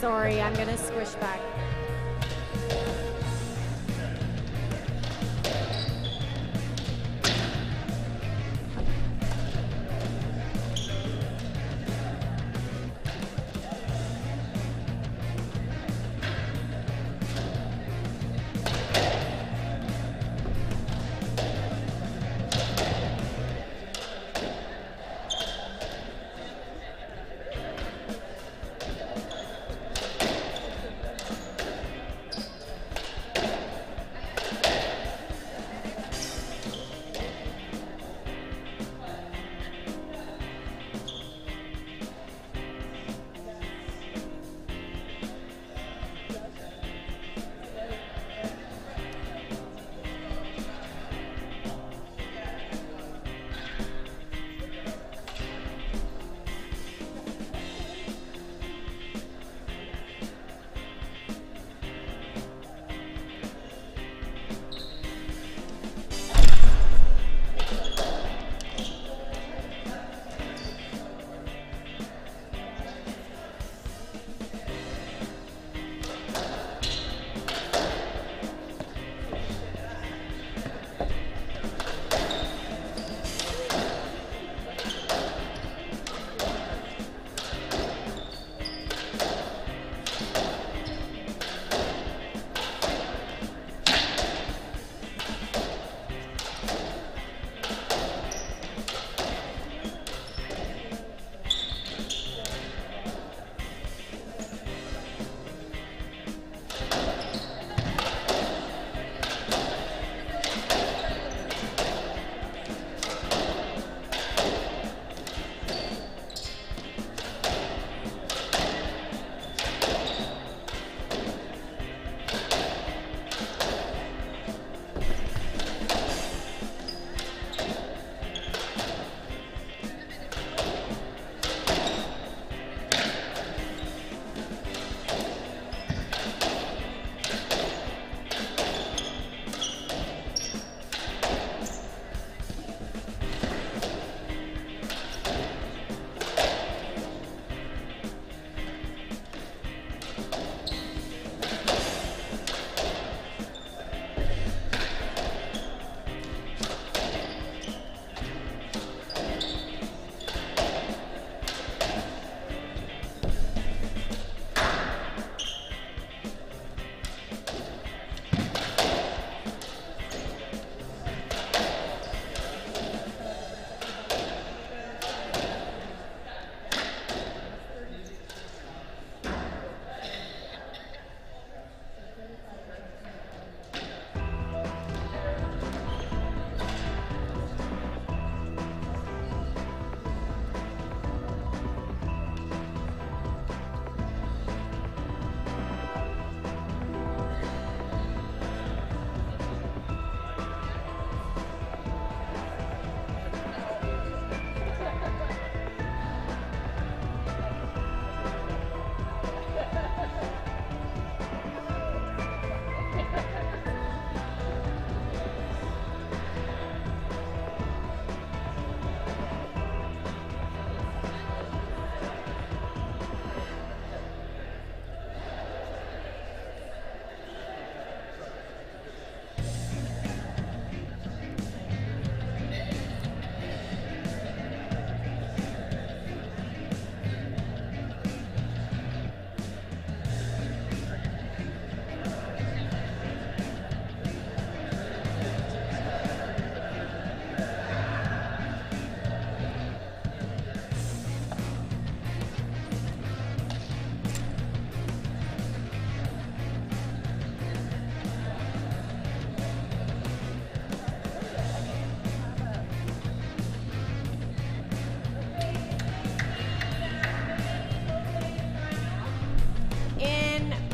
Sorry, I'm gonna squish back.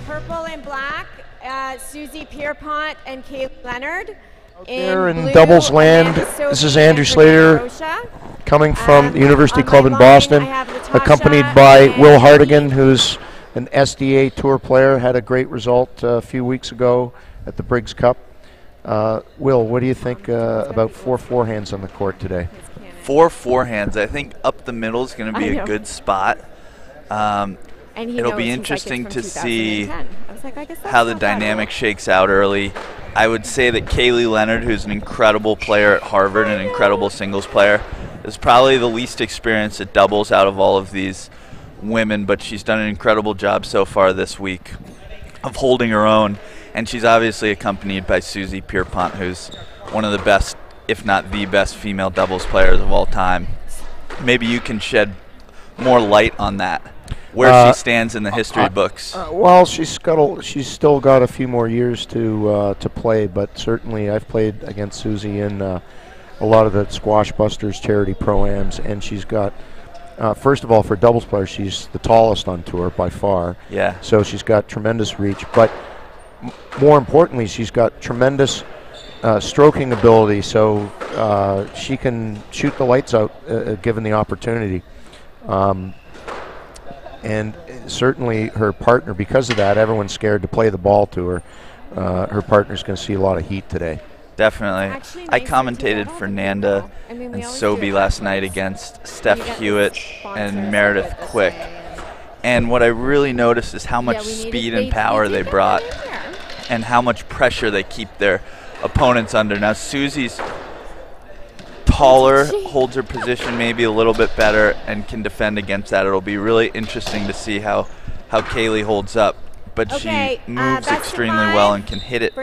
purple and black, Susie Pierrepont and Leonard. There in doubles land, this is Andrew Slater coming from the University Club in Boston, accompanied by Will Hartigan, who's an SDA Tour player, had a great result a few weeks ago at the Briggs Cup. Will, what do you think about 4 forehands on the court today? 4 forehands. I think up the middle is going to be a good spot. And he It'll knows be he's interesting like, it's to from see 2010. I was like, I guess that's how the not bad. dynamic shakes out early. I would say that Leonard, who's an incredible player at Harvard, an incredible singles player, is probably the least experienced at doubles out of all of these women, but she's done an incredible job so far this week of holding her own. And she's obviously accompanied by Sobhy Pierrepont, who's one of the best, if not the best, female doubles players of all time. Maybe you can shed more light on that, where she stands in the history books. Well, she's still got a few more years to play, but certainly I've played against Sobhy in a lot of the Squash Busters charity pro-ams, and she's got, first of all, for doubles player, she's the tallest on tour by far. Yeah. So she's got tremendous reach, but more importantly, she's got tremendous stroking ability, so she can shoot the lights out given the opportunity. And certainly her partner, because of that, everyone's scared to play the ball to her. Her partner's going to see a lot of heat today. Definitely. I commentated Fernanda and Sobhy last night against Steph Hewitt and Meredith Quick. And what I really noticed is how much speed and power they brought and how much pressure they keep their opponents under. Now, Susie's taller, holds her position maybe a little bit better, and can defend against that. It'll be really interesting to see how Kaylee holds up. But she moves extremely well and can hit it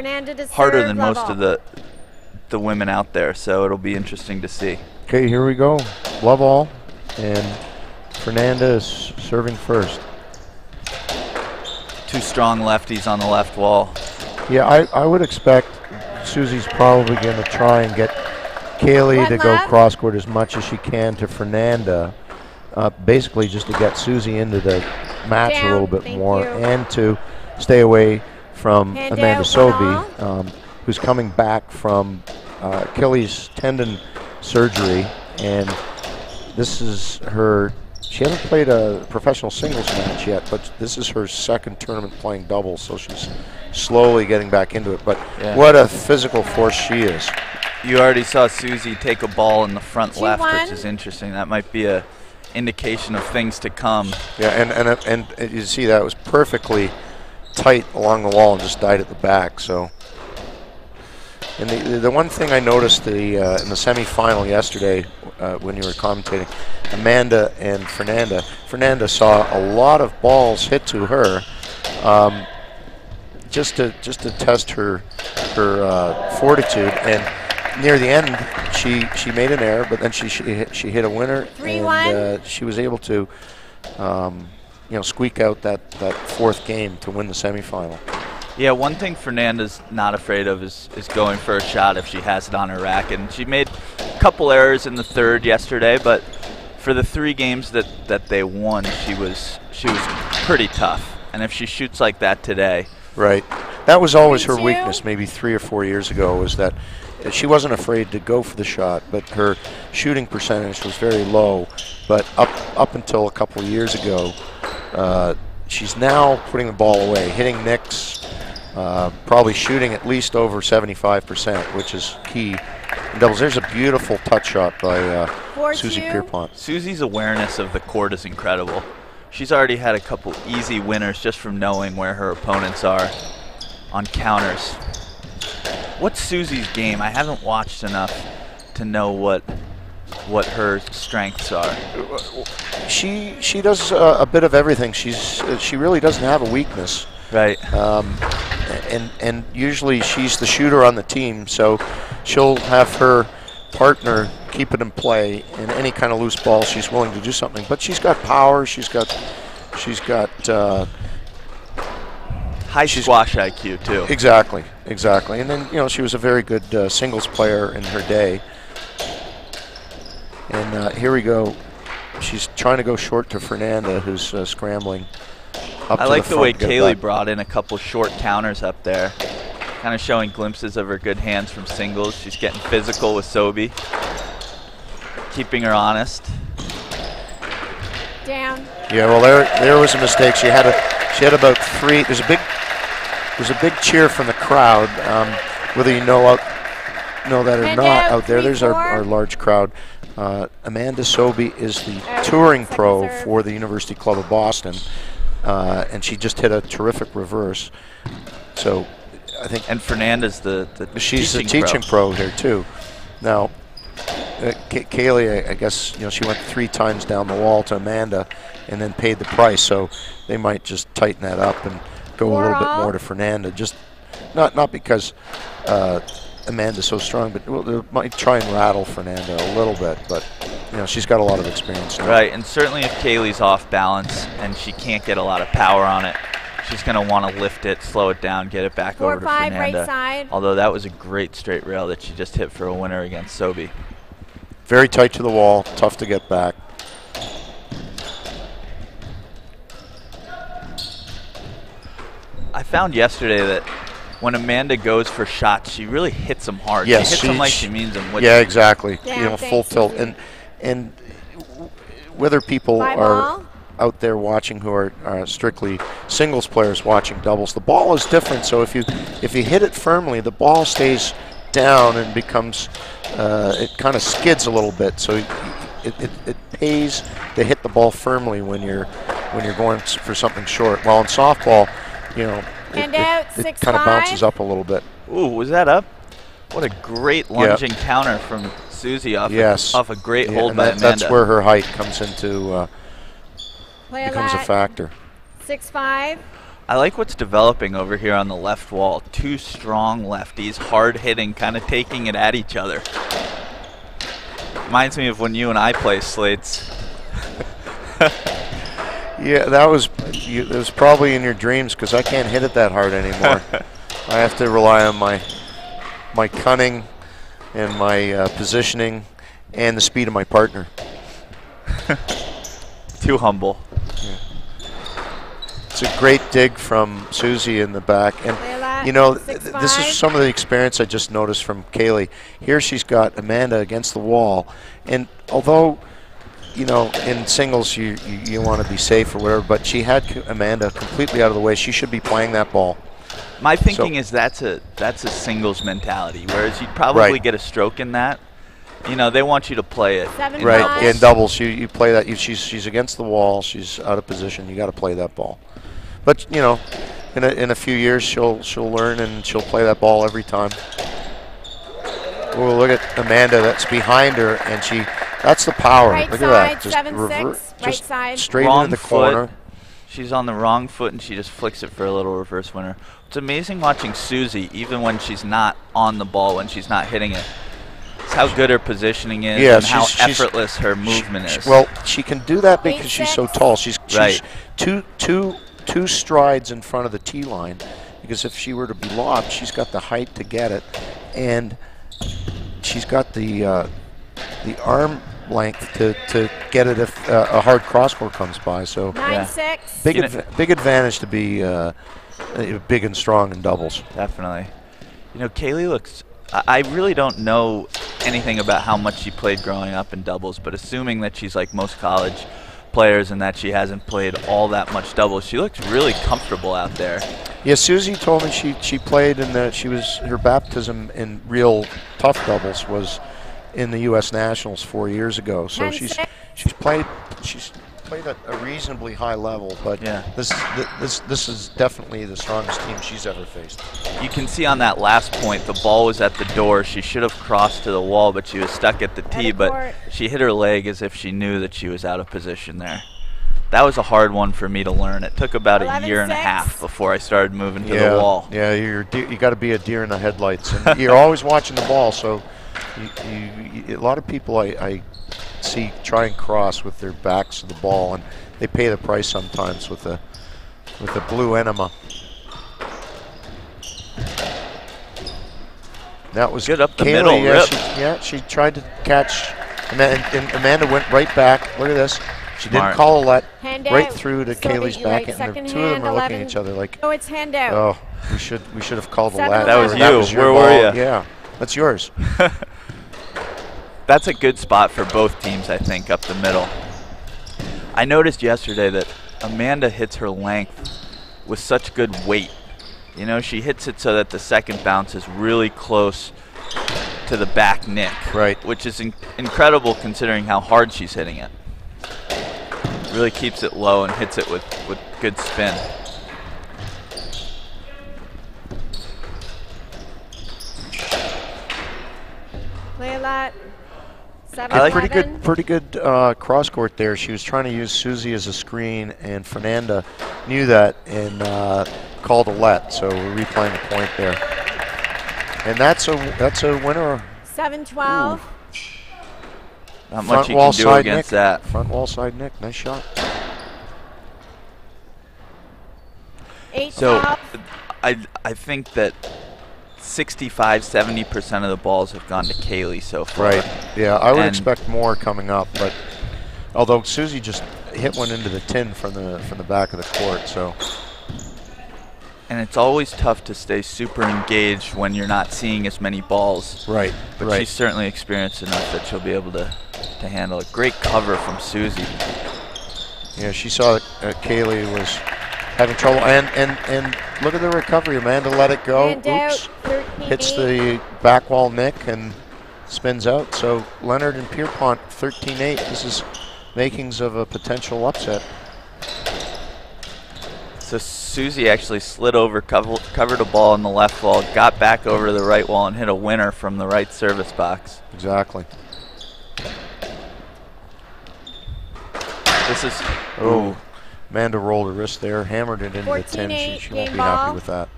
harder than most of the women out there. So it'll be interesting to see. Okay, here we go. Love all. And Fernanda is serving first. Two strong lefties on the left wall. Yeah, I would expect Susie's probably going to try and get Kaylee to go cross-court as much as she can to Fernanda, basically just to get Sobhy into the match a little bit more and to stay away from Amanda Sobhy, who's coming back from Achilles tendon surgery, and this is her. She hasn't played a professional singles match yet, but this is her second tournament playing doubles, so she's slowly getting back into it. But what a physical force she is. You already saw Sobhy take a ball in the front left, which is interesting. That might be a indication of things to come. Yeah, and you see that it was perfectly tight along the wall and just died at the back. So, and the one thing I noticed in the semifinal yesterday when you were commentating, Amanda and Fernanda saw a lot of balls hit to her, just to test her fortitude. And near the end, she made an error, but then she hit a winner, and she was able to squeak out that fourth game to win the semifinal. Yeah, one thing Fernanda's not afraid of is going for a shot if she has it on her racket. And she made a couple errors in the third yesterday, but for the 3 games that they won, she was pretty tough. And if she shoots like that today, right, that was always her weakness. Maybe 3 or 4 years ago was that she wasn't afraid to go for the shot, but her shooting percentage was very low. But up until a couple of years ago, she's now putting the ball away, hitting nicks, probably shooting at least over 75%, which is key in doubles. There's a beautiful touch shot by Sobhy Pierrepont. Susie's awareness of the court is incredible. She's already had a couple easy winners just from knowing where her opponents are on counters. What's Susie's game? I haven't watched enough to know what her strengths are. She does a bit of everything. She really doesn't have a weakness. Right. And usually she's the shooter on the team, so she'll have her partner keep it in play, and any kind of loose ball she's willing to do something. But she's got power. She's got high squash IQ too. Exactly. And then she was a very good singles player in her day. And here we go. She's trying to go short to Fernanda, who's scrambling up I to like the the way front. Kaylee brought in a couple short counters up there, kind of showing glimpses of her good hands from singles. She's getting physical with Sobhy, keeping her honest. Down. Yeah, well, there was a mistake. She had about 3. There's a big cheer from the crowd. Whether you know that or not out there, there's our large crowd. Amanda Sobhy is the touring pro for the University Club of Boston. and she just hit a terrific reverse. So I think. And Fernanda's the she's the teaching pro here too. Now, Kaylee, I guess she went 3 times down the wall to Amanda, and then paid the price. So they might just tighten that up and go a little bit more to Fernanda. Just not because Amanda's so strong, but they might try and rattle Fernanda a little bit. But she's got a lot of experience now. Right, and certainly if Kaylee's off balance and she can't get a lot of power on it, she's going to want to lift it, slow it down, get it back over to Fernanda. Right side. Although that was a great straight rail that she just hit for a winner against Sobhy. Very tight to the wall, tough to get back. I found yesterday that when Amanda goes for shots, she really hits them hard. Yes, she hits them like she means them. Yeah, exactly. Yeah, full tilt. And whether people are out there watching who are strictly singles players watching doubles, the ball is different. So if you hit it firmly, the ball stays down and becomes it kind of skids a little bit. So it pays to hit the ball firmly when you're going for something short. While in softball, it kind of bounces up a little bit. Ooh, was that up? What a great lunging counter from Susie off a great hold by Amanda. That's where her height comes into becomes a factor. 6-5. I like what's developing over here on the left wall. 2 strong lefties, hard hitting, kind of taking it at each other. Reminds me of when you and I play slates. Yeah, that was probably in your dreams, because I can't hit it that hard anymore. I have to rely on my cunning and my positioning and the speed of my partner. Too humble. Yeah. It's a great dig from Susie in the back. And, this is some of the experience I just noticed from Kaylee. Here she's got Amanda against the wall. And although, in singles you want to be safe or whatever, but she had Amanda completely out of the way. She should be playing that ball. My thinking is that's a singles mentality, whereas you'd probably get a stroke in that. They want you to play it. Right, in doubles, you play that. She's against the wall. She's out of position. You got to play that ball. But in a few years, she'll learn and she'll play that ball every time. Oh, look at Amanda. That's behind her, and that's the power. Right look at that. Just 7-6. Right side. Straight wrong into the corner. Foot. She's on the wrong foot, and she just flicks it for a little reverse winner. It's amazing watching Susie, even when she's not on the ball, when she's not hitting it. It's how good her positioning is and how effortless her movement is. Well, she can do that because she's so tall. She's two strides in front of the tee line, because if she were to be lobbed, she's got the height to get it, and she's got the arm length to get it if a hard crosscourt comes by. So 9-6. Big advantage to be big and strong in doubles. Definitely. Kaylee looks. I really don't know anything about how much she played growing up in doubles, but assuming that she's like most college players and that she hasn't played all that much doubles, she looks really comfortable out there. Yeah, Susie told me she played in her baptism in real tough doubles was in the U.S. Nationals 4 years ago. So she's played at a reasonably high level, but this is definitely the strongest team she's ever faced. You can see on that last point, the ball was at the door. She should have crossed to the wall, but she was stuck at the tee, but she hit her leg as if she knew that she was out of position there. That was a hard one for me to learn. It took about a year and a half before I started moving to the wall. Yeah, you got to be a deer in the headlights, and you're always watching the ball. So a lot of people I see try and cross with their backs to the ball, and they pay the price sometimes with the blue enema. That was good up the Kaylee, middle. She tried to catch, and Amanda went right back. Look at this. She didn't call a let right through to Kaylee's back, and the two of them are looking at each other like, "Oh, it's hand out." Oh, we should have called a let. That was you. Where were you? Yeah, that's yours. That's a good spot for both teams, I think, up the middle. I noticed yesterday that Amanda hits her length with such good weight. She hits it so that the second bounce is really close to the back nick, right? Which is incredible considering how hard she's hitting it. Really keeps it low and hits it with good spin. Play a lot. Pretty good cross court there. She was trying to use Susie as a screen, and Fernanda knew that and called a let. So we're replaying the point there, and that's a winner. 7-12. Not much you can do against that. Front wall side Nick, nice shot. 8-12. So I think that 65–70% of the balls have gone to Kaylee so far. Right. Yeah, I would expect more coming up, but although Susie just hit one into the tin from the back of the court, so. And it's always tough to stay super engaged when you're not seeing as many balls. Right. But she's certainly experienced enough that she'll be able to handle it. Great cover from Susie. Yeah, she saw that Kaylee was having trouble, and look at the recovery. Amanda let it go. Oops. Hits the back wall Nick and spins out. So Leonard and Pierrepont 13-8. This is makings of a potential upset. So Susie actually slid over, covered a ball in the left wall, got back over to the right wall, and hit a winner from the right service box. Exactly. This is Amanda rolled her wrist there, hammered it into the tin. She won't be happy with that.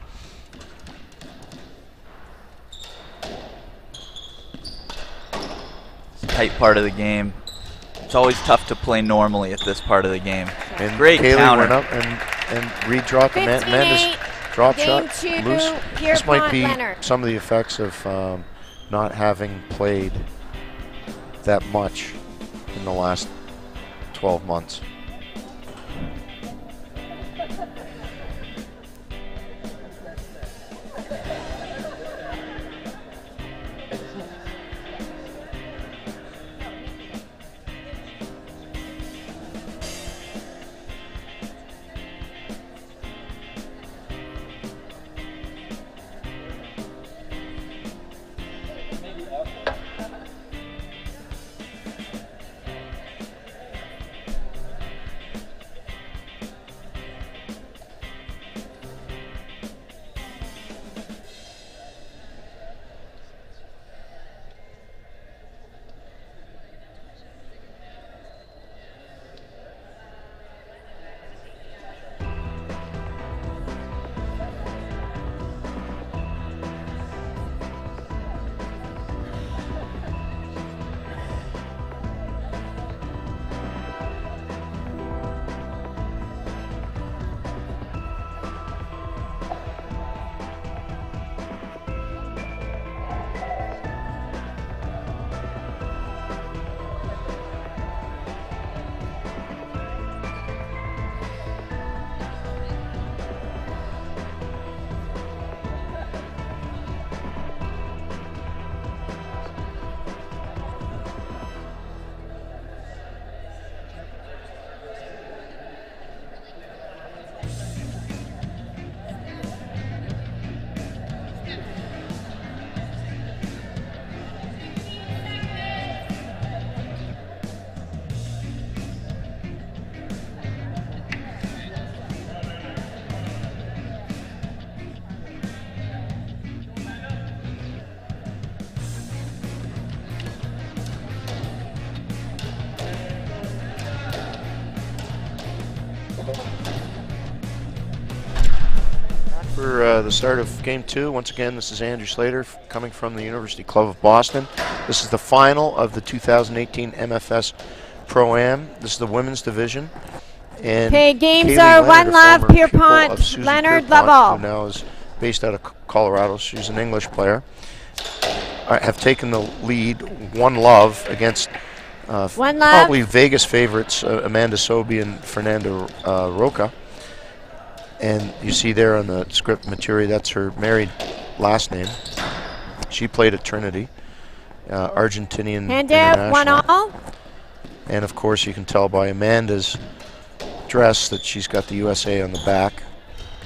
It's a tight part of the game. It's always tough to play normally at this part of the game. And great Kaylee counter. Went up and redropped. Amanda's drop shot loose. This might be some of the effects of not having played that much in the last 12 months. For the start of Game 2, once again, this is Andrew Slater coming from the University Club of Boston. This is the final of the 2018 MFS Pro-Am. This is the women's division. And okay, games Kaylee are Leonard, 1-love, Pierrepont, Leonard, Level. Who now is based out of Colorado. She's an English player. Have taken the lead 1-love against probably Vegas favorites Amanda Sobhy and Fernanda Roca. And you see there on the script, Maturi, that's her married last name. She played at Trinity, Argentinian international. And of course, you can tell by Amanda's dress that she's got the USA on the back.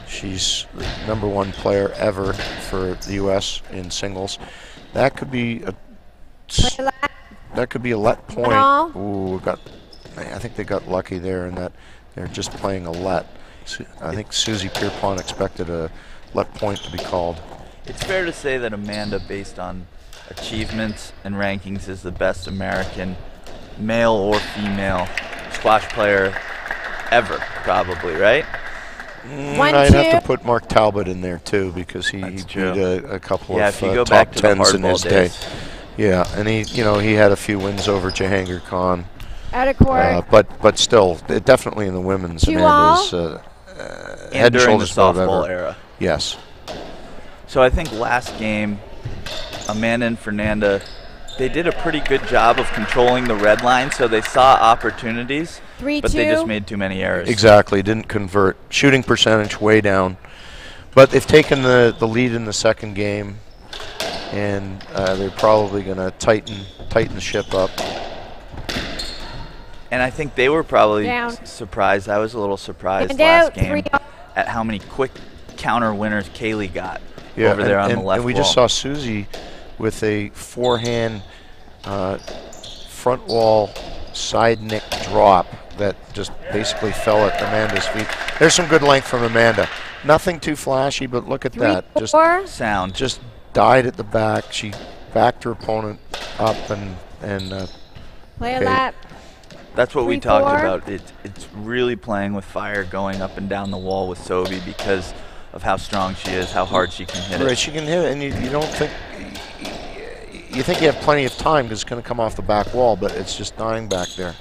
She's the #1 player ever for the US in singles. That could be a let point. Ooh, we've got I think they got lucky there in that they're just playing a let. I think Susie Pierrepont expected a let point to be called. It's fair to say that Amanda, based on achievements and rankings, is the best American male or female squash player ever, probably, right? I'd have to put Mark Talbot in there too, because he beat a couple of if you go top back to tens the in his day. Yeah, and he had a few wins over Jahangir Khan. Out of court. But still, definitely in the women's, Amanda's head and during the shoulders above softball ever. era. Yes. So I think last game, Amanda and Fernanda, they did a pretty good job of controlling the red line, so they saw opportunities, but they just made too many errors. Exactly, didn't convert. Shooting percentage way down. But they've taken the lead in the second game, and they're probably going to tighten the ship up. And I think they were probably surprised. I was a little surprised last game at how many quick counter winners Kaylee got over there on the left wall. And we just saw Susie with a forehand front wall side nick drop that just basically fell at Amanda's feet. There's some good length from Amanda. Nothing too flashy, but look at that. Just sound. Just died at the back. She backed her opponent up and play a lap. That's what we talked about. It's really playing with fire, going up and down the wall with Sobhy because of how strong she is, how hard she can hit it. Right, she can hit it, and you don't think you think you have plenty of time because it's going to come off the back wall, but it's just dying back there.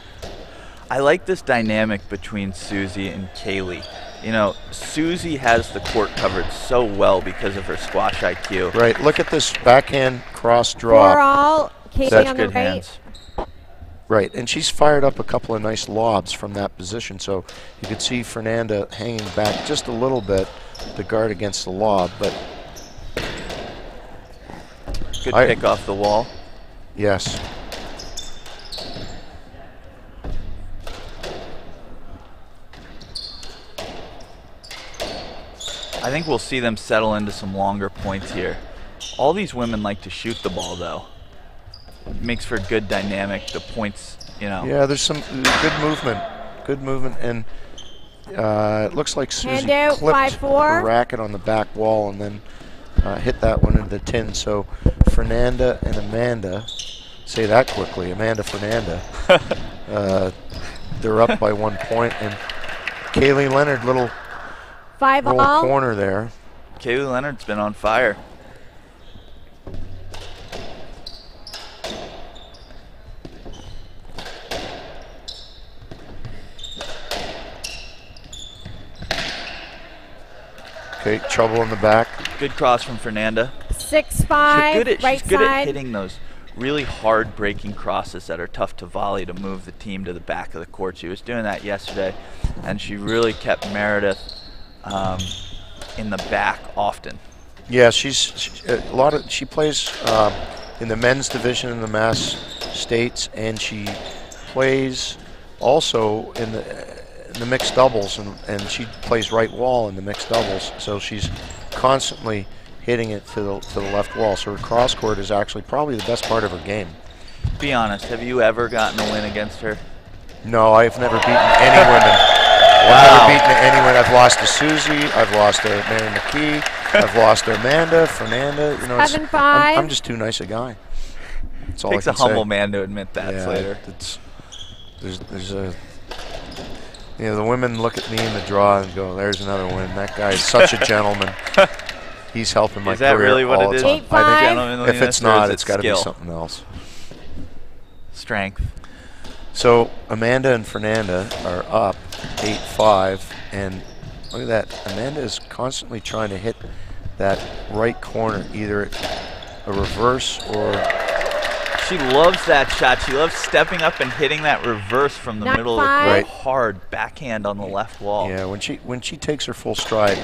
I like this dynamic between Susie and Kaylee. You know, Susie has the court covered so well because of her squash IQ. Right, look at this backhand cross draw. For all, Kaylee on the right. Hands. Right, and she's fired up a couple of nice lobs from that position, so you could see Fernanda hanging back just a little bit to guard against the lob, but good pick off the wall. Yes. I think we'll see them settle into some longer points here. All these women like to shoot the ball, though. It makes for a good dynamic. The points, you know. Yeah, there's some good movement. Good movement, and it looks like Susie clipped her racket on the back wall and then hit that one into the tin. So Fernanda and Amanda, say that quickly, Amanda Fernanda, they're up by 1 point, and Kaylee Leonard, little roll corner there. Kaylee Leonard's been on fire. Okay, trouble in the back. Good cross from Fernanda. 6-5, She's good at hitting those really hard breaking crosses that are tough to volley to move the team to the back of the court. She was doing that yesterday, and she really kept Meredith in the back often. Yeah, she plays in the men's division in the Mass States, and she plays also in the mixed doubles, and she plays right wall in the mixed doubles, so she's constantly hitting it to the left wall. So her cross court is actually probably the best part of her game. Be honest, have you ever gotten a win against her? No, I've never beaten any women. Wow. I've never beaten anyone. I've lost to Susie. I've lost to Mary McKee. I've lost to Amanda, Fernanda. You know, 7-5. I'm just too nice a guy. That's all I can say. Takes a humble man to admit that, Slater. There's a. You know, the women look at me in the draw and go, "There's another win. That guy is such a gentleman. He's helping my career." Is that really what it is? I think if it's not, it's got to be something else. Strength. So Amanda and Fernanda are up 8-5, and look at that. Amanda is constantly trying to hit that right corner, either a reverse or. She loves that shot. She loves stepping up and hitting that reverse from the middle of the court. Hard backhand on the left wall. Yeah, when she takes her full stride,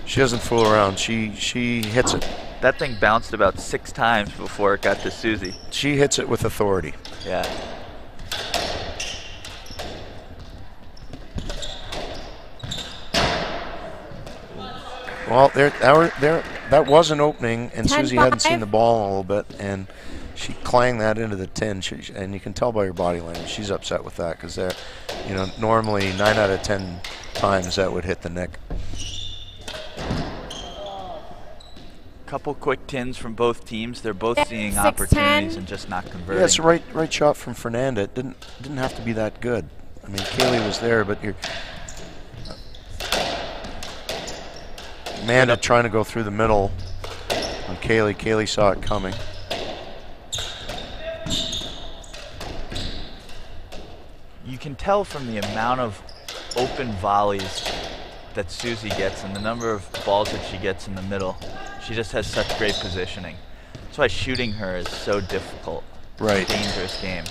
she doesn't fool around. She hits it. That thing bounced about 6 times before it got to Susie. She hits it with authority. Yeah. Well, that was an opening, and Susie hadn't seen the ball in a little bit, and she clanged that into the tin, and you can tell by her body language she's upset with that because they're, you know, normally 9 out of 10 times that would hit the neck. Couple quick tins from both teams. They're both seeing opportunities and just not converting. Yeah, it's a right shot from Fernanda. It didn't have to be that good. I mean, Kaylee was there, but you're Amanda trying to go through the middle on Kaylee. Kaylee saw it coming. You can tell from the amount of open volleys that Suzy gets and the number of balls that she gets in the middle. She just has such great positioning. That's why shooting her is so difficult. Right. It's a dangerous game.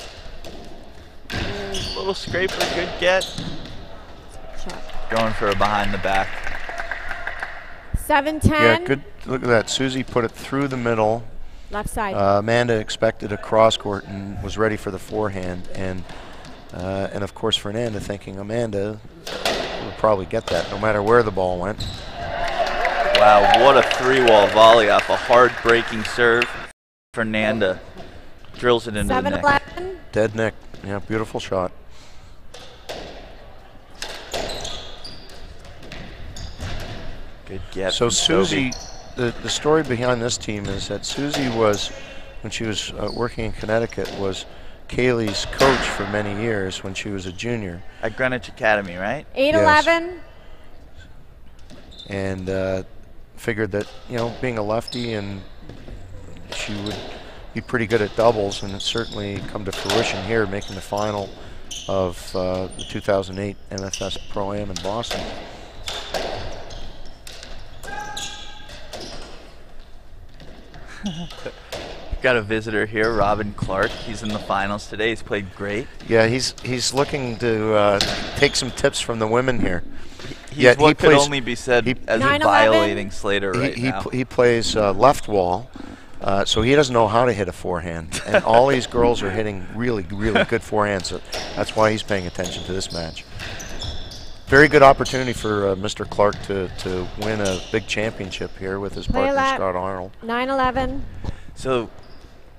Little scraper, good get. Going for a behind the back. 7-10. Yeah, good. Look at that. Suzy put it through the middle. Left side. Amanda expected a cross court and was ready for the forehand. And of course, Fernanda thinking Amanda would probably get that no matter where the ball went. Wow, what a three-wall volley off a hard-breaking serve. Fernanda drills it into the neck. 7-11. Dead neck. Yeah, beautiful shot. Good get. So Sobhy. Suzy, the story behind this team is that Suzy was, when she was working in Connecticut, was Kaylee's coach for many years when she was a junior. At Greenwich Academy, right? 8-11. Yes. And figured that, you know, being a lefty and she would be pretty good at doubles, and it's certainly come to fruition here, making the final of the 2008 MFS Pro-Am in Boston. Got a visitor here, Robin Clarke. He's in the finals today. He's played great. Yeah, he's looking to take some tips from the women here. He's what could only be said as 9-11. violating Slater right now. He plays left wall, so he doesn't know how to hit a forehand. And all these girls are hitting really, really good forehands. So that's why he's paying attention to this match. Very good opportunity for Mr. Clarke to win a big championship here with his partner, Scott Arnold. 9-11. So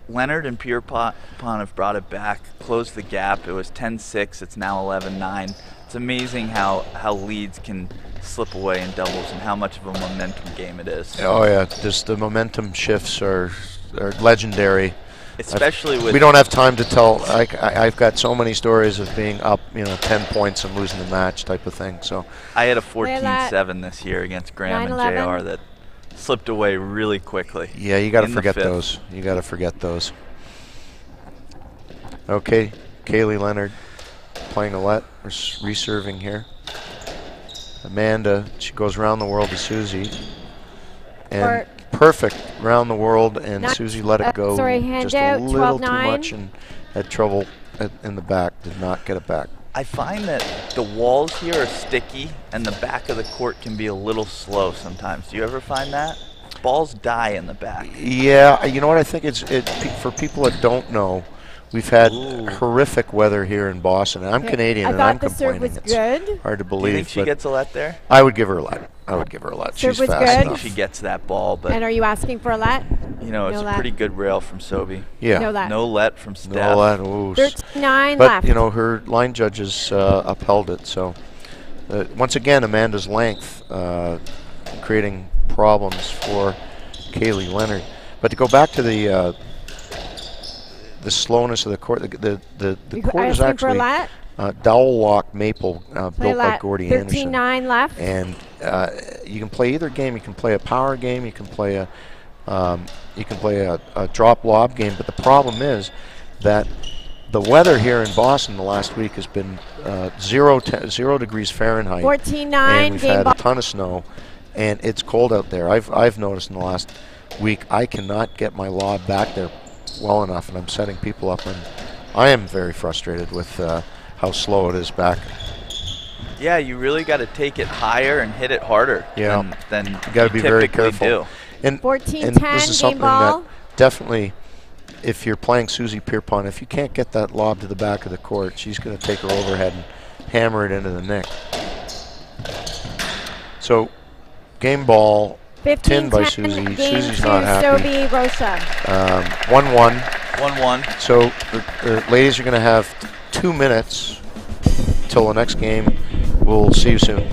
Leonard and Pierrepont have brought it back, closed the gap. It was 10-6. It's now 11-9. It's amazing how leads can slip away in doubles and how much of a momentum game it is. Oh yeah, just the momentum shifts are legendary. Especially with... We don't have time to tell. I've got so many stories of being up, 10 points and losing the match type of thing. So I had a 14-7 this year against Graham and JR that slipped away really quickly. Yeah, you got to forget those. You got to forget those. Okay, Kaylee Leonard playing a let, reserving here. Amanda, she goes around the world to Suzy. And perfect round the world, and Suzy let it go just a little too much and had trouble in the back, did not get it back. I find that the walls here are sticky and the back of the court can be a little slow sometimes. Do you ever find that? Balls die in the back. Yeah, you know what I think for people that don't know, we've had horrific weather here in Boston. I'm Canadian and I'm complaining. Was good. Hard to believe. Do you think she gets a let there? I would give her a let. I would give her a let. She's fast enough. I think she gets that ball, but and are you asking for a let? You know, it's a pretty good rail from Sobhy. Yeah. No let from Steph. No let. Ooh. 13-9 but left. Her line judges upheld it. So once again, Amanda's length creating problems for Kaylee Leonard. But to go back to the slowness of the court, the court is actually dowel lock maple built by Gordy Anderson. 13-9 left. And you can play either game. You can play a power game. You can play a drop lob game. But the problem is that the weather here in Boston the last week has been 0 degrees Fahrenheit. 14-9. And we've had a ton of snow, and it's cold out there. I've noticed in the last week I cannot get my lob back there well enough, and I'm setting people up, and I am very frustrated with how slow it is back. Yeah, you really got to take it higher and hit it harder than you got to be very careful. Do. And 14-10 and this is something ball. that definitely, if you're playing Suzy Pierrepont, if you can't get that lob to the back of the court, she's going to take her overhead and hammer it into the neck. So, game ball, 10 by Suzy. Suzy's not happy. Sobhy, Rocha. 1-1. 1-1. So the ladies are going to have 2 minutes till the next game. We'll see you soon.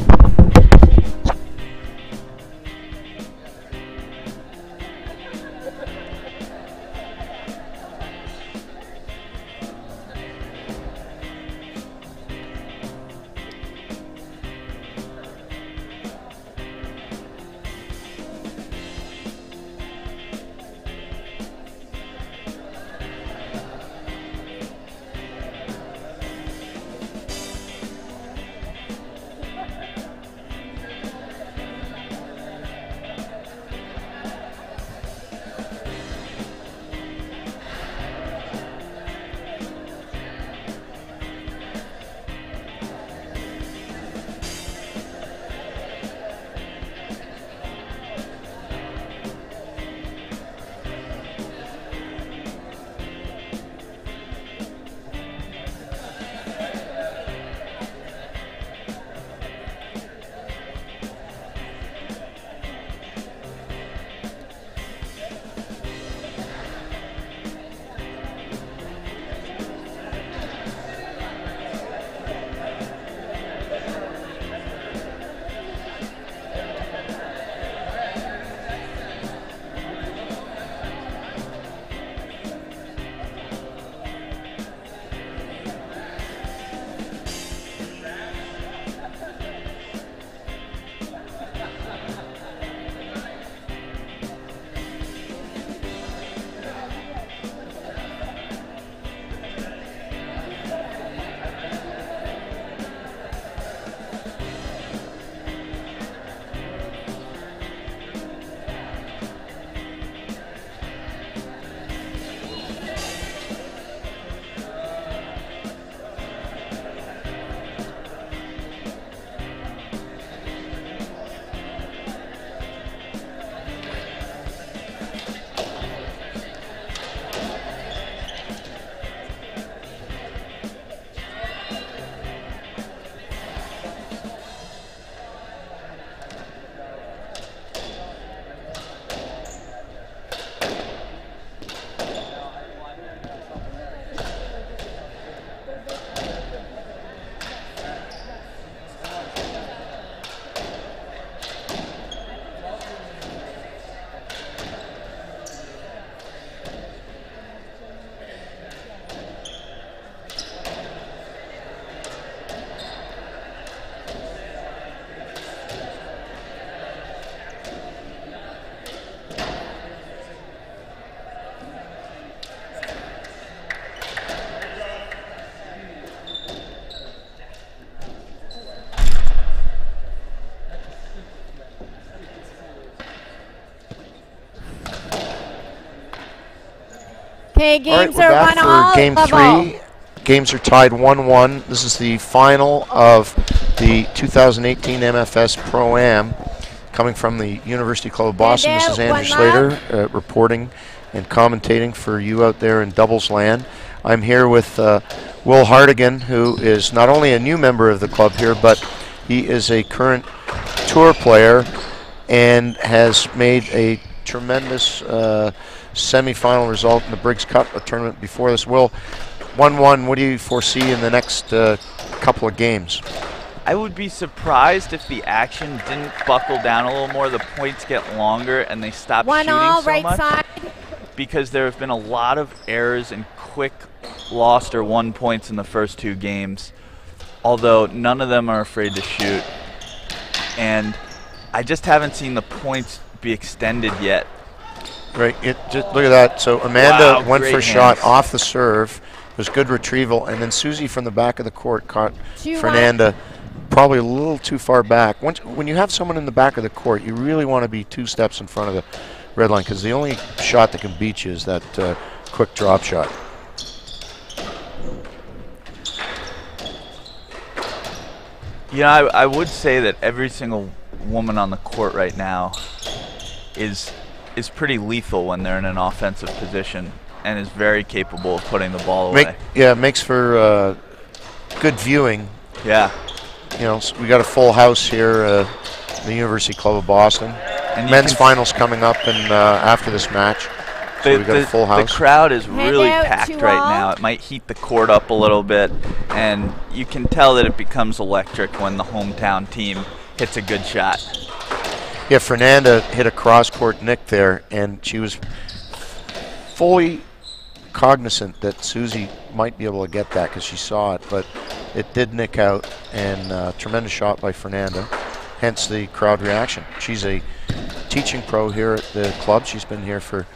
Okay, games all right, are we're back 1-all. for game level. 3. Games are tied 1-1. This is the final of the 2018 MFS Pro-Am coming from the University Club of Boston. This is Andrew Slater reporting and commentating for you out there in doubles land. I'm here with Will Hardigan, who is not only a new member of the club here, but he is a current tour player and has made a tremendous semi-final result in the Briggs Cup, a tournament before this. Will, 1-1, what do you foresee in the next couple of games? I would be surprised if the action didn't buckle down a little more. The points get longer and they stop shooting so right much. Side. Because there have been a lot of errors and quick lost or won points in the first 2 games, although none of them are afraid to shoot. And I just haven't seen the points be extended yet. Right, just look at that. So Amanda went for a shot hands. off the serve. It was good retrieval, and then Susie from the back of the court caught Fernanda probably a little too far back. When you have someone in the back of the court, you really want to be 2 steps in front of the red line, because the only shot that can beat you is that quick drop shot. Yeah, I would say that every single woman on the court right now is pretty lethal when they're in an offensive position and is very capable of putting the ball away. Yeah, it makes for good viewing. Yeah. You know, so we got a full house here at the University Club of Boston. And men's finals coming up after this match. So we got a full house. The crowd is really Handout packed to right all. now. It might heat the court up a little bit, and you can tell that it becomes electric when the hometown team hits a good shot. Yeah, Fernanda hit a cross-court nick there, and she was fully cognizant that Susie might be able to get that because she saw it, but it did nick out, and tremendous shot by Fernanda, hence the crowd reaction. She's a teaching pro here at the club. She's been here for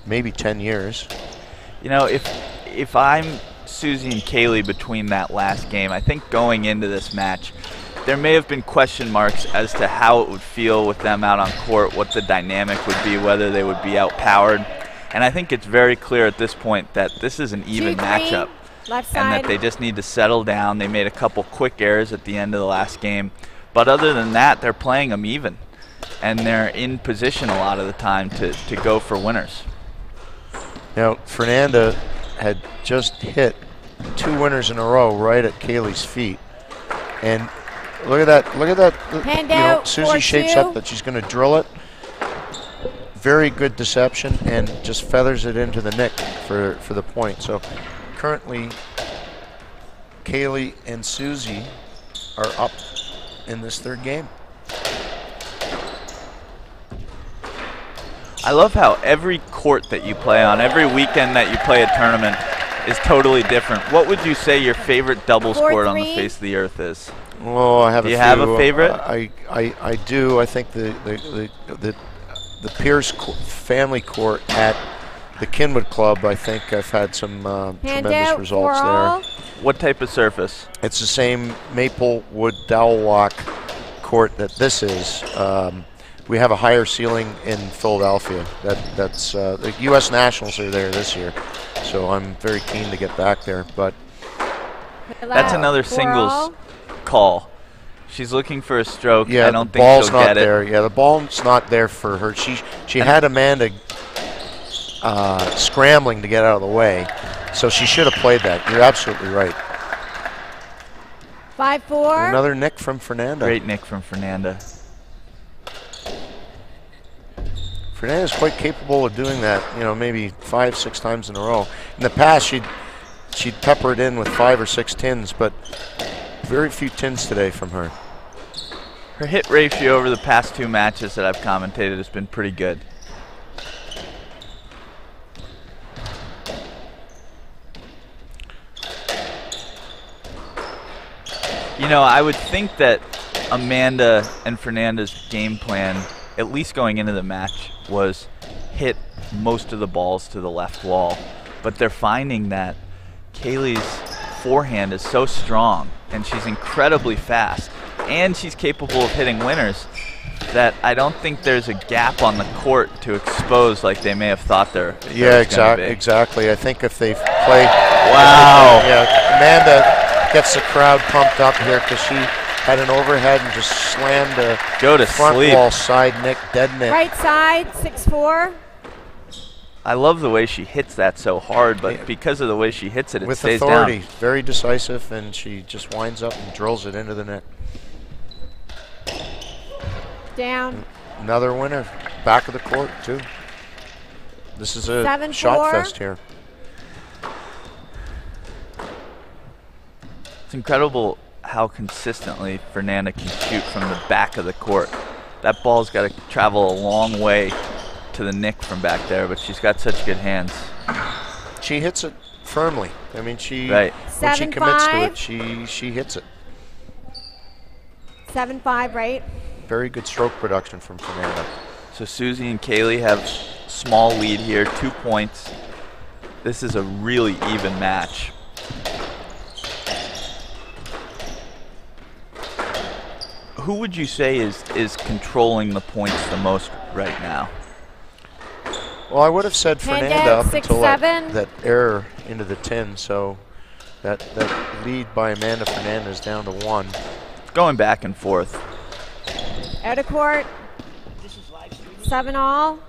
maybe 10 years. You know, if I'm Susie and Kaylee between that last game, I think going into this match, there may have been question marks as to how it would feel with them out on court, what the dynamic would be, whether they would be outpowered. And I think it's very clear at this point that this is an even matchup, left and side. that they just need to settle down. They made a couple quick errors at the end of the last game, but other than that, they're playing them even, and they're in position a lot of the time to go for winners. Now, Fernanda had just hit 2 winners in a row right at Kaylee's feet, and look at that! Look at that! Handout, Susie shapes 4-2. up that she's going to drill it. Very good deception, and just feathers it into the nick for the point. So currently, Kaylee and Susie are up in this third game. I love how every court that you play on, every weekend that you play a tournament is totally different. What would you say your favorite doubles court on the 4-3. face of the earth is? Oh, I have Do a you few. have a favorite? I do. I think the Pierce family court at the Kinwood Club, I think I've had some tremendous Handout results for all. there. What type of surface? It's the same maple wood dowel walk court that this is. We have a higher ceiling in Philadelphia. That's the U.S. Nationals are there this year, so I'm very keen to get back there. But That's another singles call. She's looking for a stroke. yeah, I don't the think ball's she'll not get there. it. Yeah, the ball's not there for her. She had Amanda scrambling to get out of the way, so she should have played that. You're absolutely right. 5-4. Another nick from Fernanda. Great nick from Fernanda. Fernanda's quite capable of doing that, maybe 5-6 times in a row. In the past, she'd pepper it in with 5 or 6 tins, but very few tins today from her. Her hit ratio over the past 2 matches that I've commentated has been pretty good. I would think that Amanda and Fernanda's game plan, at least going into the match, was hit most of the balls to the left wall. But they're finding that Kaylee's forehand is so strong, and she's incredibly fast, and she's capable of hitting winners, that I don't think there's a gap on the court to expose like they may have thought there. Yeah, exactly. I think if they play... Wow. Yeah, Amanda gets the crowd pumped up here because she had an overhead and just slammed a front wall side nick, dead nick. Right side, 6-4. I love the way she hits that so hard, but because of the way she hits it, it with stays authority, down. very decisive, and she just winds up and drills it into the net. Down. Another winner, back of the court too. This is a 7-4. shot fest here. It's incredible how consistently Fernanda can shoot from the back of the court. That ball's got to travel a long way to the nick from back there, but she's got such good hands. She hits it firmly. I mean, when she 7-5. commits to it, she hits it. 7-5, right? Very good stroke production from Fernanda. So Susie and Kaylee have small lead here, 2 points. This is a really even match. Who would you say is controlling the points the most right now? Well, I would have said Fernanda Handout, up until 6-7. that error into the tin, so that lead by Amanda Fernanda is down to 1. Going back and forth. Out of court. 7-all.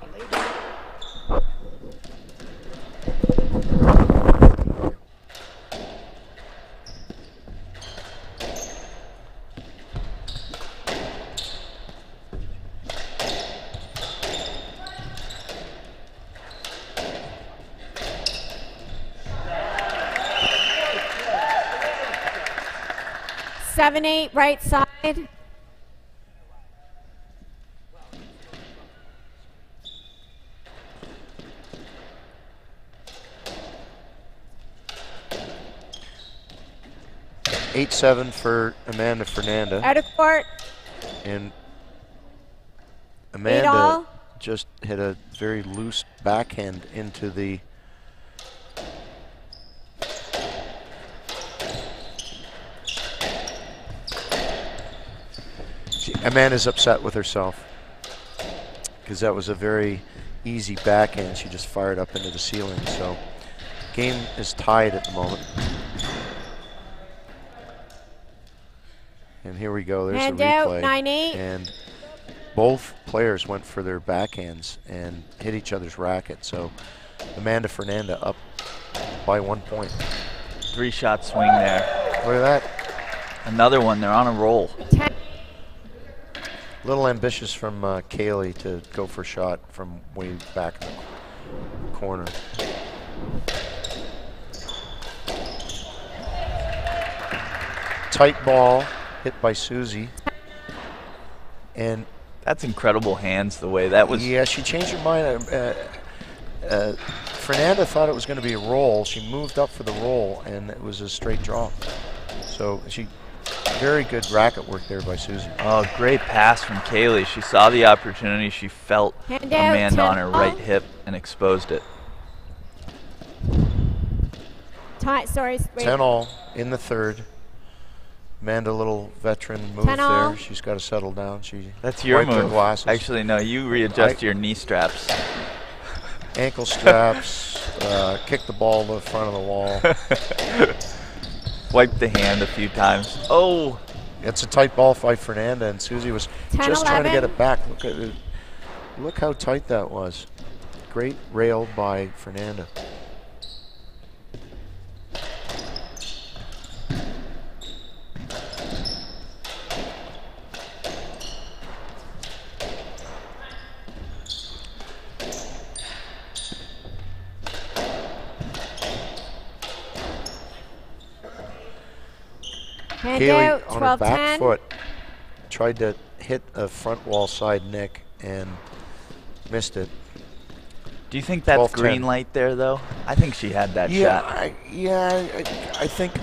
7-8 right side. Eight 7 for Amanda Fernanda. Out of court. And Amanda just hit a very loose backhand into the Amanda's upset with herself because that was a very easy backhand. She just fired up into the ceiling. So game is tied at the moment. And here we go. There's the replay. 9-8. And both players went for their backhands and hit each other's racket. So Amanda Fernanda up by 1 point. 3-shot swing there. Look at that. Another one. They're on a roll. A little ambitious from Kaylee to go for a shot from way back in the corner. Tight ball hit by Susie. And that's incredible hands the way that was. Yeah, she changed her mind. Fernanda thought it was going to be a roll. She moved up for the roll, and it was a straight draw. So very good racket work there by Susie. Oh, great pass from Kaylee. She saw the opportunity. She felt Amanda on her right hip and exposed it. Sorry. 10-all in the third. Amanda, little veteran move there. She's got to settle down. That's your move. Glasses. Actually, no, you readjust your knee straps. Ankle straps, kick the ball to the front of the wall. Wipe the hand a few times. Oh! It's a tight ball fight, Fernanda, and Susie was 10, just 11. trying to get it back. Look at it. Look how tight that was. Great rail by Fernanda. Kaylee on her back foot tried to hit a front wall side nick and missed it. Do you think that's green light there, though? I think she had that shot. I think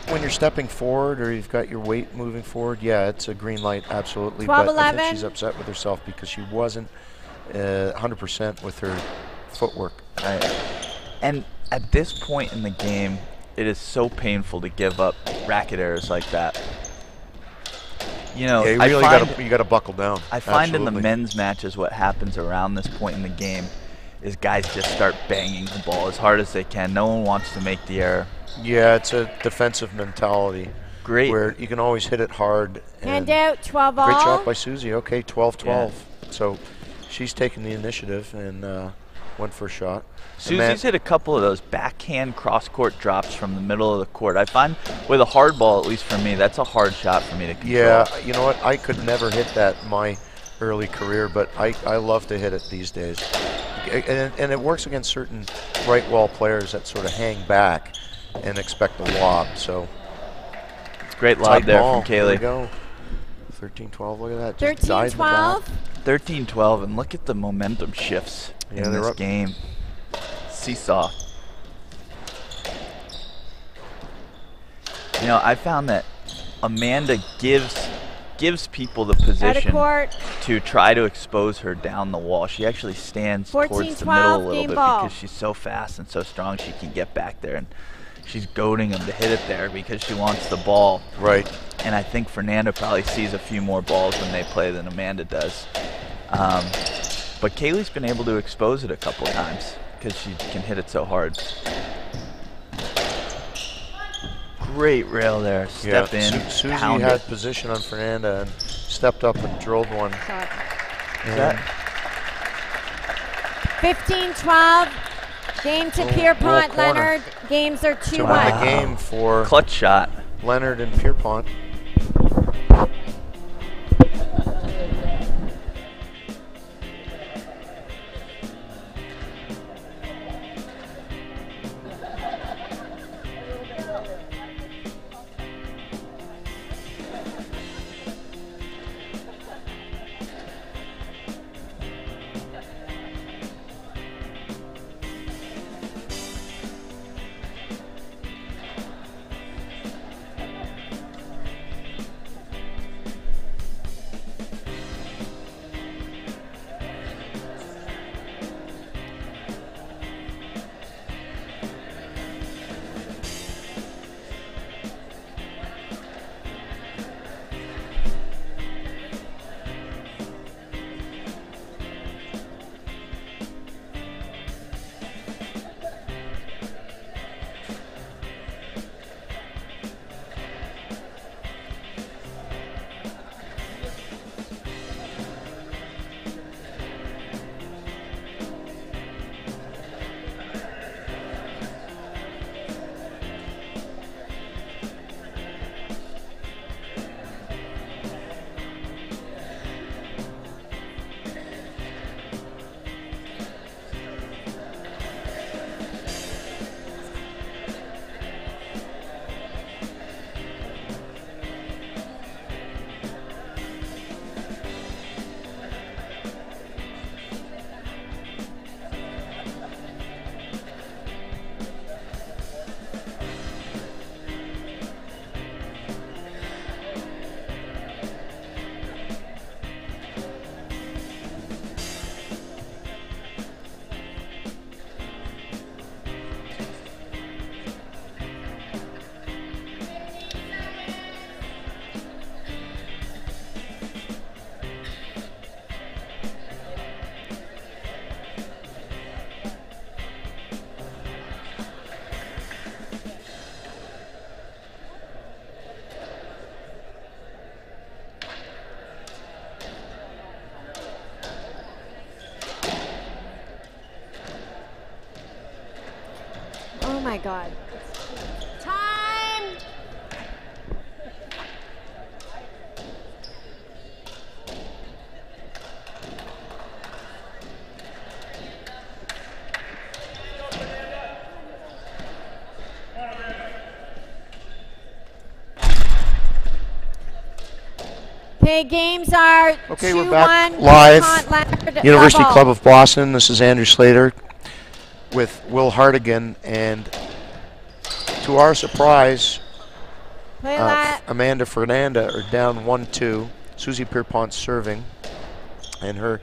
when you're stepping forward or you've got your weight moving forward, yeah, it's a green light, absolutely. 12, but 11. I think she's upset with herself because she wasn't 100% with her footwork. And at this point in the game, it is so painful to give up racket errors like that. You know, yeah, you really got to buckle down. I find in the men's matches what happens around this point in the game is guys just start banging the ball as hard as they can. No one wants to make the error. Yeah, it's a defensive mentality. Great. Where you can always hit it hard. Hand out, 12 all. Great shot by Susie. Okay, 12-12. Yeah. So she's taking the initiative and went for a shot. Susie's hit a couple of those backhand cross-court drops from the middle of the court. I find with a hard ball, at least for me, that's a hard shot for me to control. Yeah, you know what? I could never hit that in my early career, but I love to hit it these days. And it works against certain right wall players that sort of hang back and expect a lob. So great lob there from Kaylee. There we go. 13-12, look at that. 13-12. 13-12, and look at the momentum shifts in this game. Seesaw. You know, I found that Amanda gives people the position to try to expose her down the wall. She actually stands towards the middle a little bit because she's so fast and so strong she can get back there, and she's goading them to hit it there because she wants the ball. Right. And I think Fernanda probably sees a few more balls when they play than Amanda does. But Kaylee's been able to expose it a couple times because she can hit it so hard. Great rail there. Step in. Susie had position on Fernanda and stepped up and drilled one. 15-12. Game to Pierrepont, Leonard. Games are 2-1. To win the game for clutch shot. Leonard and Pierrepont. my God. Time. Okay, games are okay, 2-1. we're back live. University Double. Club of Boston. This is Andrew Slater with Will Hartigan, and to our surprise, Amanda Fernanda are down 1-2. Suzy Pierrepont serving, and her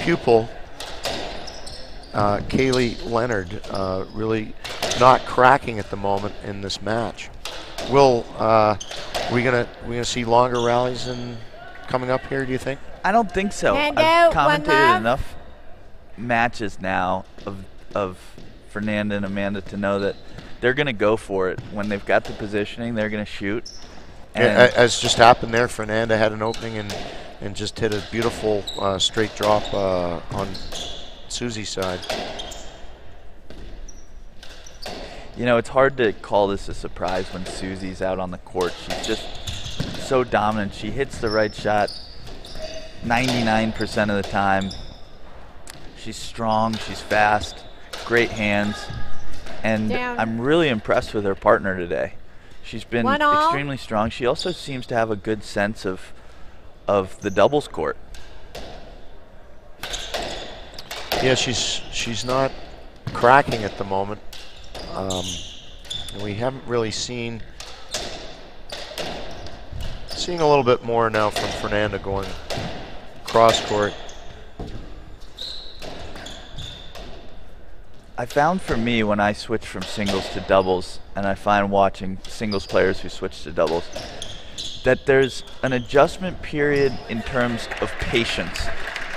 pupil, Kaylee Leonard, really not cracking at the moment in this match. Will, we gonna see longer rallies coming up here, do you think? I don't think so. I've commentated enough matches now of Fernanda and Amanda to know that they're going to go for it. When they've got the positioning, they're going to shoot. And yeah, as just happened there, Fernanda had an opening and just hit a beautiful straight drop on Suzy's side. You know, it's hard to call this a surprise when Suzy's out on the court. She's just so dominant. She hits the right shot 99% of the time. She's strong, she's fast, great hands, and I'm really impressed with her partner today. She's been extremely strong. She also seems to have a good sense of the doubles court. Yeah, she's not cracking at the moment. We haven't really seeing a little bit more now from Fernanda going cross court. I found for me when I switch from singles to doubles, and I find watching singles players who switch to doubles, that there's an adjustment period in terms of patience.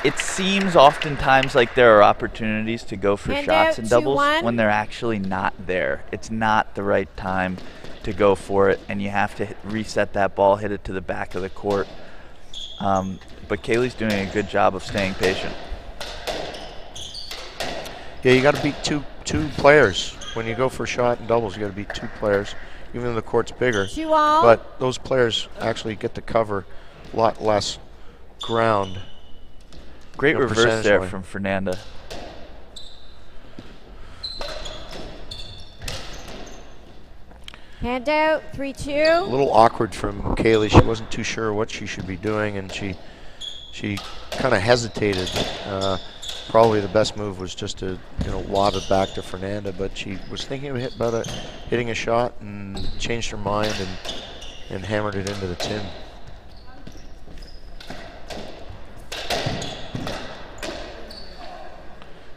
It seems oftentimes like there are opportunities to go for shots in doubles when they're actually not there. It's not the right time to go for it, and you have to reset that ball, hit it to the back of the court. But Kaylee's doing a good job of staying patient. Yeah, you got to beat two players. When you go for a shot in doubles, you got to beat two players, even though the court's bigger. But those players actually get to cover a lot less ground. Great reverse there from Fernanda. Hand out, 3-2. A little awkward from Kaylee. She wasn't too sure what she should be doing, and she kind of hesitated. Probably the best move was just to lob it back to Fernanda, but she was thinking of hitting a shot and changed her mind and hammered it into the tin.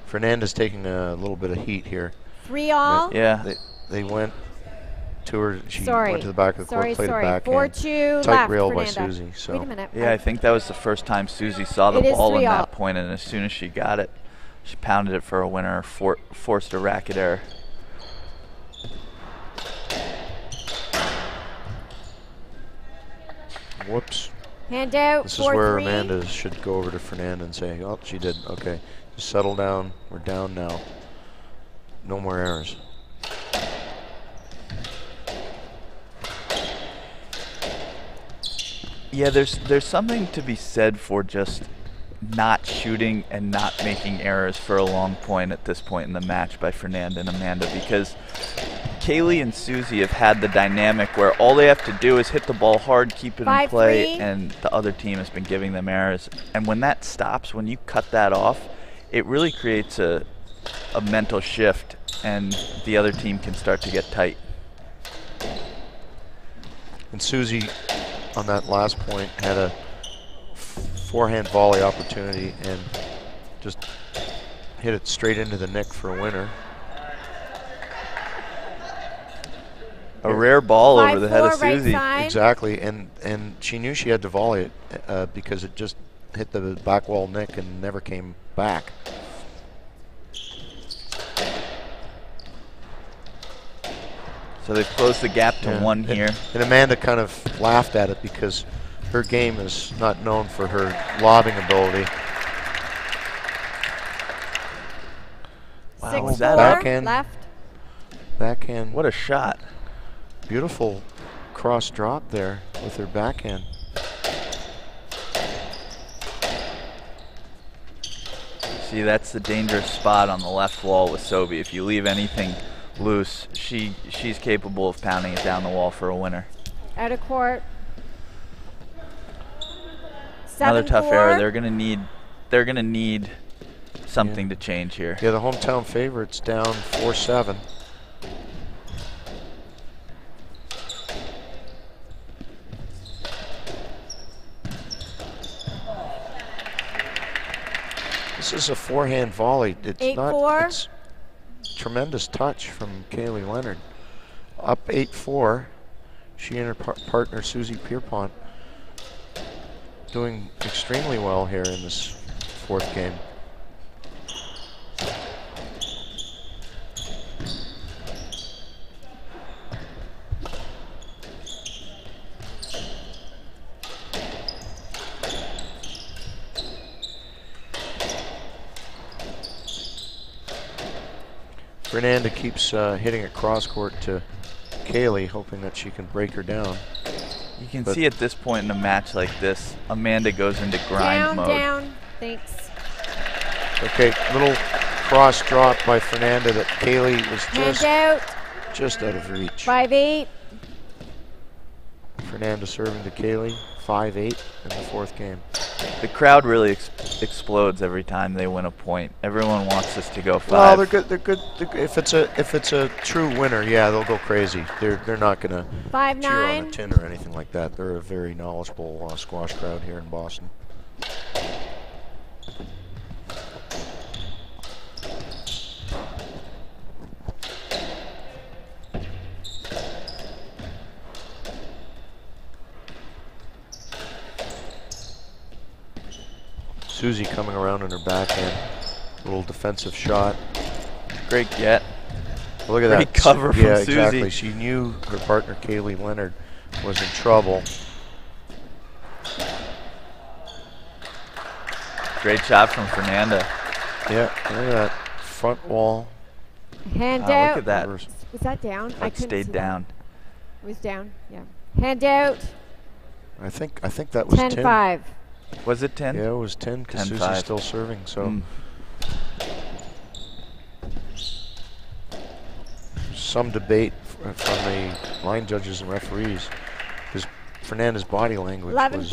Fernanda's taking a little bit of heat here. 3-all. Yeah. They went to her. She went to the back of the court, played it back. 4-2 tight left, rail Fernanda. by Suzy. So. Wait a minute. Yeah, I think that was the first time Suzy saw the ball in that point, and as soon as she got it, she pounded it for a winner, forced a racket error. Whoops. Hand out. This is where Amanda should go over to Fernanda and say, "Oh, she did. Okay, just settle down. We're down now. No more errors." Yeah, there's something to be said for just not shooting and not making errors for a long point at this point in the match by Fernanda and Amanda, because Kaylee and Suzy have had the dynamic where all they have to do is hit the ball hard, keep it in play, and the other team has been giving them errors. And when that stops, when you cut that off, it really creates a mental shift, and the other team can start to get tight. And Suzy, on that last point, had a forehand volley opportunity and just hit it straight into the nick for a winner. A rare ball over the head of Suzy. Exactly, and she knew she had to volley it because it just hit the back wall nick and never came back. So they've closed the gap to one here. And Amanda kind of laughed at it because her game is not known for her lobbing ability. Wow, was that up? Left. backhand. What a shot. Beautiful cross drop there with her backhand. See, that's the dangerous spot on the left wall with Sobhy. If you leave anything loose, she's capable of pounding it down the wall for a winner. Out of court. Another tough error. They're gonna need something to change here. Yeah, the hometown favorite's down 4-7. This is a forehand volley. It's 8-4. It's tremendous touch from Kaylee Leonard. Up 8-4. She and her partner Susie Pierrepont doing extremely well here in this fourth game. Fernanda keeps hitting it cross court to Kaylee, hoping that she can break her down. You can see at this point in a match like this, Amanda goes into grind mode. Down, thanks. Okay, little cross drop by Fernanda that Kaylee was just out of reach. 5-8. Fernanda serving to Kaylee, 5-8 in the fourth game. The crowd really explodes every time they win a point. Everyone wants us to go 5. Well, they're good. They're good. If it's a true winner, yeah, they'll go crazy. They're not gonna 5-9. cheer on a tin or anything like that. They're a very knowledgeable squash crowd here in Boston. Susie coming around on her backhand. Little defensive shot. Great get. Look at Great that. cover from Susie. Yeah, exactly. She knew her partner Kaylee Leonard was in trouble. Great shot from Fernanda. Yeah, look at that front wall. Hand Look out. at that. Was that down? That stayed down. It was down, yeah. Hand out. I think that was 10. 10-5. Was it 10? Yeah, it was 10 because Susie's still serving. So some debate from the line judges and referees because Fernanda's body language was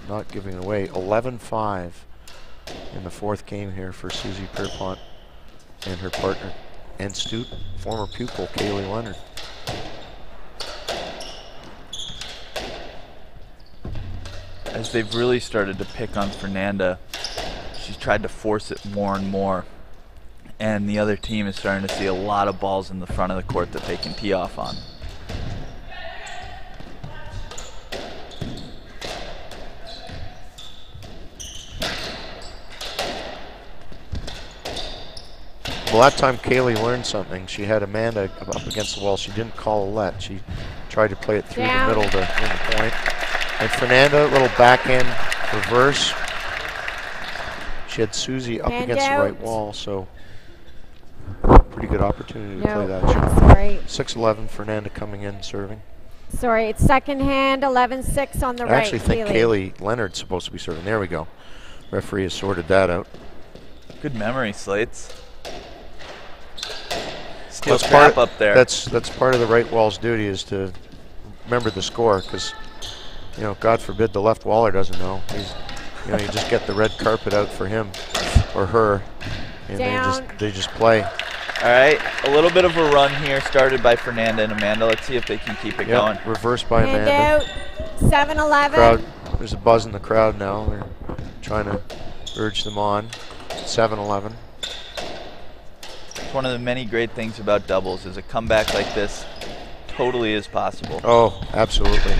not giving away. 11-5 in the fourth game here for Susie Pierrepont and her partner and student, former pupil Kaylee Leonard. As they've really started to pick on Fernanda, she's tried to force it more and more. And the other team is starting to see a lot of balls in the front of the court that they can tee off on. Well, that time Kaylee learned something. She had Amanda up against the wall. She didn't call a let. She tried to play it through the middle to win the point. And Fernanda, little backhand reverse. She had Susie up against the right wall, so pretty good opportunity to play that shot. Sorry. 6-11, Fernanda coming in serving. Sorry, it's second hand, 11-6 on the right. I actually think Kaylee Leonard's supposed to be serving. There we go. Referee has sorted that out. Good memory, Slates. Steel trap up there. That's part of the right wall's duty is to remember the score because, you know, God forbid the left waller doesn't know. You know, you just get the red carpet out for him or her, and they just play. All right, a little bit of a run here started by Fernanda and Amanda. Let's see if they can keep it going. Reversed by Amanda. Hand out, 7-11. There's a buzz in the crowd now. They're trying to urge them on. 7-11. One of the many great things about doubles is a comeback like this totally is possible. Oh, absolutely.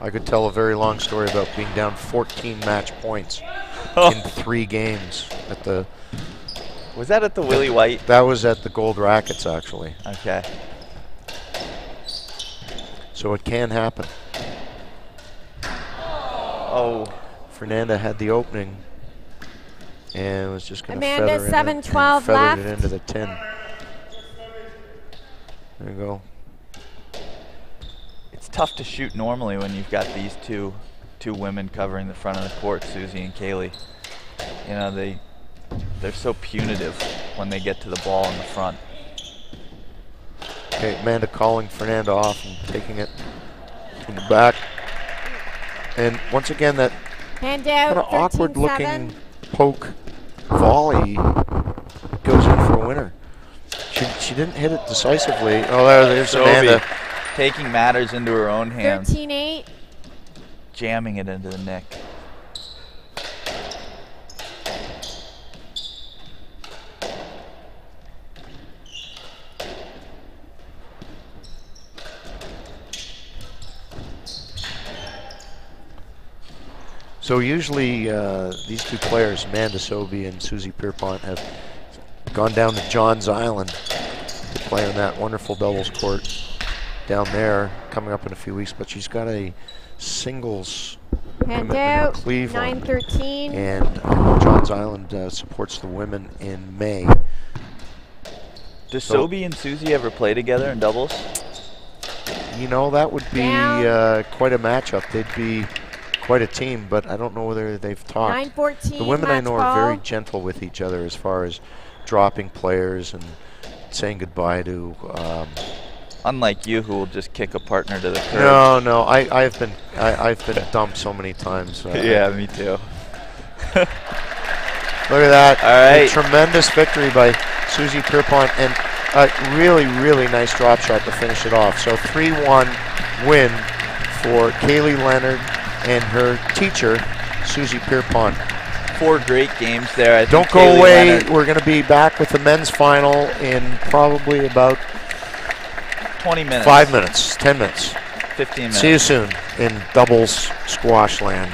I could tell a very long story about being down 14 match points in 3 games at the. Was that at the Willie White? That was at the Gold Rackets, actually. Okay. So it can happen. Oh. Fernanda had the opening. and was just going to Amanda, feather 7-12 feathered it left. into the tin. There you go. It's tough to shoot normally when you've got these two women covering the front of the court, Susie and Kaylee. You know, they're so punitive when they get to the ball in the front. Okay, Amanda calling Fernanda off and taking it in the back. And once again, that kind of awkward-looking poke volley goes in for a winner. She didn't hit it decisively. Oh, there's Sobhy Amanda. Taking matters into her own hands. 13-8. Jamming it into the neck. So usually these two players, Amanda Sobhy and Susie Pierrepont, have gone down to Johns Island to play on that wonderful doubles court down there coming up in a few weeks. But she's got a singles commitment in Cleveland. 9-13. And Johns Island supports the women in May. Does Sobhy and Susie ever play together in doubles? You know, that would be quite a matchup. They'd be quite a team, but I don't know whether they've talked. 9-14. The women I know are very gentle with each other as far as dropping players and saying goodbye to. Unlike you, who will just kick a partner to the curb. No, I've been dumped so many times. Yeah, me too. Look at that! All right, a tremendous victory by Susie Pierrepont, and a really, really nice drop shot to finish it off. So 3-1 win for Kaylee Leonard and her teacher, Susie Pierrepont. 4 great games there. I Don't think go Kaylee away. Leonard, We're going to be back with the men's final in probably about 20 minutes. 5 minutes, 10 minutes. 15 minutes. See you soon in doubles squash land.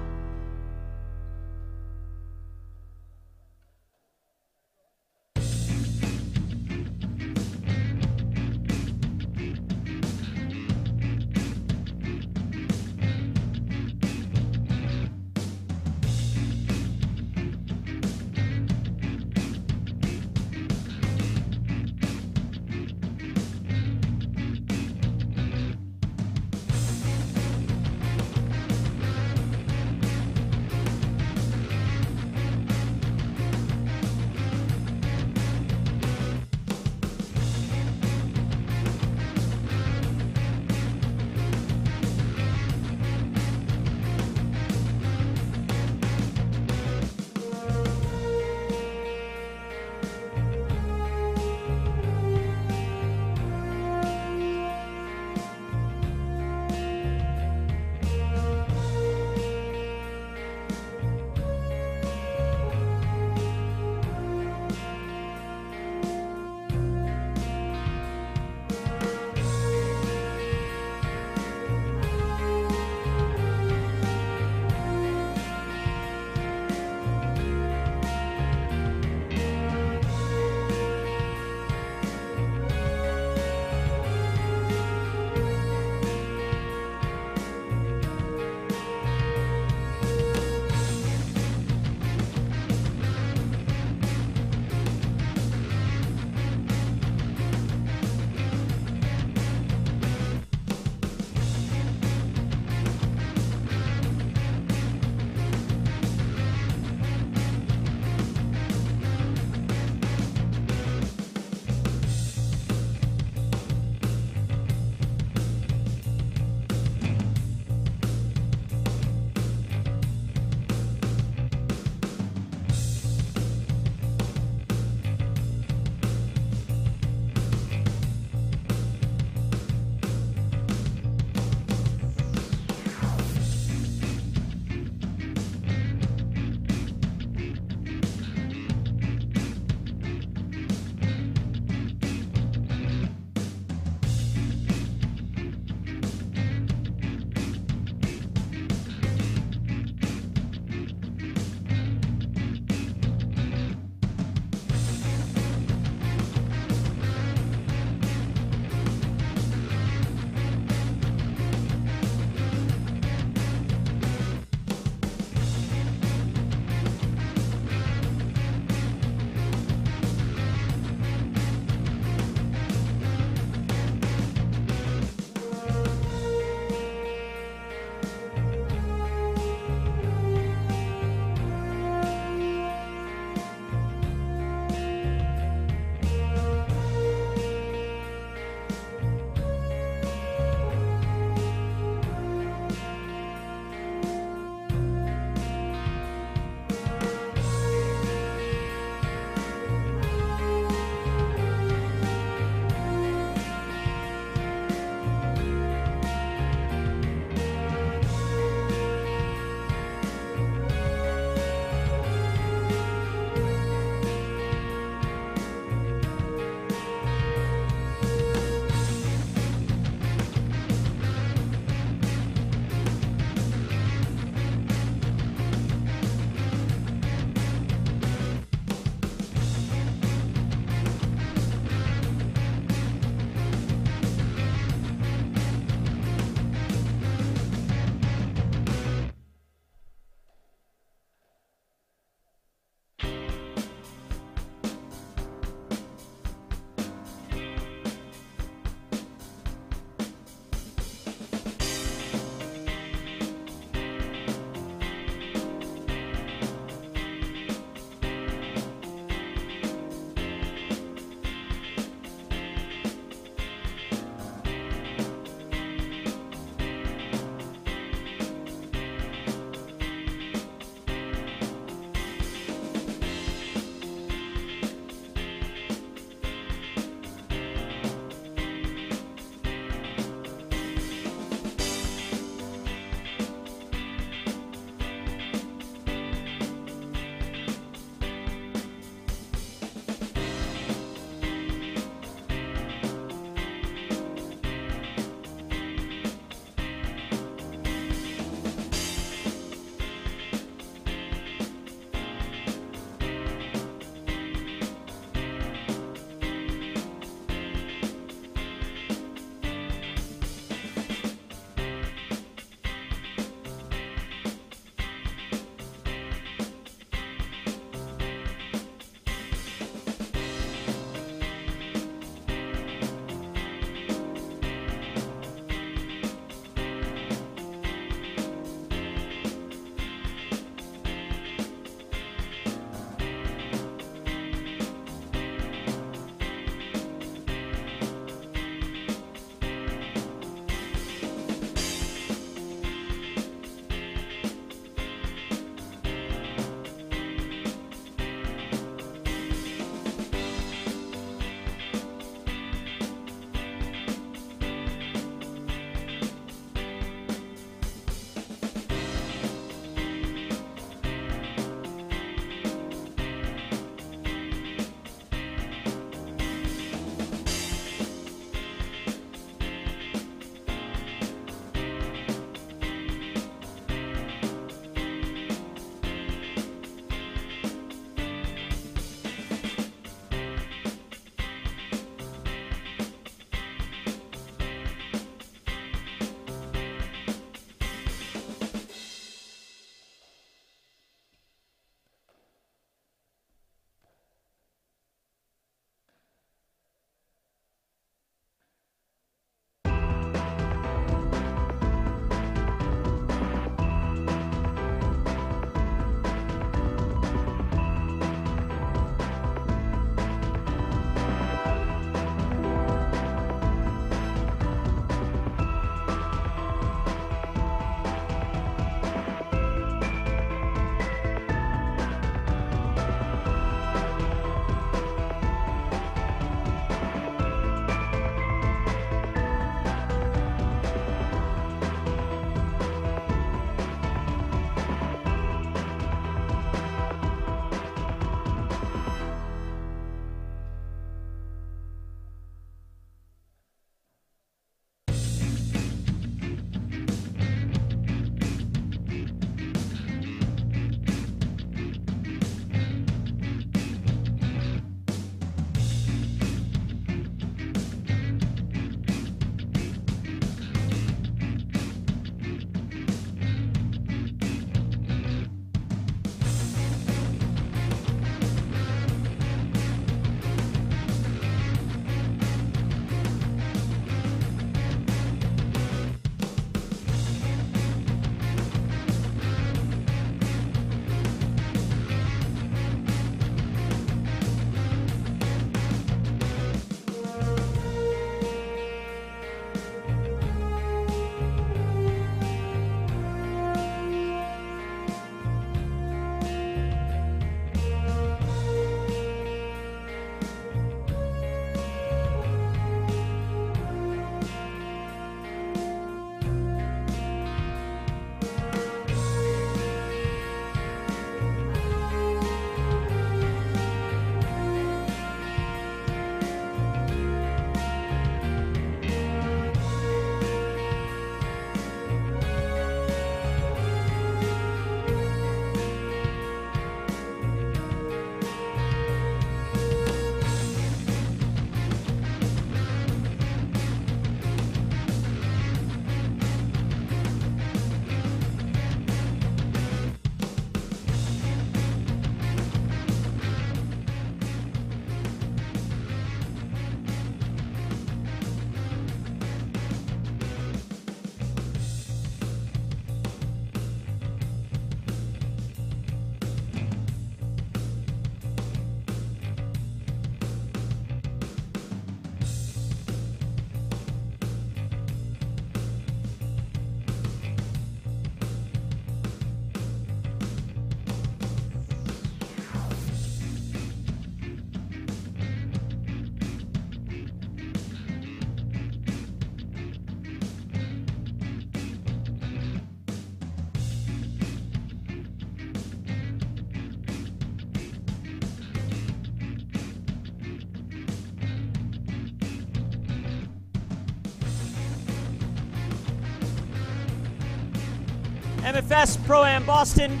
MFS Pro-Am Boston.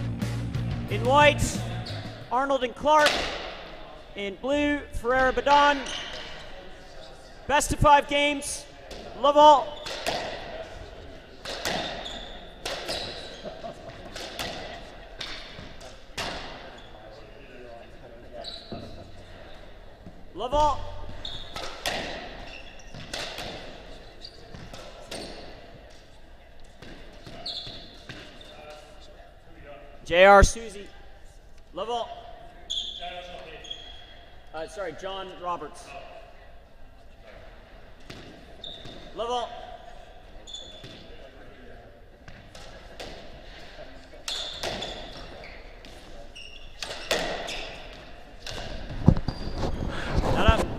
In white, Arnold and Clarke. In blue, Ferreira, Badan. Best of 5 games. Love all. Love all. JR Susie. Love all. Sorry, John Roberts. Love all.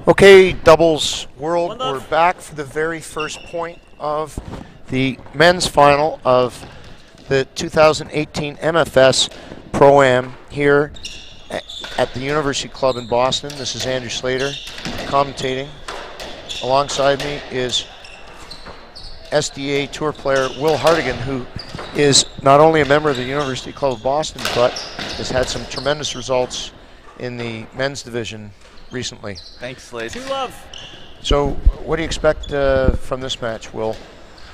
Okay, doubles world, we're back for the very first point of the men's final of the 2018 MFS Pro-Am here at the University Club in Boston. This is Andrew Slater commentating. Alongside me is SDA Tour player Will Hartigan, who is not only a member of the University Club of Boston, but has had some tremendous results in the men's division recently. Thanks, Slade. True love. So what do you expect from this match, Will?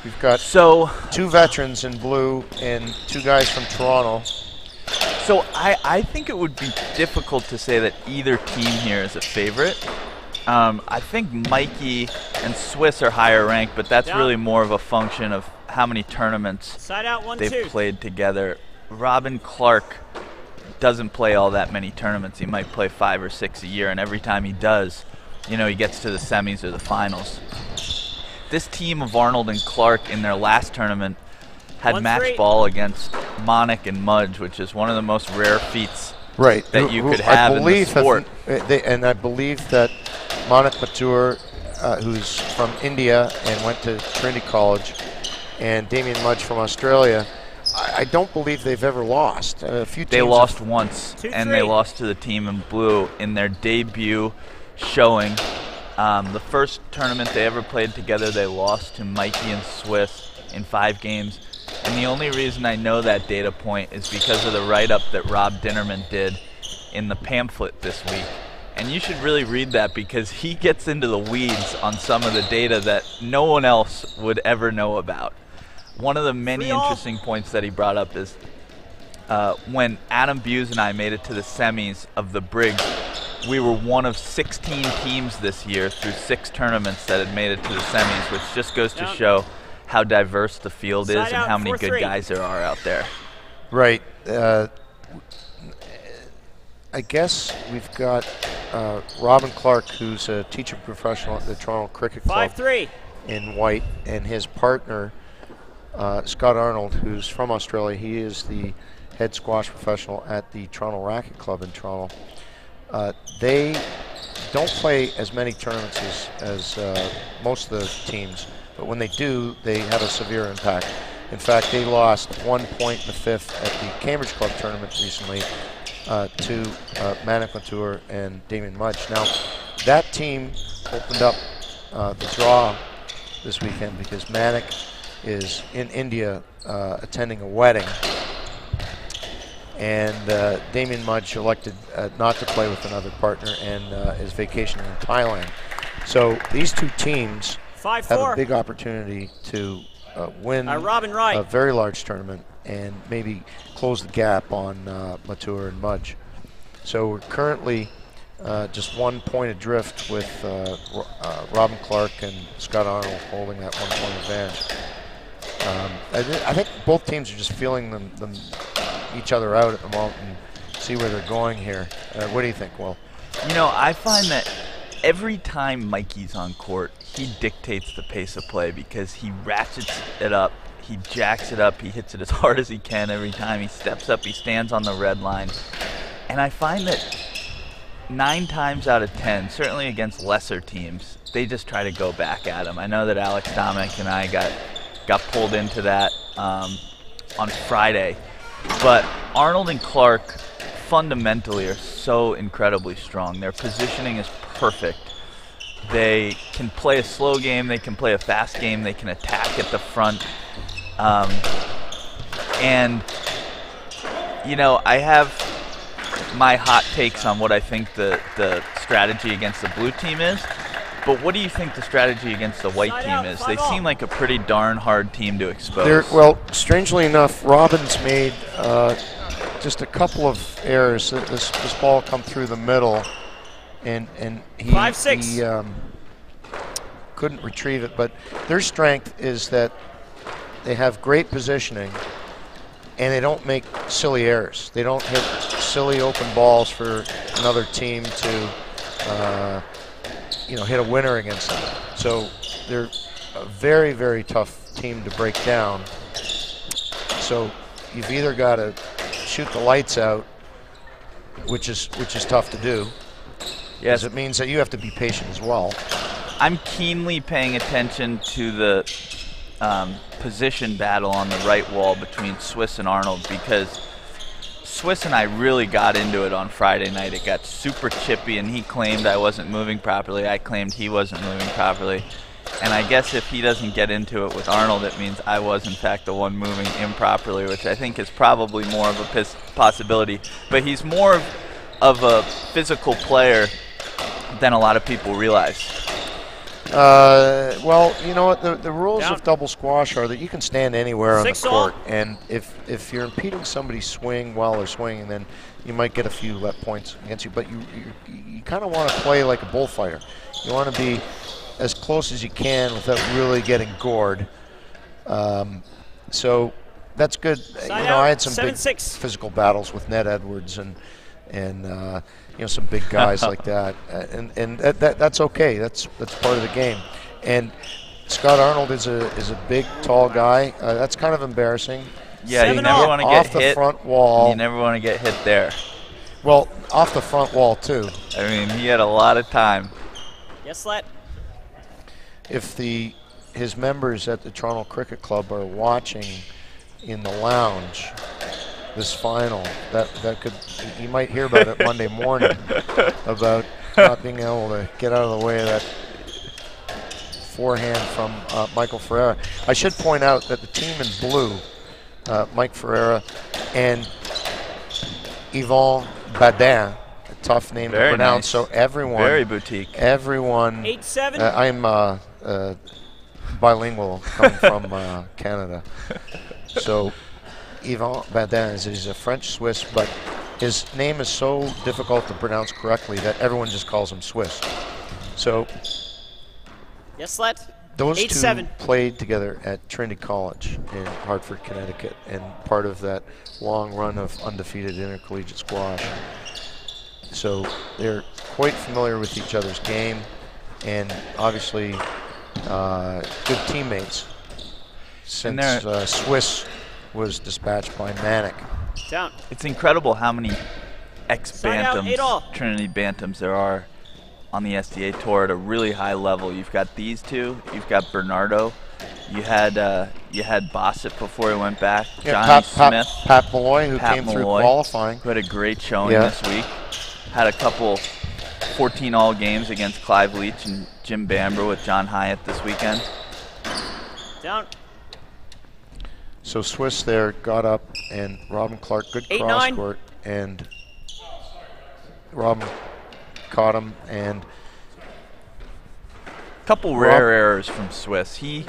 You've got 2 veterans in blue and 2 guys from Toronto. So I think it would be difficult to say that either team here is a favorite. I think Mikey and Swiss are higher ranked, but that's really more of a function of how many tournaments they've played together. Robin Clarke doesn't play all that many tournaments. He might play 5 or 6 a year, and every time he does, you know, he gets to the semis or the finals. This team of Arnold and Clarke in their last tournament had match ball against Monik and Mudge, which is one of the most rare feats that you could have in the sport. And I believe that Monik Maturi, who's from India and went to Trinity College, and Damien Mudge from Australia, I don't believe they've ever lost. A few teams they lost once, and they lost to the team in blue in their debut showing. The first tournament they ever played together, they lost to Mikey and Swiss in 5 games. And the only reason I know that data point is because of the write-up that Rob Dinnerman did in the pamphlet this week. And you should really read that, because he gets into the weeds on some of the data that no one else would ever know about. One of the many interesting points that he brought up is when Adam Buse and I made it to the semis of the Briggs, we were one of 16 teams this year through 6 tournaments that had made it to the semis, which just goes to show how diverse the field is and how many good guys there are out there. Right. I guess we've got Robin Clarke, who's a teaching professional at the Toronto Cricket Club in white, and his partner, Scott Arnold, who's from Australia. He is the head squash professional at the Toronto Racket Club in Toronto. They don't play as many tournaments as most of the teams, but when they do, they have a severe impact. In fact, they lost 1 point in the 5th at the Cambridge Club tournament recently to Monik Maturi and Damien Mudge. Now, that team opened up the draw this weekend because Monik is in India attending a wedding, and Damien Mudge elected not to play with another partner and is vacationing in Thailand. So these 2 teams have a big opportunity to win a very large tournament and maybe close the gap on Maturi and Mudge. So we're currently just 1 point adrift with Robin Clarke and Scott Arnold holding that 1 point advantage. I think both teams are just feeling each other out at the moment and see where they're going here. What do you think, Will? You know, I find that every time Mikey's on court, he dictates the pace of play because he ratchets it up, he jacks it up, he hits it as hard as he can every time. He steps up, he stands on the red line. And I find that 9 times out of 10, certainly against lesser teams, they just try to go back at him. I know that Alex Dominik and I got pulled into that on Friday. But Arnold and Clarke fundamentally are so incredibly strong. Their positioning is perfect. They can play a slow game, they can play a fast game, they can attack at the front. And, you know, I have my hot takes on what I think the strategy against the blue team is. But what do you think the strategy against the white team is? They seem like a pretty darn hard team to expose. Well, strangely enough, Robbins made just a couple of errors. This ball come through the middle, and he couldn't retrieve it. But their strength is that they have great positioning, and they don't make silly errors. They don't hit silly open balls for another team to hit a winner against them. So they're a very, very tough team to break down. So you've either got to shoot the lights out, which is tough to do. Yes, it means that you have to be patient as well. I'm keenly paying attention to the position battle on the right wall between Swiss and Arnold, because Swiss and I really got into it on Friday night. It got super chippy, and he claimed I wasn't moving properly. I claimed he wasn't moving properly. And I guess if he doesn't get into it with Arnold, it means I was, in fact, the one moving improperly, which I think is probably more of a possibility. But he's more of a physical player than a lot of people realize. Well, you know what? The rules of double squash are that you can stand anywhere on the court, and if you're impeding somebody's swing while they're swinging, then you might get a few let points against you. But you kind of want to play like a bullfighter. You want to be as close as you can without really getting gored. So that's good. I had some big physical battles with Ned Edwards and some big guys like that, and that's okay. That's part of the game. And Scott Arnold is a big, tall guy. That's kind of embarrassing. Yeah, you never want to get hit off the front wall. You never want to get hit there. Well, off the front wall too. I mean, he had a lot of time. Yes, Let. If his members at the Toronto Cricket Club are watching in the lounge this final, that could, you might hear about it Monday morning, about not being able to get out of the way of that forehand from Michael Ferreira. I should point out that the team in blue, Mike Ferreira and Yvon Badan, a tough name to pronounce. Nice. So everyone, very boutique. Everyone. 8-7. I'm bilingual, coming from Canada. So Yvon Badan is a French Swiss, but his name is so difficult to pronounce correctly that everyone just calls him Swiss. So yes, Let. Those 8-7. Two played together at Trinity College in Hartford, Connecticut, and part of that long run of undefeated intercollegiate squash. So they're quite familiar with each other's game, and obviously good teammates, since Swiss was dispatched by Manic. Down. It's incredible how many ex-bantams, Trinity bantams there are on the SDA tour at a really high level. You've got these two. You've got Bernardo. You had Bossett before he went back. Yeah, Johnny Smith. Pat Malloy, who came through qualifying. Who had a great showing this week. Had a couple 14-all games against Clive Leach and Jim Bamber with John Hyatt this weekend. Down. So Swiss there got up, and Robin Clarke, good cross court, and Robin caught him, and couple rare errors from Swiss. He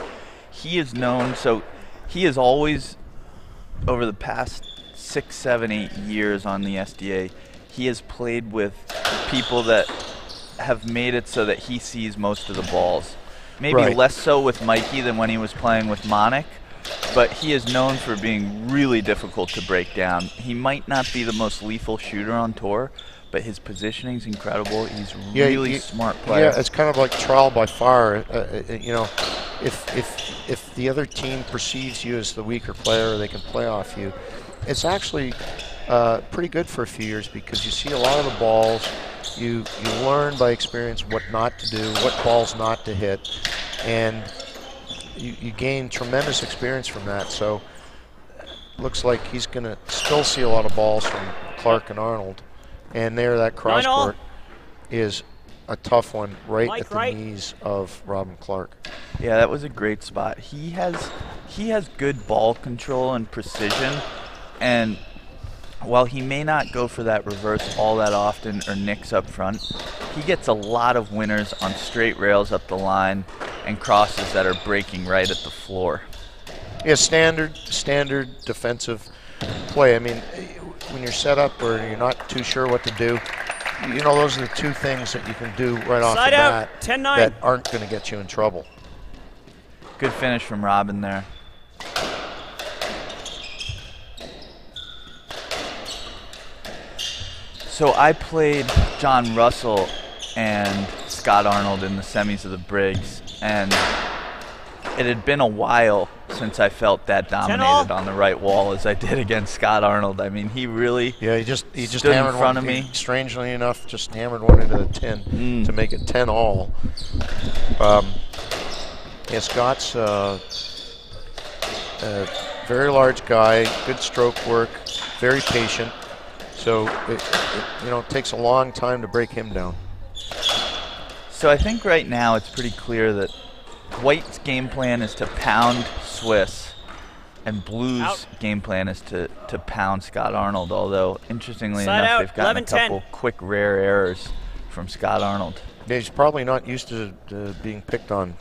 is known, so he is always, over the past 6, 7, 8 years on the SDA, he has played with people that have made it so that he sees most of the balls. Maybe less so with Mikey than when he was playing with Monik, but he is known for being really difficult to break down. He might not be the most lethal shooter on tour, but his positioning is incredible. He's really smart player. Yeah, it's kind of like trial by fire. If the other team perceives you as the weaker player, they can play off you. It's actually pretty good for a few years, because you see a lot of the balls. You learn by experience what not to do, what balls not to hit, and you gain tremendous experience from that. So looks like he's going to still see a lot of balls from Clarke and Arnold. And there, that cross court is a tough one, right at the knees of Robin Clarke. Yeah, that was a great spot. He has he has good ball control and precision, and while he may not go for that reverse all that often or nicks up front, he gets a lot of winners on straight rails up the line and crosses that are breaking right at the floor. Yeah, standard defensive play. I mean, when you're set up or you're not too sure what to do, you know, those are the two things that you can do right off the bat that aren't going to get you in trouble. Good finish from Robin there. So I played John Russell and Scott Arnold in the semis of the Briggs, and it had been a while since I felt that dominated on the right wall as I did against Scott Arnold. I mean, he really he just stood hammered in front one, of me. Strangely enough, just hammered one into the tin to make it 10-all. Yeah, Scott's a very large guy, good stroke work, very patient. So it takes a long time to break him down. So I think right now it's pretty clear that White's game plan is to pound Swiss, and Blue's game plan is to pound Scott Arnold, although interestingly enough they've gotten a couple quick rare errors from Scott Arnold. Yeah, he's probably not used to being picked on.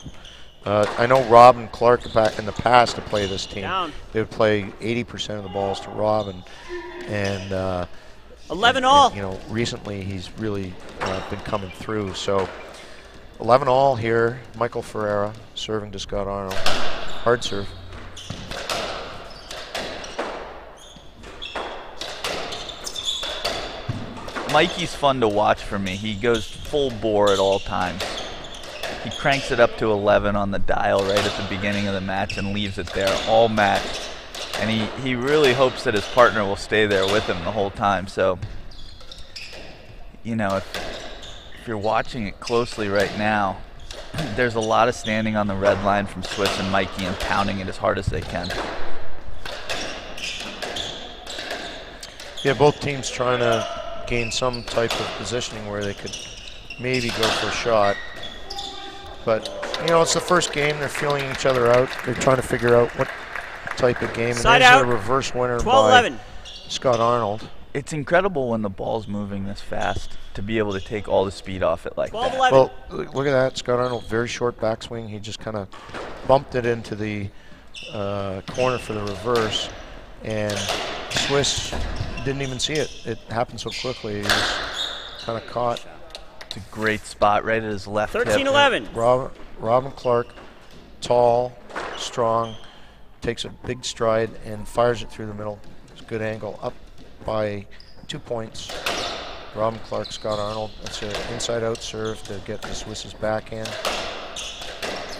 I know Rob and Clarke back in the past to play this team. They would play 80% of the balls to Rob, and 11-all. You know, recently he's really been coming through. So 11-all here. Michael Ferreira serving to Scott Arnold. Hard serve. Mikey's fun to watch for me. He goes full bore at all times. He cranks it up to 11 on the dial right at the beginning of the match and leaves it there all match. And he really hopes that his partner will stay there with him the whole time. So, you know, if you're watching it closely right now, there's a lot of standing on the red line from Swiss and Mikey and pounding it as hard as they can. Yeah, both teams trying to gain some type of positioning where they could maybe go for a shot. But, you know, it's the first game. They're feeling each other out. They're trying to figure out what type of game. Side and out. A reverse winner 12-11. by Scott Arnold. It's incredible when the ball's moving this fast to be able to take all the speed off it like that. 12-11. Well, look at that. Scott Arnold, very short backswing. He just kind of bumped it into the corner for the reverse. And Swiss didn't even see it. It happened so quickly. He was kind of caught. It's a great spot right at his left hip. 13-11. Robin Clarke, tall, strong, takes a big stride and fires it through the middle. It's a good angle, up by 2 points. Robin Clarke, Scott Arnold. That's an inside-out serve to get the Swiss's backhand.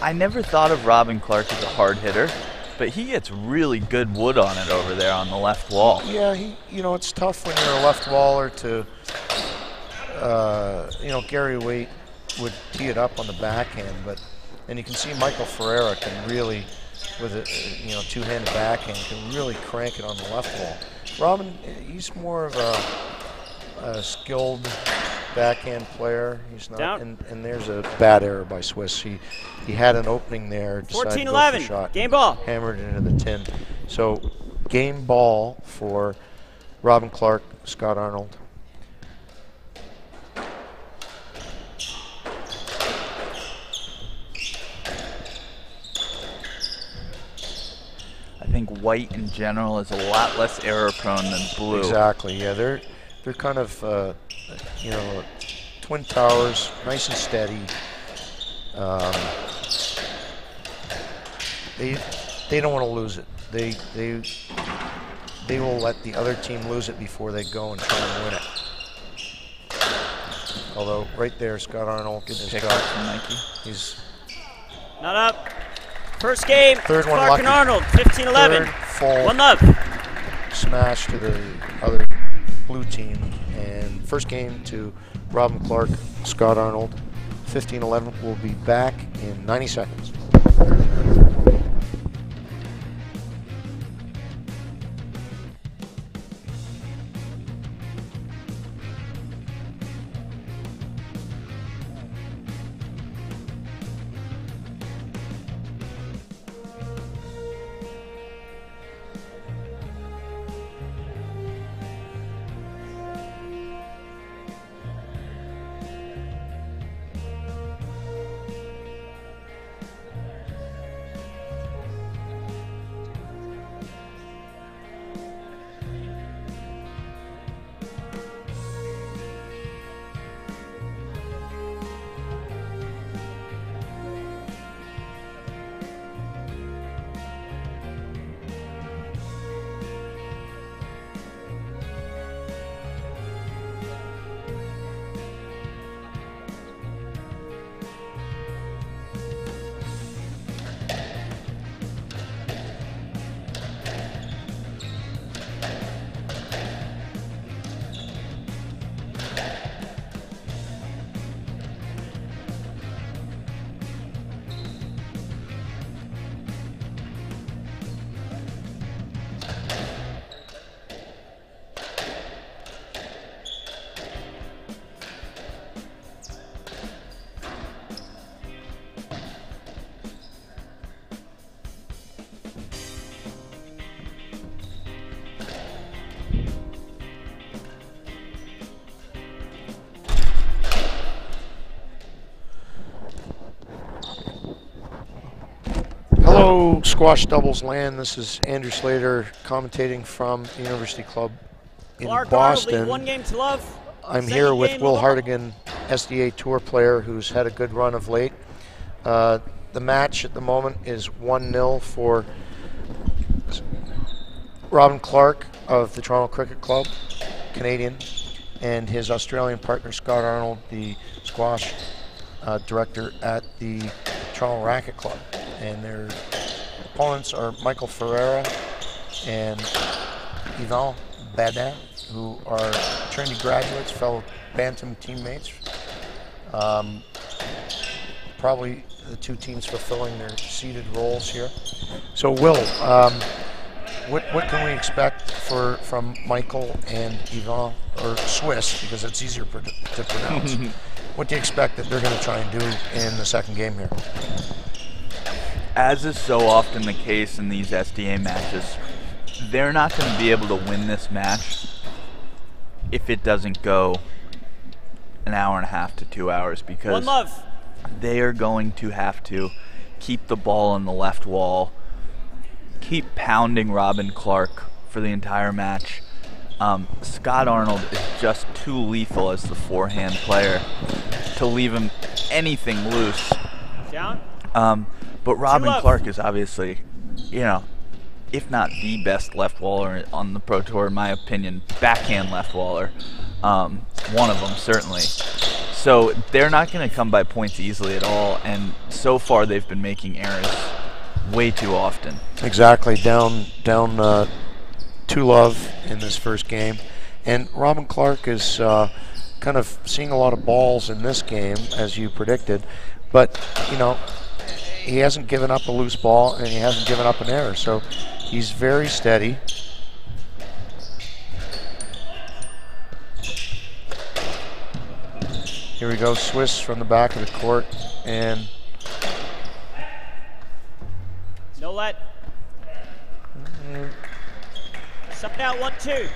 I never thought of Robin Clarke as a hard hitter, but he gets really good wood on it over there on the left wall. Yeah, you know, it's tough when you're a left waller to, you know, Gary Waite would tee it up on the backhand, and you can see Michael Ferreira can really, with a two-handed backhand, can really crank it on the left wall. Robin, he's more of a skilled backhand player. He's not, and there's a bad error by Swiss. He had an opening there, decided to go for the shot, game ball, hammered it into the tin. So game ball for Robin Clarke, Scott Arnold. I think White in general is a lot less error prone than Blue. Exactly. Yeah, they're kind of you know, twin towers, nice and steady. They don't want to lose it. They will let the other team lose it before they go and try and win it. Although right there, Scott Arnold getting his shot from Mikey. He's not up. First game, third one Clarke lucky. and Arnold, 15-11. Full 1-love. Smash to the other blue team. And first game to Robin Clarke, Scott Arnold, 15-11. We'll be back in 90 seconds. Squash doubles land. This is Andrew Slater commentating from the University Club in Clarke, Boston. Arnold, 1 game to love. I'm Second here with game, Will love. Hartigan, SDA Tour player who's had a good run of late. The match at the moment is 1-0 for Robin Clarke of the Toronto Cricket Club, Canadian, and his Australian partner Scott Arnold, the squash director at the Toronto Racket Club. And their opponents are Michael Ferreira and Yvan Badan, who are Trinity graduates, fellow Bantam teammates. Probably the two teams fulfilling their seeded roles here. So, Will, what can we expect from Michael and Yvan, or Swiss, because it's easier to pronounce? What do you expect that they're going to try and do in the second game here? As is so often the case in these SDA matches, they're not going to be able to win this match if it doesn't go an hour and a half to 2 hours, because they are going to have to keep the ball on the left wall, keep pounding Robin Clarke for the entire match. Scott Arnold is just too lethal as the forehand player to leave him anything loose. Down. But Robin Clarke is obviously, you know, if not the best left waller on the Pro Tour, in my opinion, backhand left waller. One of them, certainly. So they're not going to come by points easily at all, and so far they've been making errors way too often. Exactly, down 2-love in this first game. And Robin Clarke is kind of seeing a lot of balls in this game, as you predicted, but, you know, he hasn't given up a loose ball and he hasn't given up an error, so he's very steady. Here we go, Swiss from the back of the court, and no let. Something out 1-2.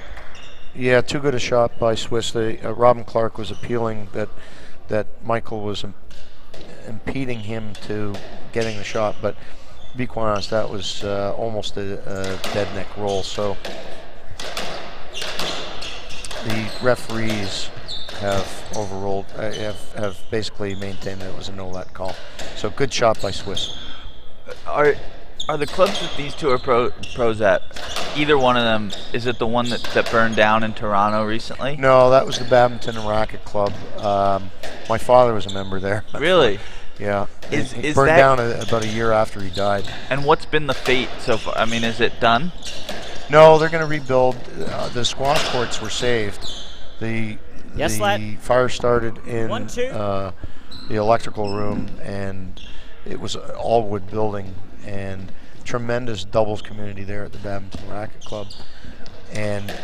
Yeah, too good a shot by Swiss. Robin Clarke was appealing that Michael was impeding him to getting the shot, but to be quite honest, that was almost a dead neck roll. So the referees have overruled, have basically maintained that it was a no-let call. So good shot by Swiss. Are the clubs that these two are pros at, either one of them, is it the one that burned down in Toronto recently? No, that was the Badminton and Racket Club. My father was a member there. Really? Yeah. He Is burned that down about a year after he died. And what's been the fate so far? I mean, is it done? No, they're going to rebuild. The squash courts were saved. The fire started in the electrical room, and it was an all wood building, and tremendous doubles community there at the Badminton Racket Club. And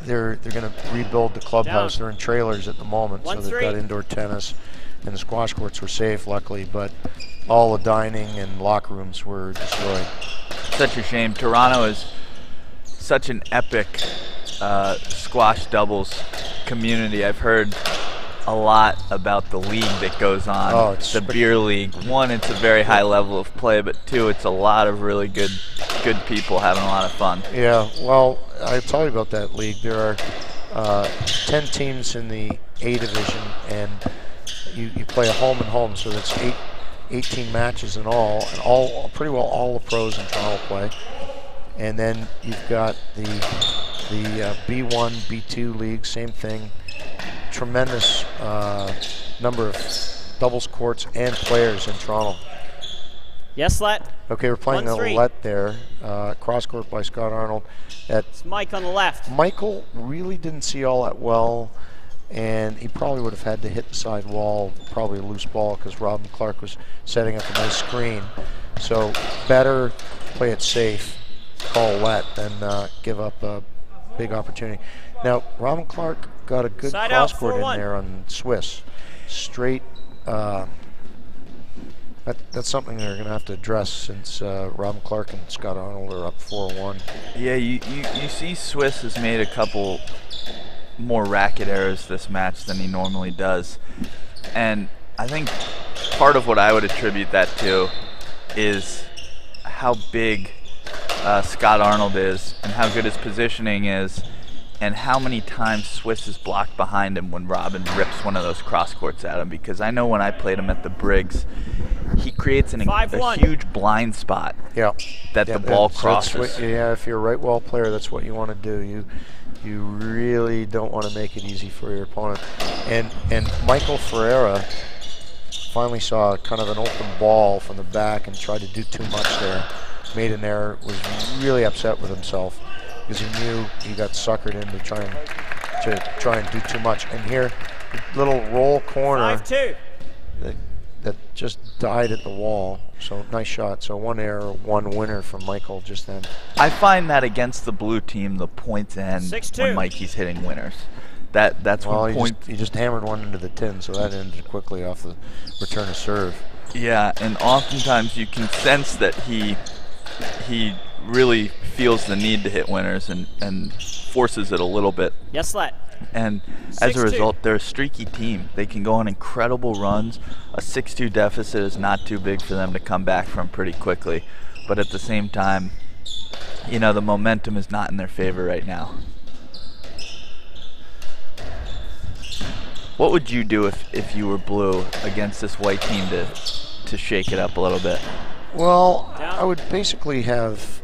they're going to rebuild the clubhouse. They're in trailers at the moment, so they've got indoor tennis, and the squash courts were safe, luckily, but all the dining and locker rooms were destroyed. Such a shame. Toronto is such an epic squash doubles community. I've heard a lot about the league that goes on. Oh, it's the beer league. One, it's a very high level of play, but two, it's a lot of really good people having a lot of fun. Yeah, well, I'll tell you about that league. There are 10 teams in the A division, and you play a home and home, so that's 18 matches in all, and pretty well all the pros in Toronto play. And then you've got the B1, B2 league, same thing. Tremendous number of doubles courts and players in Toronto. Yes, let. Okay, we're playing the let there. Cross court by Scott Arnold. It's Mike on the left. Michael really didn't see all that well, and he probably would have had to hit the side wall, probably a loose ball, because Robin Clarke was setting up a nice screen. So better play it safe, call let, than give up a big opportunity. Now, Robin Clarke got a good cross court in there on Swiss. Straight. That's something they're going to have to address, since Robin Clarke and Scott Arnold are up 4-1. Yeah, you see Swiss has made a couple more racket errors this match than he normally does. And I think part of what I would attribute that to is how big Scott Arnold is and how good his positioning is, and how many times Swiss is blocked behind him when Robin rips one of those cross courts at him. Because I know when I played him at the Briggs, he creates a huge blind spot that the ball crosses. If you're a right wall player, that's what you want to do. You really don't want to make it easy for your opponent. And Michael Ferreira finally saw kind of an open ball from the back and tried to do too much there. Made an error, was really upset with himself because he knew he got suckered into trying to do too much. And here, little roll corner that just died at the wall. So nice shot. So one error, one winner from Michael just then. I find that against the blue team, the points end when Mikey's hitting winners. That's when points. He just hammered one into the tin, so that ended quickly off the return of serve. Yeah, and oftentimes you can sense that he really feels the need to hit winners and forces it a little bit. Yes, Let. And as a result, they're a streaky team. They can go on incredible runs. A 6-2 deficit is not too big for them to come back from pretty quickly. But at the same time, you know, the momentum is not in their favor right now. What would you do if you were blue against this white team to shake it up a little bit? Well, I would basically have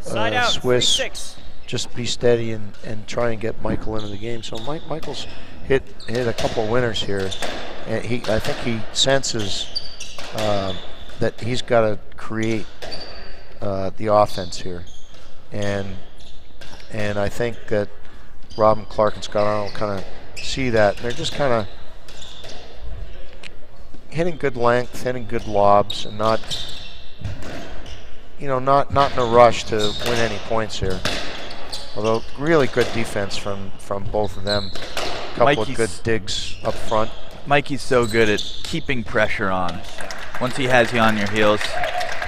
Swiss just be steady and try and get Michael into the game. So Michael's hit a couple winners here, and I think he senses that he's got to create the offense here, and I think that Robin, Clarke, and Scott Arnold kind of see that. They're just kind of hitting good length, hitting good lobs, and not in a rush to win any points here. Although really good defense from both of them. A couple of good digs up front. Mikey's so good at keeping pressure on. Once he has you on your heels.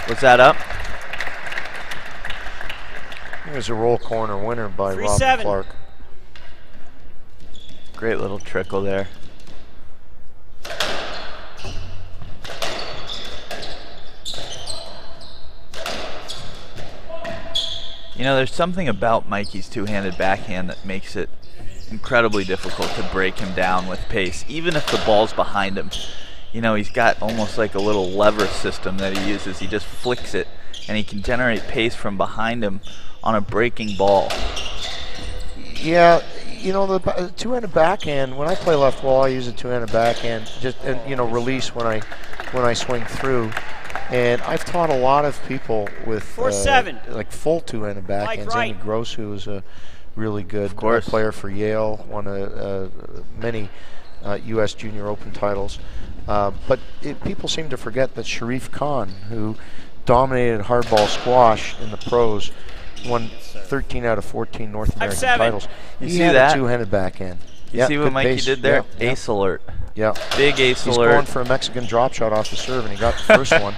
Was that up? There's a roll corner winner by Robin Clarke. Great little trickle there. You know, there's something about Mikey's two-handed backhand that makes it incredibly difficult to break him down with pace, even if the ball's behind him. You know, he's got almost like a little lever system that he uses. He just flicks it, and he can generate pace from behind him on a breaking ball. Yeah, you know, the two-handed backhand, when I play left wall, I use a two-handed backhand, release when I swing through. And I've taught a lot of people with like full two-handed backhands. Amy Gross, who is a really good player for Yale, won many U.S. Junior Open titles. But people seem to forget that Sharif Khan, who dominated hardball squash in the pros, won 13 out of 14 North American titles. He had a two-handed backhand. You see what Mikey did there? Ace alert. Yeah. Big ace alert. He's going for a Mexican drop shot off the serve, and he got the first one.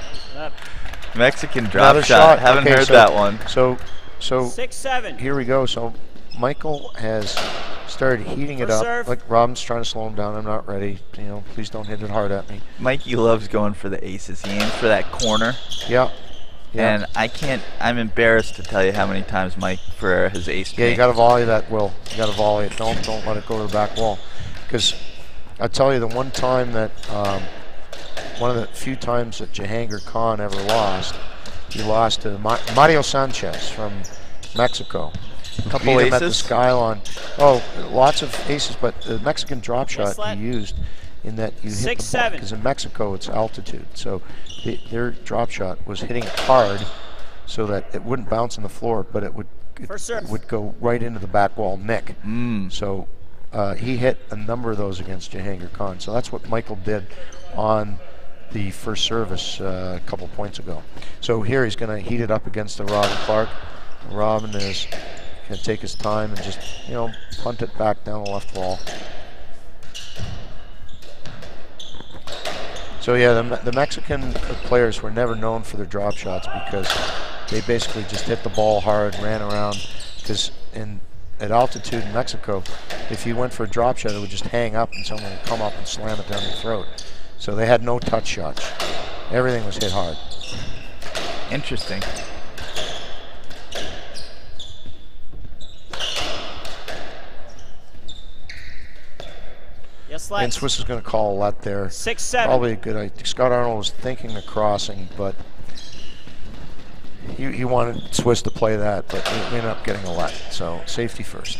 Mexican drop shot. Haven't heard that one. So 6-7. Here we go. So Michael has started heating it up. Serve. Like Robin's trying to slow him down. I'm not ready. You know, please don't hit it hard at me. Mikey loves going for the aces. He aims for that corner. Yeah. And I'm embarrassed to tell you how many times Mike Ferreira has aced me. Yeah, you got to volley that, Will. You got to volley it. Don't let it go to the back wall. Because I tell you, the one time that, one of the few times that Jahangir Khan ever lost, he lost to Mario Sanchez from Mexico. Couple beat aces? Him at the Skylon. Oh, lots of aces, but the Mexican drop shot he used in that you hit the ball. Because in Mexico, it's altitude. So their drop shot was hitting it hard so that it wouldn't bounce on the floor, but it would go right into the back wall nick. So he hit a number of those against Jahangir Khan. So that's what Michael did on the first service a couple points ago. So here he's going to heat it up against the Robin Clarke. Robin is going to take his time and just, punt it back down the left wall. So yeah, the Mexican players were never known for their drop shots because they basically just hit the ball hard, ran around. Because at altitude in Mexico, if you went for a drop shot, it would just hang up and someone would come up and slam it down your throat. So they had no touch shots. Everything was hit hard. Interesting. And Swiss is going to call a let there. 6-7. Probably a good idea. Scott Arnold was thinking the crossing, but he wanted Swiss to play that, but he ended up getting a let. So safety first.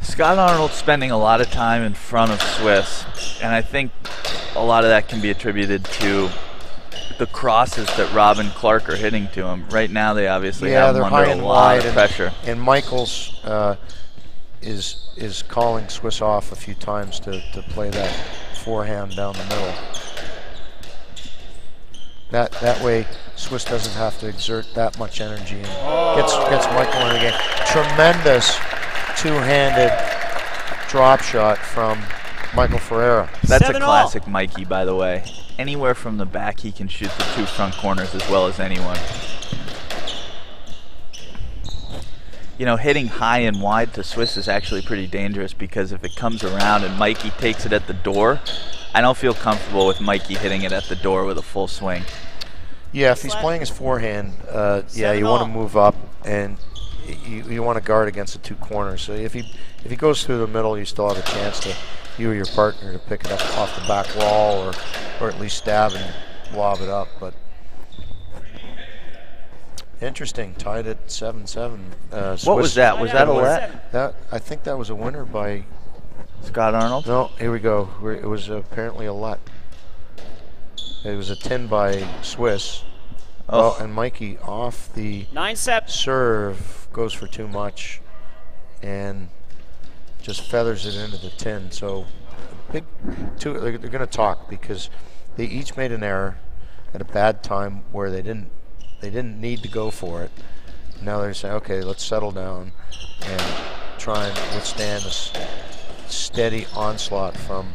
Scott Arnold spending a lot of time in front of Swiss, and I think a lot of that can be attributed to the crosses that Rob and Clarke are hitting to him. Right now they obviously have him under a lot of pressure. And Michaels is calling Swiss off a few times to play that forehand down the middle. That way Swiss doesn't have to exert that much energy and gets Michael in the game. Tremendous two-handed drop shot from Michael Ferreira. That's a classic Mikey, by the way. Anywhere from the back, he can shoot the two front corners as well as anyone. You know, hitting high and wide to Swiss is actually pretty dangerous because if it comes around and Mikey takes it at the door, I don't feel comfortable with Mikey hitting it at the door with a full swing. Yeah, if he's playing his forehand, yeah, you want to move up and you want to guard against the two corners. So if he goes through the middle, you still have a chance to you or your partner to pick it up off the back wall or at least stab and lob it up. But interesting, tied at 7-7. What was that? Was that a let? I think that was a winner by Scott Arnold. No, here we go. It was apparently a let. It was a 10 by Swiss. Oh, and Mikey off the 9-7 serve goes for too much and just feathers it into the 10. So big two. They're going to talk because they each made an error at a bad time where they didn't need to go for it. Now they're saying, okay, let's settle down and try and withstand this steady onslaught from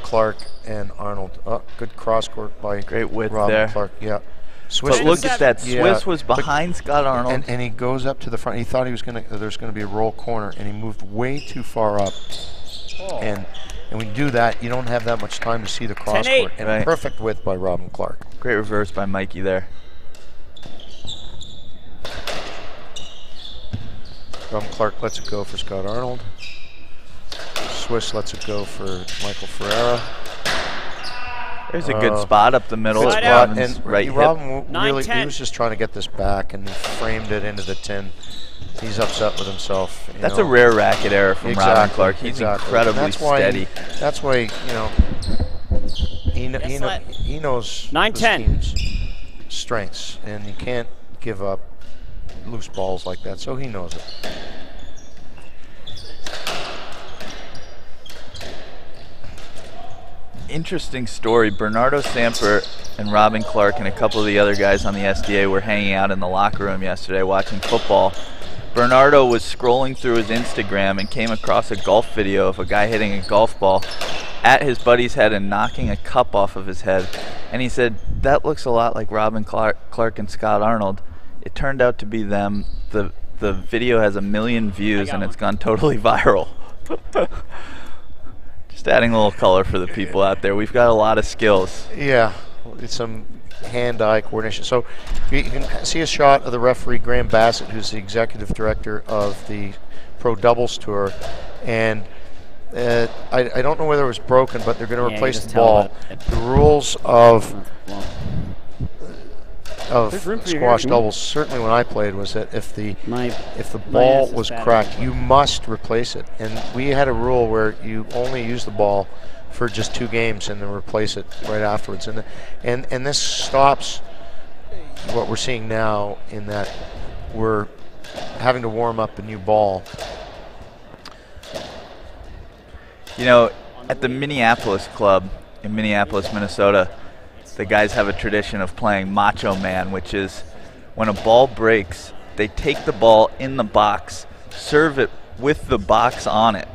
Clarke and Arnold. Oh, good cross court by great width Rob there. And Clarke. Yeah. Swiss, but look at that. Swiss was behind Scott Arnold. And he goes up to the front. He thought he was there's going to be a roll corner, and he moved way too far up. And when you do that, you don't have that much time to see the cross court. And perfect width by Rob and Clarke. Great reverse by Mikey there. Rob and Clarke lets it go for Scott Arnold. Swiss lets it go for Michael Ferreira. There's a good spot up the middle. And right Robin really, he was just trying to get this back, and he framed it into the 10. He's upset with himself. That's a rare racket error from Robin Clarke. He's incredibly steady. That's why, he knows the team's strengths, and you can't give up loose balls like that, so he knows it. Interesting story. Bernardo Samper and Robin Clarke and a couple of the other guys on the SDA were hanging out in the locker room yesterday watching football. Bernardo was scrolling through his Instagram and came across a golf video of a guy hitting a golf ball at his buddy's head and knocking a cup off of his head. And he said, that looks a lot like Robin Clarke and Scott Arnold. It turned out to be them. The video has 1 million views and it's gone totally viral. Just adding a little color for the people out there. We've got a lot of skills. Yeah, it's some hand-eye coordination. So you can see a shot of the referee, Graham Bassett, who's the executive director of the Pro Doubles Tour. And I don't know whether it was broken, but they're going to replace the ball. The rules of squash doubles, certainly when I played, was that if the ball was cracked, you must replace it. And we had a rule where you only use the ball for just 2 games and then replace it right afterwards. And this stops what we're seeing now in that we're having to warm up a new ball. You know, at the Minneapolis Club in Minneapolis, Minnesota, the guys have a tradition of playing Macho Man, which is when a ball breaks, they take the ball in the box, serve it with the box on it.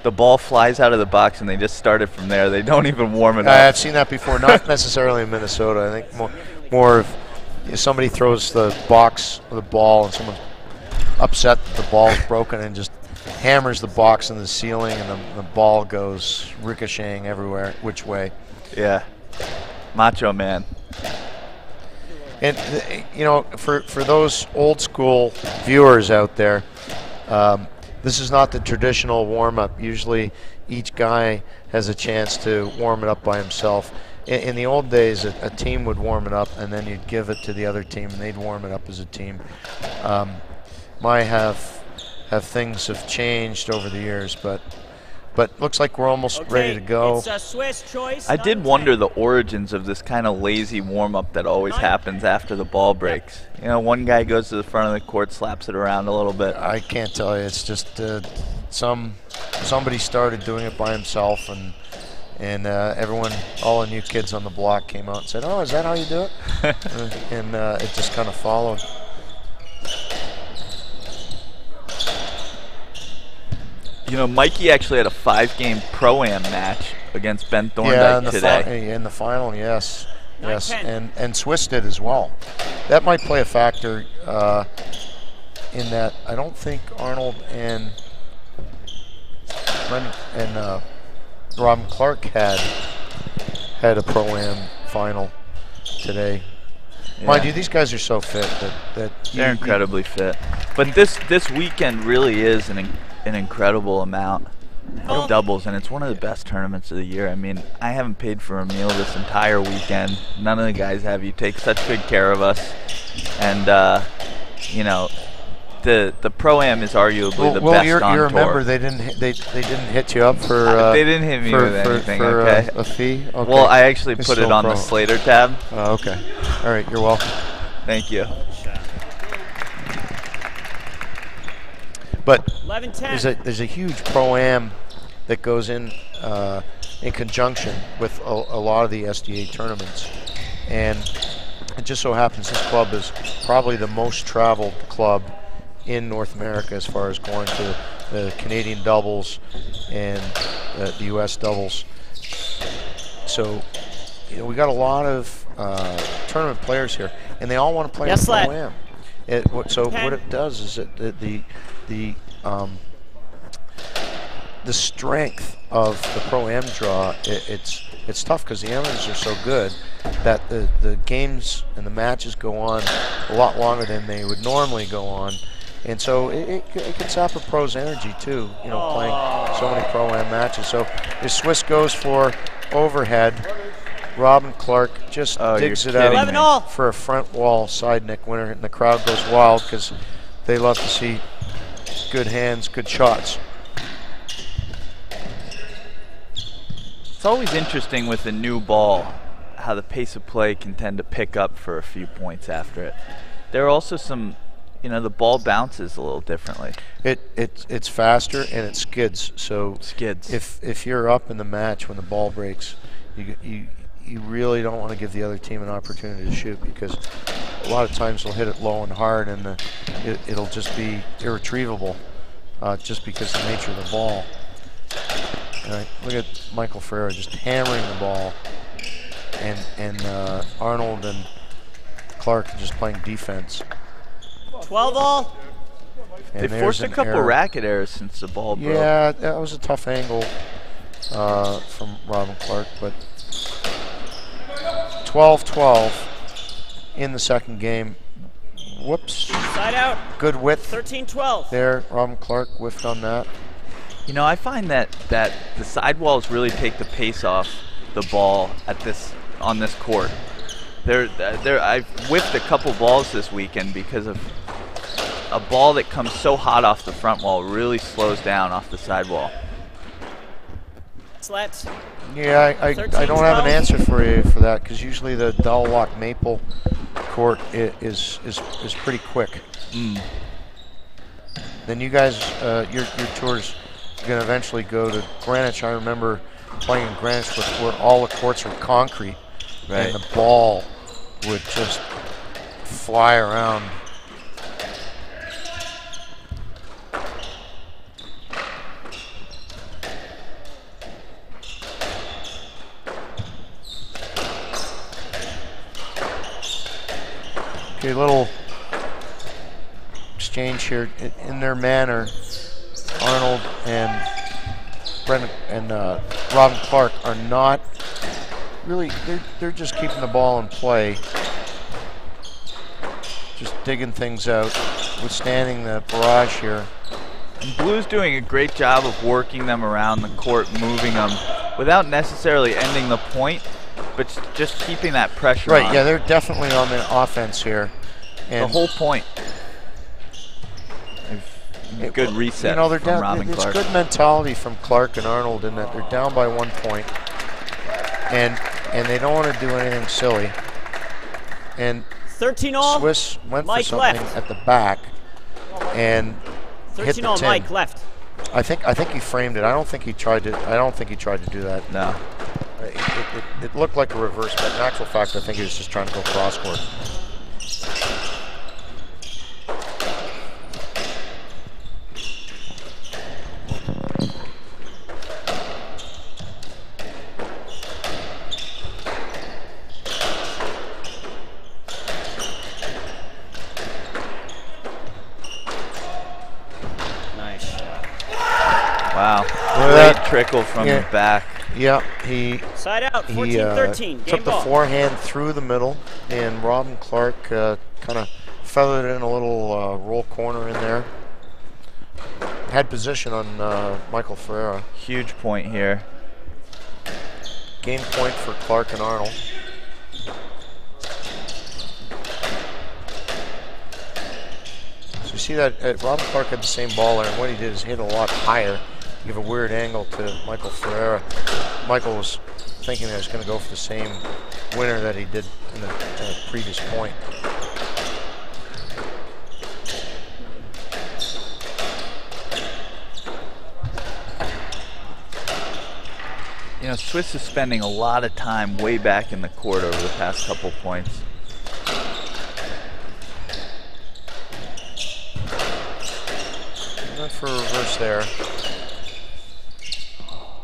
The ball flies out of the box, and they just start it from there. They don't even warm it up. I've seen that before, not necessarily in Minnesota. I think more of somebody throws the box or the ball, and someone's upset that the ball is broken and just hammers the box into the ceiling, and the ball goes ricocheting everywhere, which way. Yeah. Macho Man. And for those old school viewers out there, this is not the traditional warm-up. Usually each guy has a chance to warm it up by himself. In the old days, a team would warm it up, and then you'd give it to the other team, and they'd warm it up as a team. Things have changed over the years, but looks like we're almost ready to go. It's a Swiss choice. I did wonder the origins of this kind of lazy warm-up that always happens after the ball breaks. You know, one guy goes to the front of the court, slaps it around a little bit. I can't tell you. It's just somebody started doing it by himself, and everyone, all the new kids on the block came out and said, "Oh, is that how you do it?" and it just kind of followed. You know, Mikey actually had a 5-game Pro-Am match against Ben Thorndike today. In the final, yes. Yes, and Swiss did as well. That might play a factor in that I don't think Arnold and Robin Clarke had a Pro-Am final today. Yeah. Mind you, these guys are so fit that they're incredibly fit. But this weekend really is an incredible amount of doubles, and it's one of the best tournaments of the year. I mean, I haven't paid for a meal this entire weekend. None of the guys have. You take such good care of us, and you know, the Pro-Am is arguably the best on tour. You remember they didn't hit you up for they didn't hit me with anything. Okay, a fee. Okay. Well, I actually put it on the Slater tab. Okay, all right, you're welcome. Thank you. But there's a huge Pro-Am that goes in conjunction with a lot of the SDA tournaments, and it just so happens this club is probably the most traveled club in North America as far as going to the Canadian doubles and the U.S. doubles. So, you know, we got a lot of tournament players here, and they all want to play in Pro-Am. What it does is that the strength of the Pro-Am draw, it's tough because the amateurs are so good that the games and the matches go on a lot longer than they would normally go on, and so it can sap a pro's energy too, you know, playing so many Pro-Am matches. So if Swiss goes for overhead, Robin Clarke just digs it out for a front wall side nick winner, and the crowd goes wild because they love to see good hands, good shots. It's always interesting with a new ball how the pace of play can tend to pick up for a few points after it. There are also some, you know, the ball bounces a little differently. It's faster and it skids. So skids. If you're up in the match when the ball breaks, you really don't want to give the other team an opportunity to shoot, because a lot of times they'll hit it low and hard, and it'll just be irretrievable just because of the nature of the ball. Look at Michael Ferreira just hammering the ball, and Arnold and Clarke are just playing defense. 12-all. They forced a couple racket errors since the ball broke. Yeah, that was a tough angle from Robin Clarke, but 12-12 in the second game. Whoops. Side out. Good width. 13-12. There, Robin Clarke whiffed on that. You know, I find that the sidewalls really take the pace off the ball on this court. I've whiffed a couple balls this weekend because of a ball that comes so hot off the front wall really slows down off the sidewall. Slats. Yeah, I don't have an answer for you for that, because usually the dowel lock maple court is pretty quick. Then you guys, your tours going to eventually go to Greenwich. I remember playing in Greenwich where all the courts were concrete, and the ball would just fly around. Okay, little exchange here in their manner. Arnold and Robin Clarke are not really. They're just keeping the ball in play, just digging things out, withstanding the barrage here And Blue's doing a great job of working them around the court, moving them, without necessarily ending the point, but just keeping that pressure on. Right, yeah, they're definitely on the offense here. And the whole point. Good reset they're from down, Robin Clarke. It's good mentality from Clarke and Arnold in that they're down by 1 point. And they don't want to do anything silly. And 13-all. Swiss went Mike for something left. at the back and hit the 13-all. tin. Mike left. I think he framed it. I don't think he tried to do that. No. It looked like a reverse, but in actual fact, I think he was just trying to go cross court. Wow, great trickle from the back. Yeah, he side out, 14-13. Took the forehand through the middle, and Robin Clarke kind of feathered in a little roll corner in there. Had position on Michael Ferreira. Huge point here. Game point for Clarke and Arnold. So you see that Robin Clarke had the same ball there, and what he did is hit a lot higher. Give a weird angle to Michael Ferreira. Michael was thinking that he was going to go for the same winner that he did in the previous point. You know, Swiss is spending a lot of time way back in the court over the past couple points. Went for a reverse there.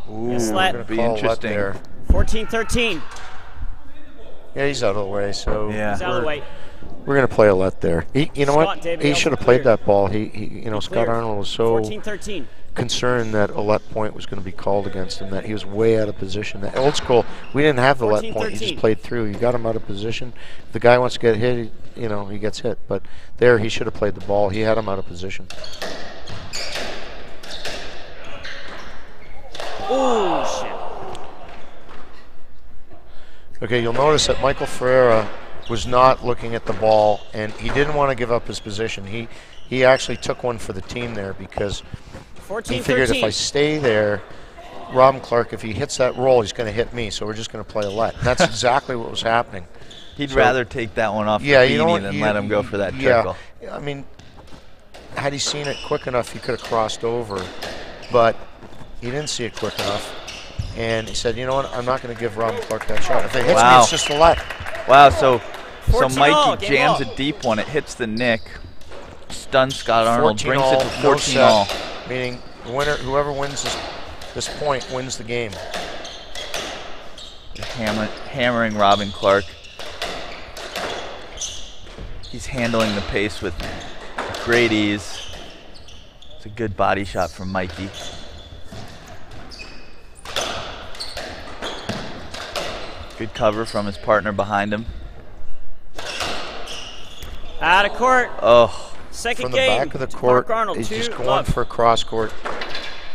Ooh, slat. Be interesting. 14-13. Yeah, he's out of the way, so yeah. He's out of the way. We're going to play a let there. You know what? He should have played that ball. Scott Arnold was so 14-13. concerned that a let point was going to be called against him that he was way out of position. That old school, we didn't have the let point. He just played through. You got him out of position. If the guy wants to get hit, he gets hit. But there, he should have played the ball. He had him out of position. Oh, shit. Okay, you'll notice that Michael Ferreira was not looking at the ball, and he didn't want to give up his position. He actually took one for the team there because he figured if I stay there, Robin Clarke, if he hits that roll, he's going to hit me, so we're just going to play a let. And that's exactly what was happening. He'd rather take that one off the beanie than let him go for that trickle. I mean, had he seen it quick enough, he could have crossed over, but he didn't see it quick enough. And he said, you know what, I'm not going to give Robin Clarke that shot. If it hits me, it's just a let. Wow, so Mikey jams a deep one. It hits the nick, stuns Scott Arnold, brings it to 14-all. Meaning whoever wins this point wins the game. Hammering Robin Clarke. He's handling the pace with great ease. It's a good body shot from Mikey. Good cover from his partner behind him. Out of court. Oh. Second from the game. Back of the court, Arnold, he's just going for a cross court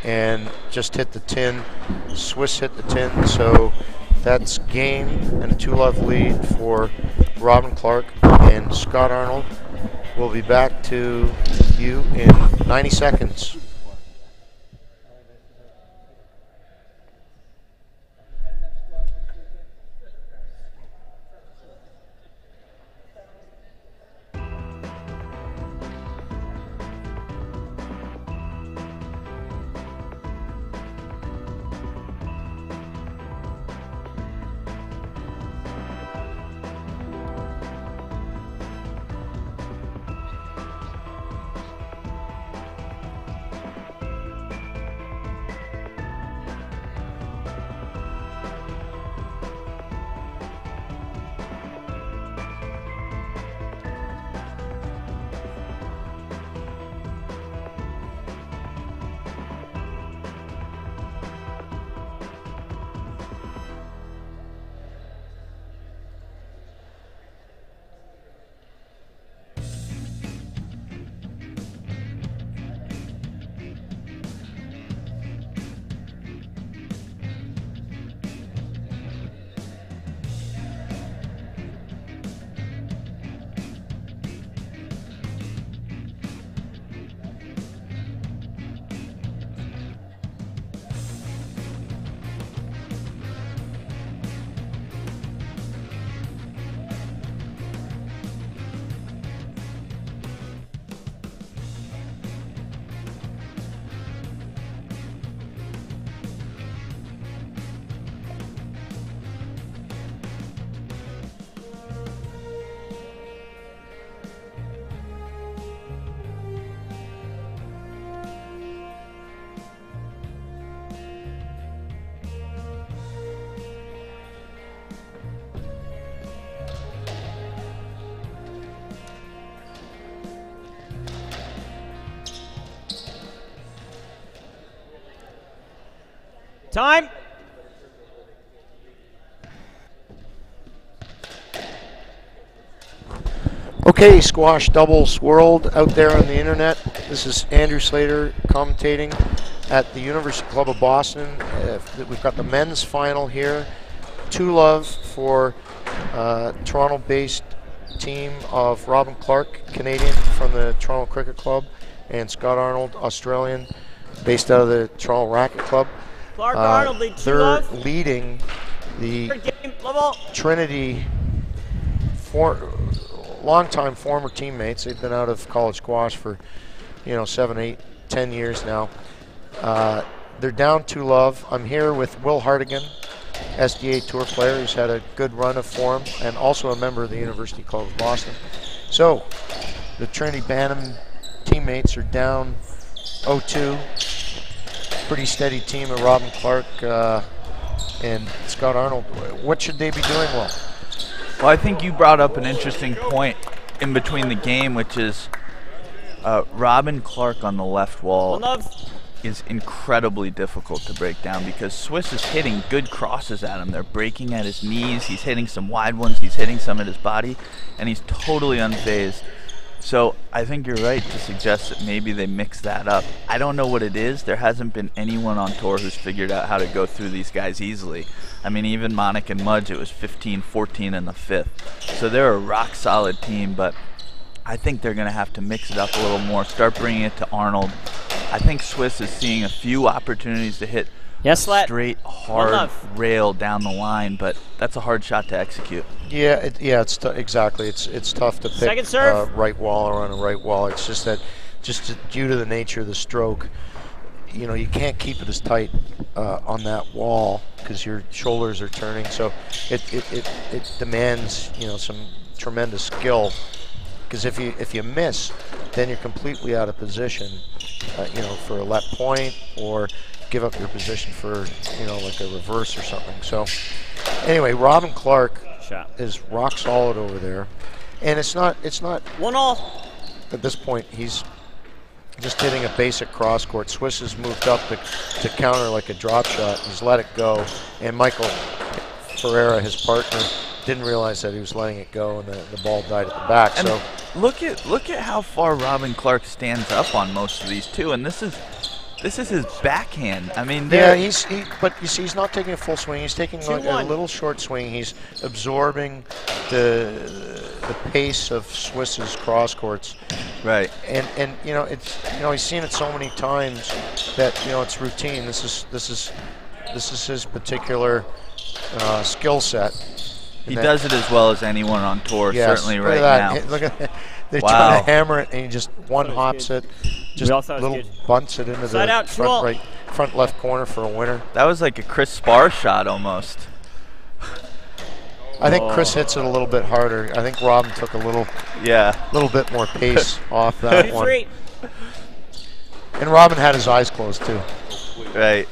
and just hit the tin. Swiss hit the tin, so that's game and a 2-love lead for Robin Clarke. And Scott Arnold will be back to you in 90 seconds. Time. Okay, squash doubles world out there on the internet. This is Andrew Slater commentating at the University Club of Boston. We've got the men's final here. 2-love for Toronto-based team of Robin Clarke, Canadian from the Toronto Cricket Club, and Scott Arnold, Australian, based out of the Toronto Racket Club. Clarke Arnold lead 2-love. They're leading the Trinity longtime former teammates. They've been out of college squash for 7, 8, 10 years now. They're down 2-love. I'm here with Will Hartigan, SDA Tour player who's had a good run of form and also a member of the University Club of Boston. So the Trinity Bantam teammates are down 0-2. Pretty steady team of Robin Clarke and Scott Arnold. What should they be doing well? Well, I think you brought up an interesting point in between the game, which is Robin Clarke on the left wall is incredibly difficult to break down because Swiss is hitting good crosses at him. They're breaking at his knees. He's hitting some wide ones. He's hitting some at his body, and he's totally unfazed. So I think you're right to suggest that maybe they mix that up. I don't know what it is. There hasn't been anyone on tour who's figured out how to go through these guys easily. I mean, even Monik and Mudge, it was 15-14 in the 5th. So they're a rock-solid team, but I think they're going to have to mix it up a little more, start bringing it to Arnold. I think Swiss is seeing a few opportunities to hit straight, hard rail down the line, but that's a hard shot to execute. Yeah, exactly. It's tough to pick right wall or on a right wall. It's just that, due to the nature of the stroke, you can't keep it as tight on that wall because your shoulders are turning. So it demands some tremendous skill. Because if you miss, then you're completely out of position, for a let point or give up your position for like a reverse or something. So anyway, Robin Clarke is rock solid over there, and it's not 1-all at this point. He's just hitting a basic cross court. Swiss has moved up to counter like a drop shot. He's let it go, and Michael Ferreira, his partner, didn't realize that he was letting it go, and the ball died at the back. And so look at how far Robin Clarke stands up on most of these too, and this is his backhand. I mean, yeah, but you see, he's not taking a full swing. He's taking like a little short swing. He's absorbing the pace of Swiss's cross courts. Right. And he's seen it so many times that it's routine. This is his particular skill set. He does it as well as anyone on tour, certainly right now. Look at that. They're trying to hammer it, and he just one-hops it, just little bunts it into the front left corner for a winner. That was like a Chris Sparr shot almost. I think Chris hits it a little bit harder. I think Robin took a little bit more pace off that one. And Robin had his eyes closed too. Right.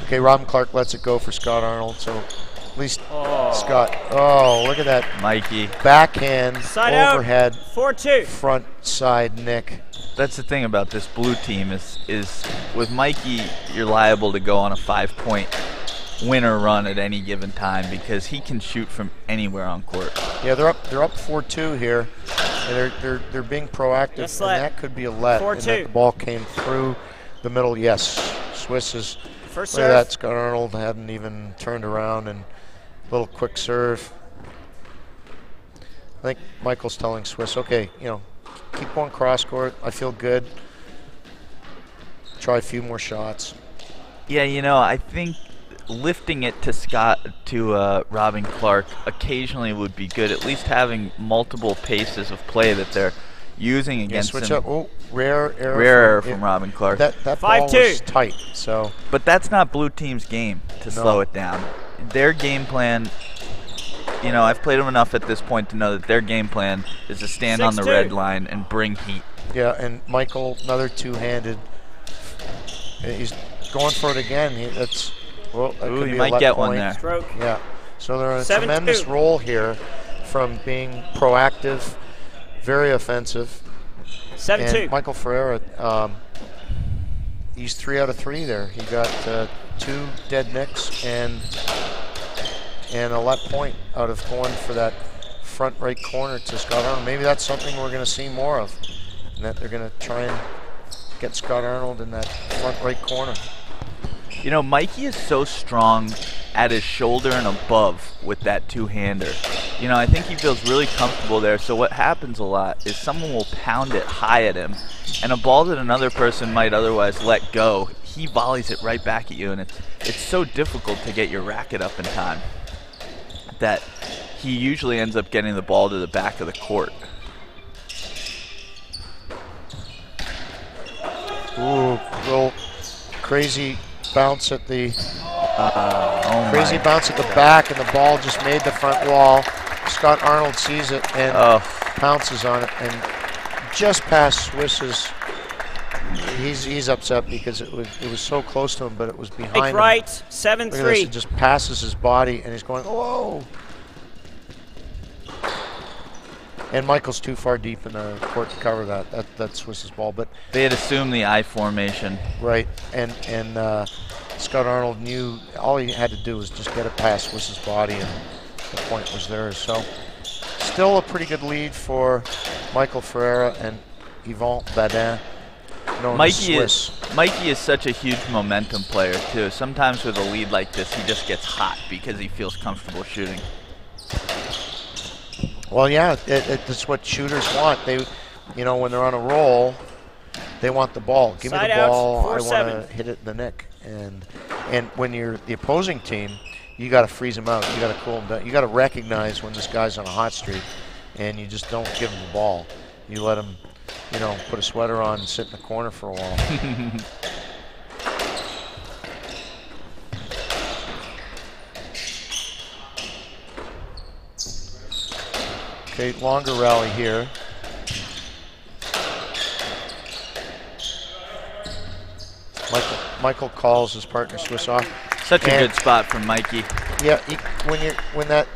Okay, Robin Clarke lets it go for Scott Arnold, so at least Scott. Oh, look at that. Mikey. Backhand, side overhead, 4-2. front side nick. That's the thing about this blue team is with Mikey, you're liable to go on a 5-point winner run at any given time because he can shoot from anywhere on court. Yeah, they're up 4-2 here, and they're being proactive, and that could be a let. 4-2. And that the ball came through the middle. Yes, Swiss is. First look serve. at that. Scott Arnold hadn't even turned around, and a little quick serve. I think Michael's telling Swiss, okay, keep going cross court. I feel good. Try a few more shots. Yeah, I think lifting it to Robin Clarke occasionally would be good. At least having multiple paces of play that they're using against switch him. up. Oh, rare error from Robin Clarke. That ball was tight. So, but that's not blue team's game to slow it down. Their game plan. I've played them enough at this point to know that their game plan is to stand on the red line and bring heat. Yeah, and Michael, another two-handed. He's going for it again. That could be might a get point. one there. Stroke. Yeah, so they're on a tremendous roll here from being proactive, very offensive. 7-2. And Michael Ferreira he's 3 out of 3 there. He got 2 dead nicks and a let point out of going for that front right corner to Scott Arnold. Maybe that's something we're going to see more of, and that they're going to try and get Scott Arnold in that front right corner. You know, Mikey is so strong at his shoulder and above with that two-hander. You know, I think he feels really comfortable there. So what happens a lot is someone will pound it high at him, and a ball that another person might otherwise let go, he volleys it right back at you, and it's so difficult to get your racket up in time that he usually ends up getting the ball to the back of the court. Ooh, real crazy bounce at the bounce at the back, and the ball just made the front wall. Scott Arnold sees it and pounces on it, and just past Swiss's. He's upset because it was so close to him, but it was behind him. Right, 7-3. It just passes his body, and he's going, whoa. And Michael's too far deep in the court to cover that. That's Swiss's ball, but they had assumed the I formation. Right, and Scott Arnold knew all he had to do was just get it past Swiss's body, and the point was there. So, still a pretty good lead for Michael Ferreira and Yvon Badan. Mikey is such a huge momentum player too. Sometimes with a lead like this, he just gets hot because he feels comfortable shooting. Well, yeah, that's what shooters want. They, when they're on a roll, they want the ball. Give me the ball. I want to hit it in the nick. And when you're the opposing team, you got to freeze him out. You got to cool him down. You got to recognize when this guy's on a hot streak, and you just don't give him the ball. You let him, put a sweater on and sit in the corner for a while. Okay, longer rally here. Michael calls his partner Swiss off. Such a good spot from Mikey. Yeah, when that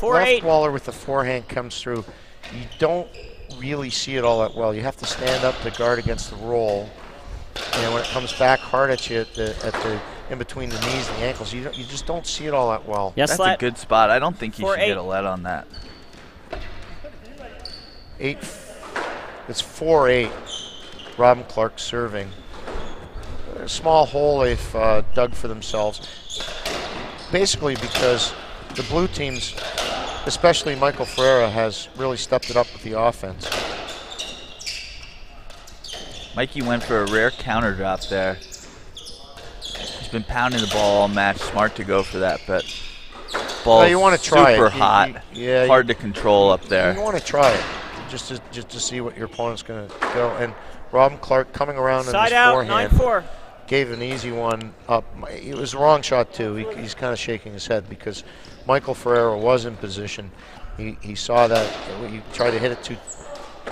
left waller with the forehand comes through, you don't really see it all that well. You have to stand up to guard against the roll, and when it comes back hard at you at the in between the knees and the ankles, you just don't see it all that well. Yes, that's a good spot. I don't think you should get a let on that. It's 4-8. Robin Clarke serving. A small hole they've dug for themselves. Basically because the blue teams, especially Michael Ferreira, has really stepped it up with the offense. Mikey went for a rare counter drop there. He's been pounding the ball all match. Smart to go for that, but ball's you want to try super it. hot. Hard to control up there. You want to try it. Just to see what your opponent's going to go. And Robin Clarke coming around in his forehand 9-4. Gave an easy one up. It was the wrong shot too. He's kind of shaking his head because Michael Ferreira was in position. He saw that he tried to hit it too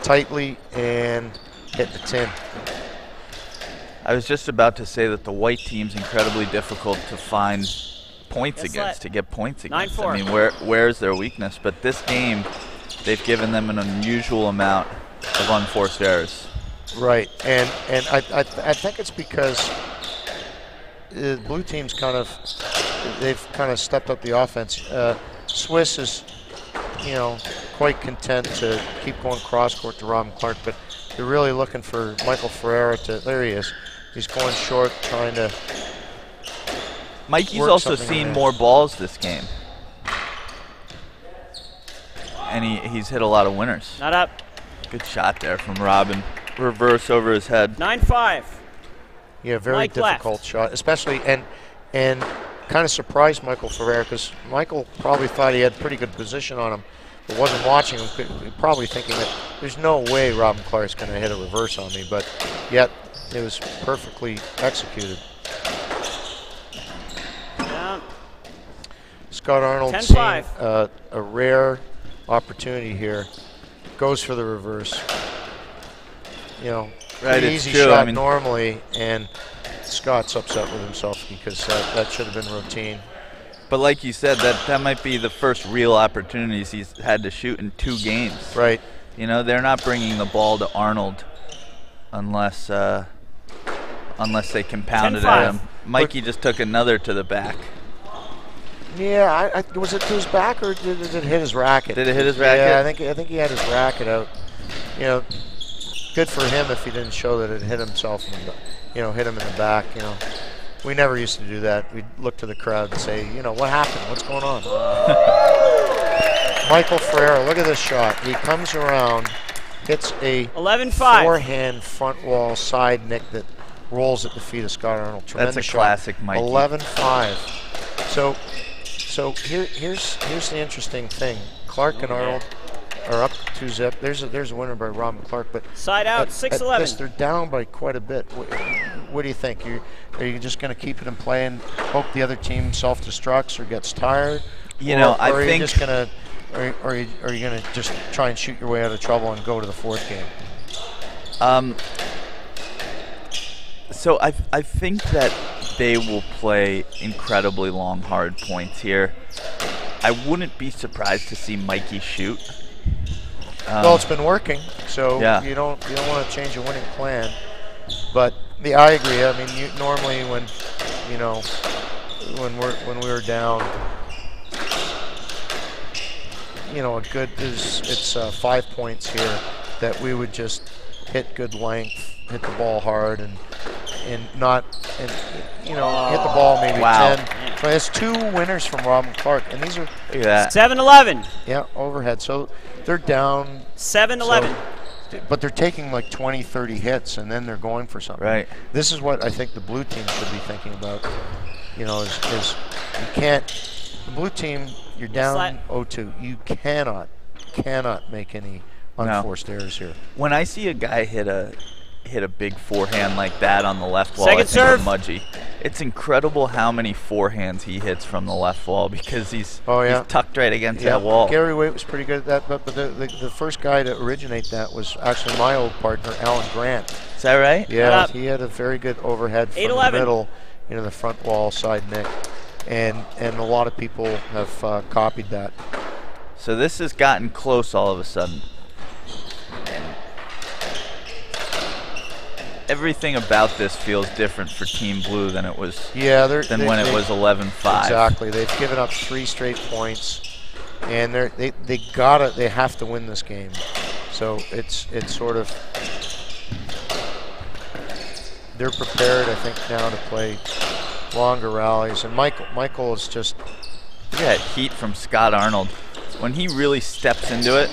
tightly and hit the tin. I was just about to say that the white team's incredibly difficult to find points against, to get points against. 9-4. I mean, where's their weakness? But this game, they've given them an unusual amount of unforced errors. Right, and I think it's because the blue team's they've kind of stepped up the offense. Swiss is, quite content to keep going cross court to Robin Clarke, but they're really looking for Michael Ferreira to. There he is. He's going short, trying to. Mikey's also seen more balls this game. And he's hit a lot of winners. Not up. Good shot there from Robin. Reverse over his head. 9-5. Yeah, very difficult shot, especially and kind of surprised Michael Ferreira because Michael probably thought he had pretty good position on him, but wasn't watching him. Probably thinking that there's no way Robin Clarke's going to hit a reverse on me, but yet it was perfectly executed. Yeah. Scott Arnold seeing a rare opportunity here, goes for the reverse. Right, easy shot normally, and Scott's upset with himself because that should have been routine. But like you said, that might be the first real opportunities he's had to shoot in 2 games. Right. They're not bringing the ball to Arnold unless unless they compound it at him. Mikey just took another to the back. Yeah, was it to his back or did it hit his racket? Did it hit his racket? Yeah, I think he had his racket out. You know, good for him if he didn't show that it hit himself, hit him in the back. You know, we never used to do that. We'd look to the crowd and say, what happened? What's going on? Michael Ferreira, look at this shot. He comes around, hits a 11-5 forehand front wall side nick that rolls at the feet of Scott Arnold. Tremendous That's a classic shot. Mikey. 11-5. So here's the interesting thing. Clarke and Arnold are up 2-zip. There's a winner by Robin Clarke, but side out 6-11. They're down by quite a bit. What do you think? Are you just going to keep it in play and hope the other team self-destructs or gets tired? I think. Are you just going to, are you going to just try and shoot your way out of trouble and go to the fourth game? So I think that they will play incredibly long, hard points here. I wouldn't be surprised to see Mikey shoot. Well, it's been working, so you don't want to change a winning plan. But I agree. I mean, normally when we were down, it's 5 points here that we would just hit good length, hit the ball hard, and hit the ball maybe 10. So there's 2 winners from Robin Clarke, and these are 7-11. Yeah, overhead. So they're down 7-11. But they're taking like 20, 30 hits, and then they're going for something. Right. This is what I think the blue team should be thinking about. Is you can't. The blue team, you're down 0-2. You cannot make any unforced errors here. When I see a guy hit a big forehand like that on the left wall, Second I think serve. of Mudgee. It's incredible how many forehands he hits from the left wall because he's tucked right against that wall. Gary Waite was pretty good at that, but the first guy to originate that was actually my old partner, Alan Grant. Is that right? Yeah, he had a very good overhead from the middle, the front wall side nick, and a lot of people have copied that. So this has gotten close all of a sudden. Everything about this feels different for Team Blue than it was than when it was 11-5. Exactly. They've given up 3 straight points, and they have to win this game. So it's sort of they're prepared, I think, now to play longer rallies. And Michael is just look at that heat from Scott Arnold when he really steps into it.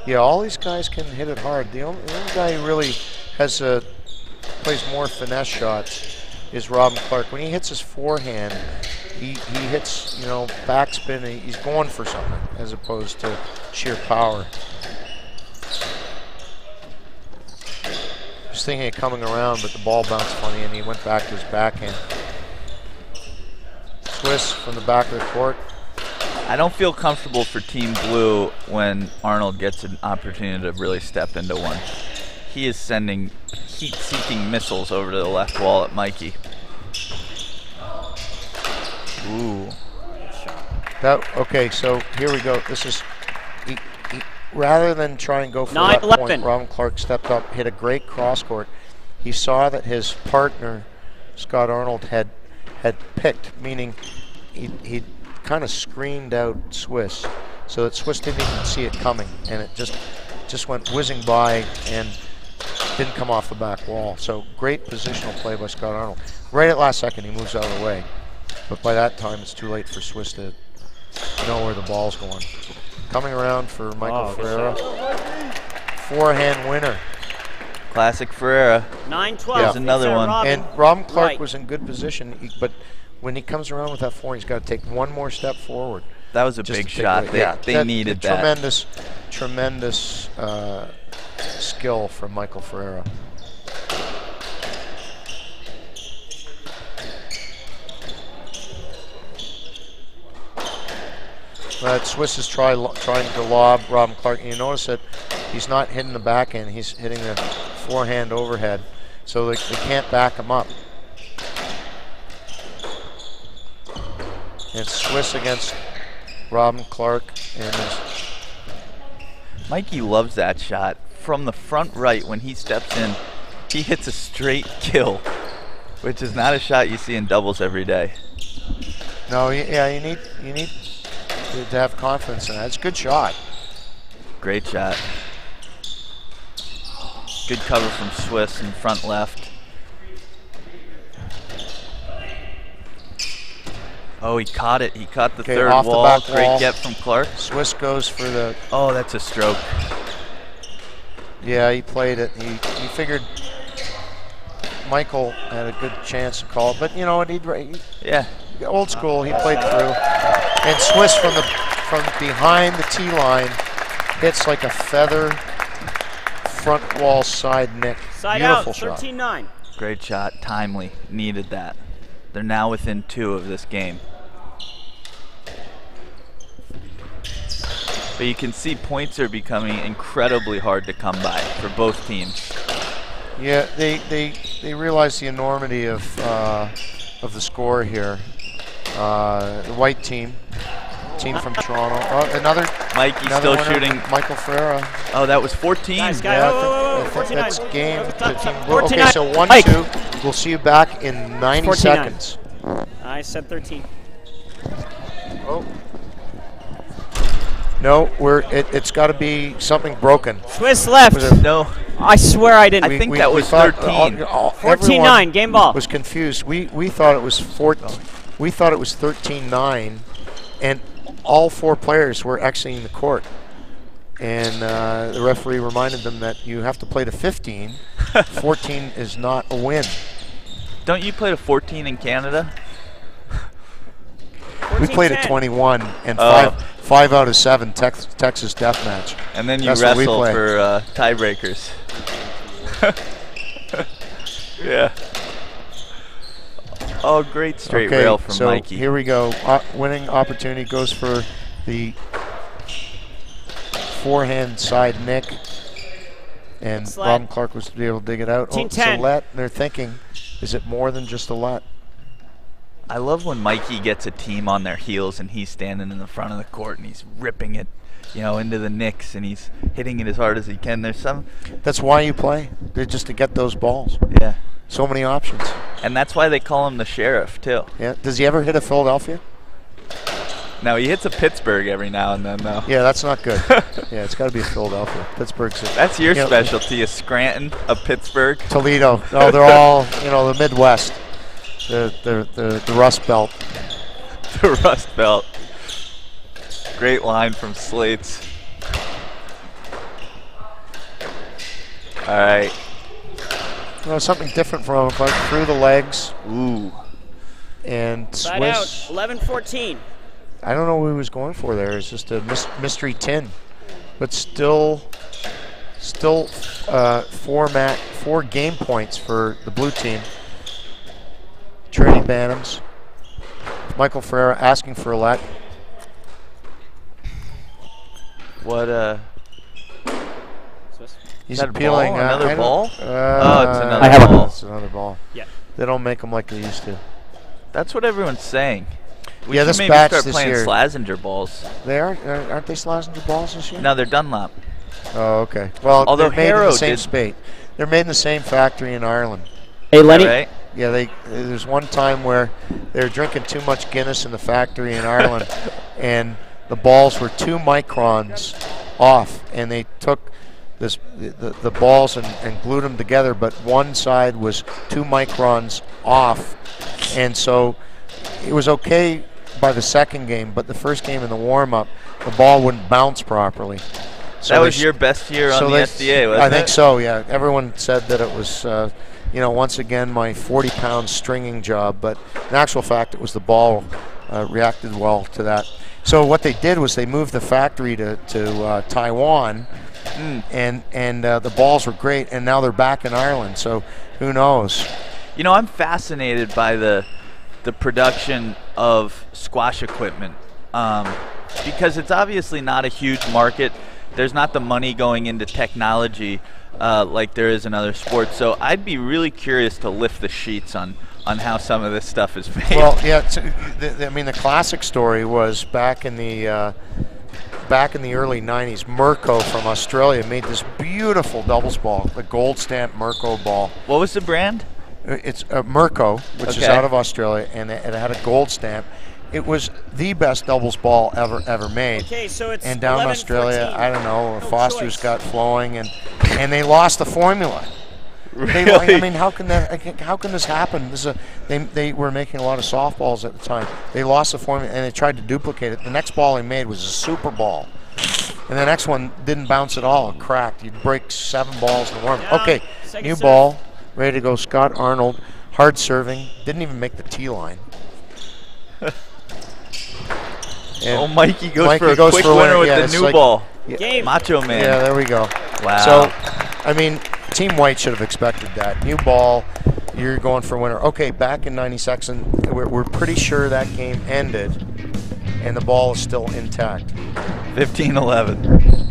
Yeah, all these guys can hit it hard. The only guy who really plays more finesse shots is Robin Clarke. When he hits his forehand, he hits, backspin. He's going for something as opposed to sheer power. Just thinking of coming around, but the ball bounced funny, and he went back to his backhand. Swiss from the back of the court. I don't feel comfortable for Team Blue when Arnold gets an opportunity to really step into one. He is sending heat-seeking missiles over to the left wall at Mikey. Ooh. Okay, so here we go. This is rather than try and go for that point, Robin Clarke stepped up, hit a great cross-court. He saw that his partner, Scott Arnold, had picked, meaning he kind of screened out Swiss, so that Swiss didn't even see it coming, and it just went whizzing by and didn't come off the back wall. So great positional play by Scott Arnold. Right at last second, he moves out of the way, but by that time it's too late for Swiss to know where the ball's going. Coming around for Michael Ferreira, forehand winner. Classic Ferreira. 9-12. There's another one. And Robin Clarke was in good position, but when he comes around with that forehand, he's got to take one more step forward. That was a big shot. They needed that. Tremendous skill from Michael Ferreira. Swiss is trying to lob Robin Clarke, and you notice that he's not hitting the backhand, he's hitting the forehand overhead, so they can't back him up. And Swiss against Robin Clarke, and Mikey loves that shot. From the front right, when he steps in, he hits a straight kill, which is not a shot you see in doubles every day. No, yeah, you need to have confidence in that. It's a good shot. Great shot. Good cover from Swiss in front left. Oh, he caught it. He caught the third off wall. The back Great wall. get from Clarke. Swiss goes for the... Oh, that's a stroke. Yeah, he played it. He figured Michael had a good chance to call it, but you know what? Yeah. Old school. He played through, and Swiss from behind the tee line hits like a feather. Front wall side nick. Side Beautiful out. 13-9. Great shot. Timely. Needed that. They're now within 2 of this game. But you can see points are becoming incredibly hard to come by for both teams. Yeah, they realize the enormity of the score here. The white team from Toronto. Oh, another still shooting. Michael Ferreira. Oh, that was 14. Nice guy. Yeah, I think that's game. Okay, so 1-2. Mike. We'll see you back in 90 seconds. I said 13. Oh. No, it's got to be something broken. Swiss left. No. I swear I didn't. I think that was 13. 14-9, game ball. Was confused. We thought it was 14. We thought it was 13-9, and all 4 players were exiting the court. And the referee reminded them that you have to play to 15. 14 is not a win. Don't you play to 14 in Canada? We played at 21 and 5 out of 7 Texas deathmatch. And then you wrestle for tiebreakers. Yeah. Oh, great straight rail from Mikey. Here we go. Winning opportunity goes for the forehand side nick. And Bob Clarke was able to dig it out. Oh, it's a let. They're thinking, is it more than just a let? I love when Mikey gets a team on their heels and he's standing in the front of the court and he's ripping it, into the nicks and he's hitting it as hard as he can. That's why you play. They're just to get those balls. Yeah. So many options. And that's why they call him the sheriff too. Yeah. Does he ever hit a Philadelphia? No, he hits a Pittsburgh every now and then though. Yeah, that's not good. Yeah, it's got to be a Philadelphia. Pittsburgh's it. That's your specialty, a Scranton, a Pittsburgh. Toledo. No, they're all, the Midwest. The Rust Belt. The Rust Belt. Great line from Slates. All right. Something different from him, through the legs. Ooh. And Side Swiss. out, 11-14. I don't know what he was going for there. It's just a mystery 10. But still 4 game points for the blue team. Trading Bantams. Michael Ferreira asking for a let. What He's appealing. Another ball? It's another ball. It's another ball. Yeah. They don't make them like they used to. That's what everyone's saying. We Yeah, should this maybe batch start this playing year. Slazenger balls. They aren't they Slazenger balls this year? No, they're Dunlop. Oh, okay. Well, Although they're made in Harrow the same did- spate. They're made in the same factory in Ireland. Hey, Lenny. Right? Yeah, there's one time where they were drinking too much Guinness in the factory in Ireland, and the balls were 2 microns off, and they took the balls and glued them together, but one side was 2 microns off, and so it was okay by the second game, but the first game in the warm-up, the ball wouldn't bounce properly. So that was your best year on the SDA, wasn't it? I think so, yeah. Everyone said that it was, once again, my 40-pound stringing job, but in actual fact, it was the ball reacted well to that. So what they did was they moved the factory to Taiwan, and the balls were great, and now they're back in Ireland, so who knows? I'm fascinated by the production of squash equipment because it's obviously not a huge market. There's not the money going into technology like there is in other sports. So I'd be really curious to lift the sheets on how some of this stuff is made. Well, yeah, the classic story was back in the back in the early 90s, Mirko from Australia made this beautiful doubles ball, the gold stamp Mirko ball. What was the brand? It's Mirko, which is out of Australia, and it had a gold stamp. It was the best doubles ball ever made. Okay, so it's and down in Australia, 14. I don't know, No Foster's choice. got flowing, and they lost the formula. Really? I mean, how can this happen? They were making a lot of softballs at the time. They lost the formula and they tried to duplicate it. The next ball he made was a super ball, and the next one didn't bounce at all. It cracked. You'd break 7 balls in the warm. Okay, new ball, ready to go. Scott Arnold, hard serving, didn't even make the tee line. Oh, Mikey goes for a quick winner with the new ball. Game. Macho Man. Yeah, there we go. Wow. So, I mean, Team White should have expected that. New ball, you're going for a winner. Okay, back in 92nd, we're pretty sure that game ended, and the ball is still intact. 15-11.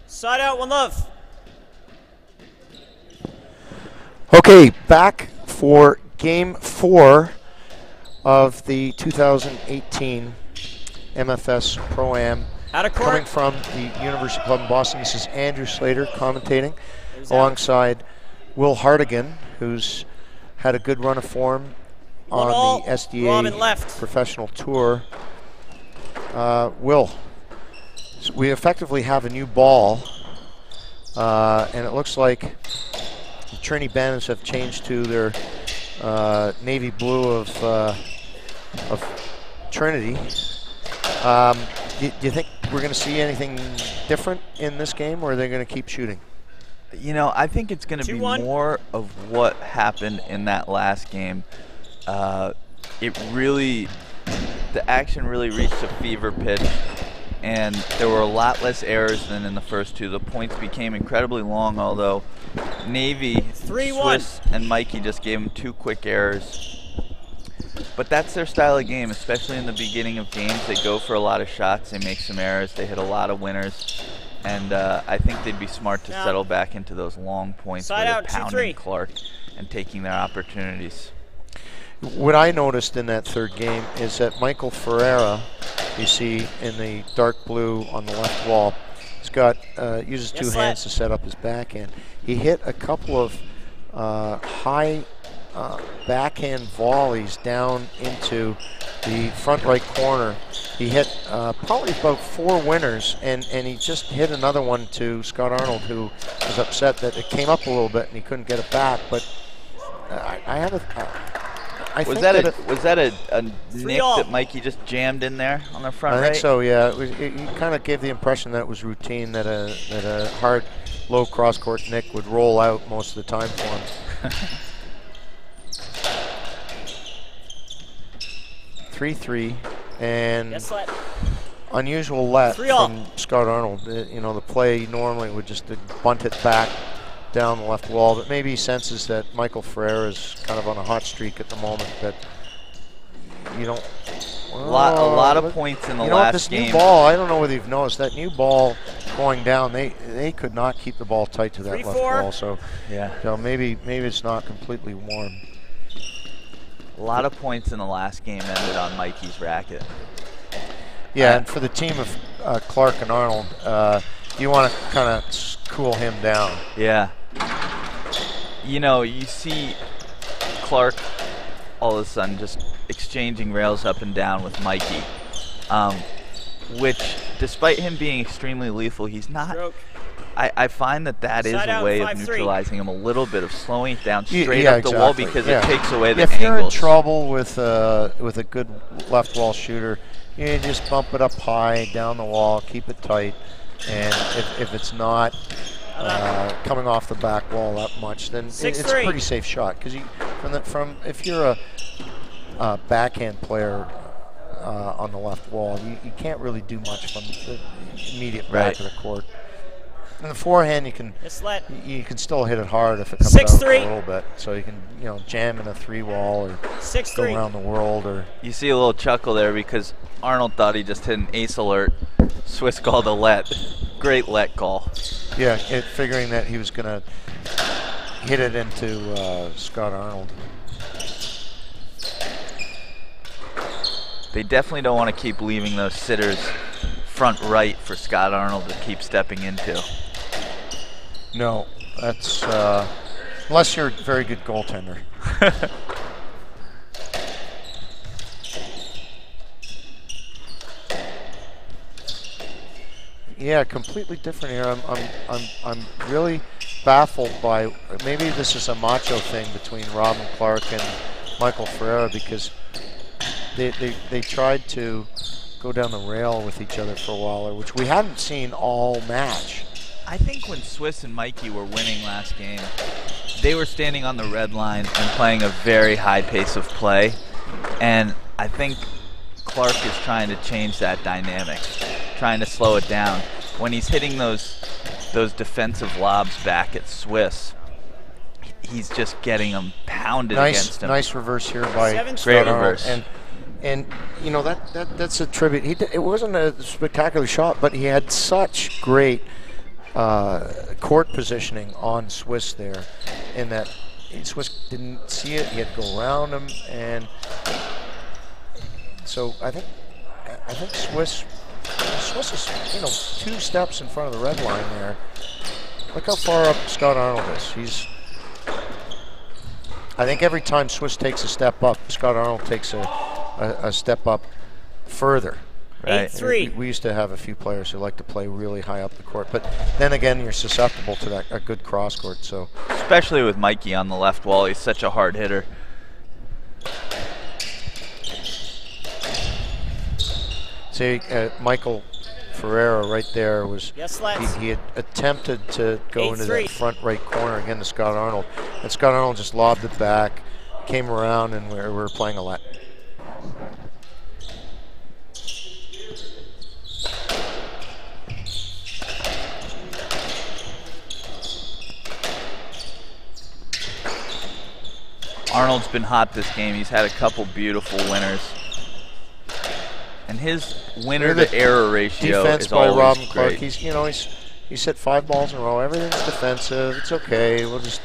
Side out, 1 love. Okay, back for Game 4 of the 2018 MFS Pro-Am. Out of court. Coming from the University Club in Boston, this is Andrew Slater commentating alongside Will Hartigan, who's had a good run of form on the SDA Professional Tour. Will, so we effectively have a new ball, and it looks like the Trinity Bandits have changed to their navy blue of Trinity. Do you think we're going to see anything different in this game, or are they going to keep shooting? You know, I think it's going to be more of what happened in that last game. It really, the action really reached a fever pitch, and there were a lot less errors than in the first two. The points became incredibly long, although Navy, Swiss, and Mikey just gave them 2 quick errors. But that's their style of game, especially in the beginning of games. They go for a lot of shots, they make some errors, they hit a lot of winners. And I think they'd be smart to settle back into those long points where they're pounding Clarke and taking their opportunities. What I noticed in that third game is that Michael Ferreira, you see in the dark blue on the left wall, he's got uses 2 hands to set up his backhand. He hit a couple of high backhand volleys down into the front right corner. He hit probably about 4 winners, and he just hit another one to Scott Arnold, who was upset that it came up a little bit and he couldn't get it back. But was that a nick that Mikey just jammed in there on the front right? I think so, yeah. It kind of gave the impression that it was routine, that a hard, low cross-court nick would roll out most of the time for him. 3-3, and unusual let from Scott Arnold. You know, the play normally would just bunt it back down the left wall, but maybe he senses that Michael Ferreira is kind of on a hot streak at the moment, that you don't... a lot of points in the last game. New ball, I don't know whether you've noticed, that new ball going down, they could not keep the ball tight to that left wall, so maybe it's not completely warm. A lot of points in the last game ended on Mikey's racket. Yeah, and for the team of Clarke and Arnold, you want to kind of cool him down. Yeah. You know, you see Clarke all of a sudden just exchanging rails up and down with Mikey, which, despite him being extremely lethal, he's not. I find that is a way of neutralizing him a little bit, of slowing it down straight up the wall, because it takes away the angles. If you're in trouble with a good left wall shooter, you just bump it up high, down the wall, keep it tight, and if it's not coming off the back wall that much, then it's a pretty safe shot. Because if you're a backhand player on the left wall, you can't really do much from the immediate back of the court. In the forehand, you can still hit it hard if it comes out a little bit. So you can jam in a 3-wall or go around the world. Or you see a little chuckle there because Arnold thought he just hit an ace alert. Swiss called a let. Great let call. Yeah, figuring that he was going to hit it into Scott Arnold. They definitely don't want to keep leaving those sitters front right for Scott Arnold to keep stepping into. No, that's unless you're a very good goaltender. Yeah, completely different here. I'm really baffled by, maybe this is a macho thing between Rob and Clarke and Michael Ferreira, because they tried to go down the rail with each other for a while, which we hadn't seen all match. I think when Swiss and Mikey were winning last game, they were standing on the red line and playing a very high pace of play, and I think Clarke is trying to change that dynamic, trying to slow it down. When he's hitting those defensive lobs back at Swiss, he's just getting them pounded against him. Nice reverse here by Great reverse. And that's a tribute. It wasn't a spectacular shot, but he had such great court positioning on Swiss there, in that Swiss didn't see it. He had to go around him, and so I think Swiss is 2 steps in front of the red line there. Look how far up Scott Arnold is. I think every time Swiss takes a step up, Scott Arnold takes a step up further. Right. 8-3. We used to have a few players who like to play really high up the court, but then again, you're susceptible to a good cross court. So, especially with Mikey on the left wall, he's such a hard hitter. See, Michael Ferreira right there was, Yes, he had attempted to go into 8-3. that front right corner again to Scott Arnold. And Scott Arnold just lobbed it back, came around, and we were playing a let. Arnold's been hot this game. He's had a couple beautiful winners. And his winner to error ratio defense is by always Robin Clarke. great. He's hit 5 balls in a row. Everything's defensive. It's okay. We'll just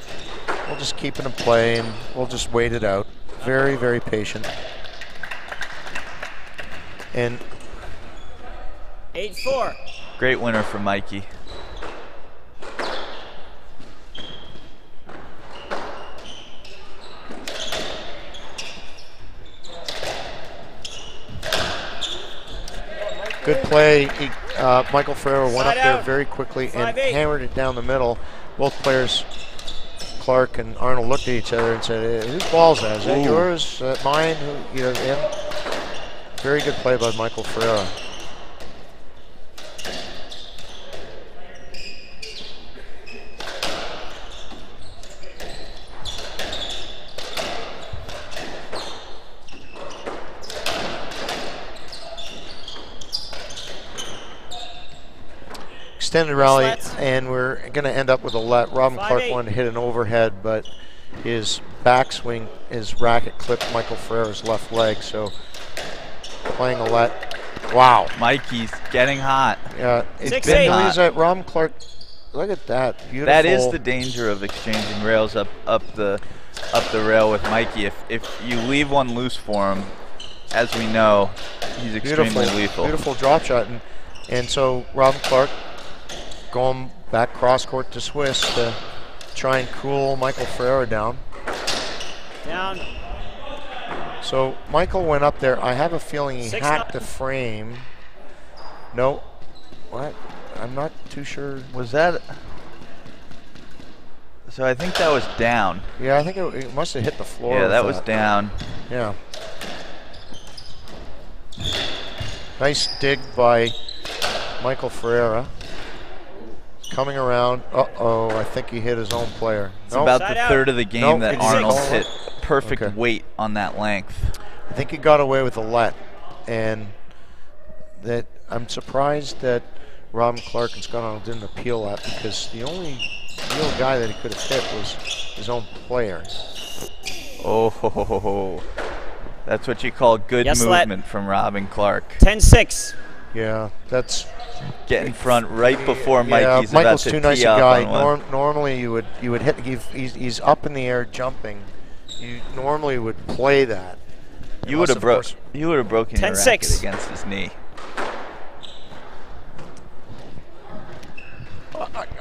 keep it in play and we'll just wait it out. Very, very patient. And 8-4. Great winner for Mikey. good play. Michael Ferreira went Side up there out. very quickly and 5-8. hammered it down the middle. Both players, Clarke and Arnold, looked at each other and said, "Whose ball's that? Is that yours? Is that mine?" Very good play by Michael Ferreira. Extended rally, and we're going to end up with a let. Robin Clarke wanted to hit an overhead, but his backswing, his racket clipped Michael Ferreira's left leg, so playing a let. Wow. Mikey's getting hot. Yeah, it's been hot. That Robin Clarke, look at that. Beautiful. That is the danger of exchanging rails up the rail with Mikey. If you leave one loose for him, as we know, he's extremely lethal. Beautiful drop shot, and so Robin Clarke going back cross court to Swiss to try and cool Michael Ferreira down. Down. So Michael went up there. I have a feeling he 6-9. hacked the frame. No. What? I'm not too sure. Was that? So I think that was down. Yeah, I think it must have hit the floor. Yeah, that was down. Yeah. Nice dig by Michael Ferreira. Coming around. Uh-oh, I think he hit his own player. It's about the third of the game that Arnold hit perfect Okay. weight on that length. I think he got away with a let, and that I'm surprised that Robin Clarke and Scott Arnold didn't appeal that, because the only real guy that he could have hit was his own player. Oh, ho, ho, ho, ho. That's what you call good movement from Robin Clarke. 10-6. Yeah, that's get in front right before Mikey's Michael's about to too nice a tee off guy. on one. Normally you would hit. He's up in the air jumping. You normally would play that. You would have broken your racket 10-6 against his knee.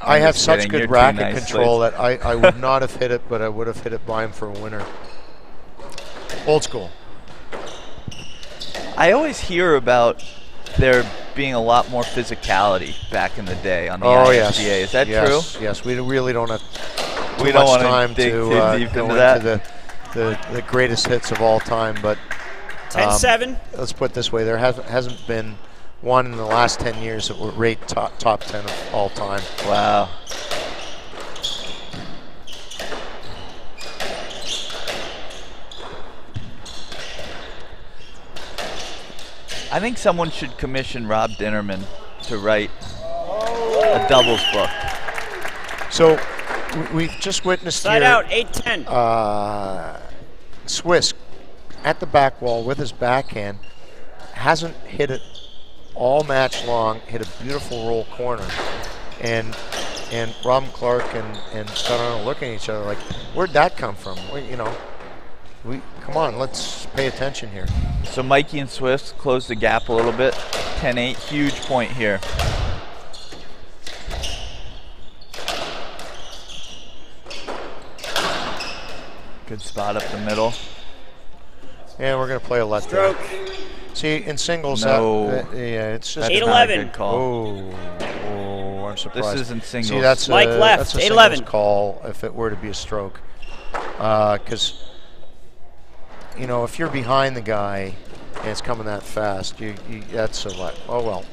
I have such good racket control that I would not have hit it, but I would have hit it by him for a winner. Old school. I always hear about there being a lot more physicality back in the day on the WSDA. Is that true? Yes, we really don't have too much time to go into the greatest hits of all time. But 10-7. Let's put it this way: there hasn't been one in the last 10 years that would rate top 10 of all time. Wow. I think someone should commission Rob Dinnerman to write a doubles book. So we've just witnessed Side here, out, 8-10. Swiss at the back wall with his backhand, hasn't hit it all match long, hit a beautiful roll corner. And Robin Clarke and Scott Arnold looking at each other like, where'd that come from? Come on, let's pay attention here. So Mikey and Swiss close the gap a little bit. 10-8, huge point here. Good spot up the middle. And we're going to play a let Stroke. See, in singles, no. Yeah, it's just 8-11. Good call. Oh, I'm surprised. This isn't singles. See, that's Mike left, that's a 8-11. singles call if it were to be a stroke. Because, if you're behind the guy and it's coming that fast, that's a let. Oh, well.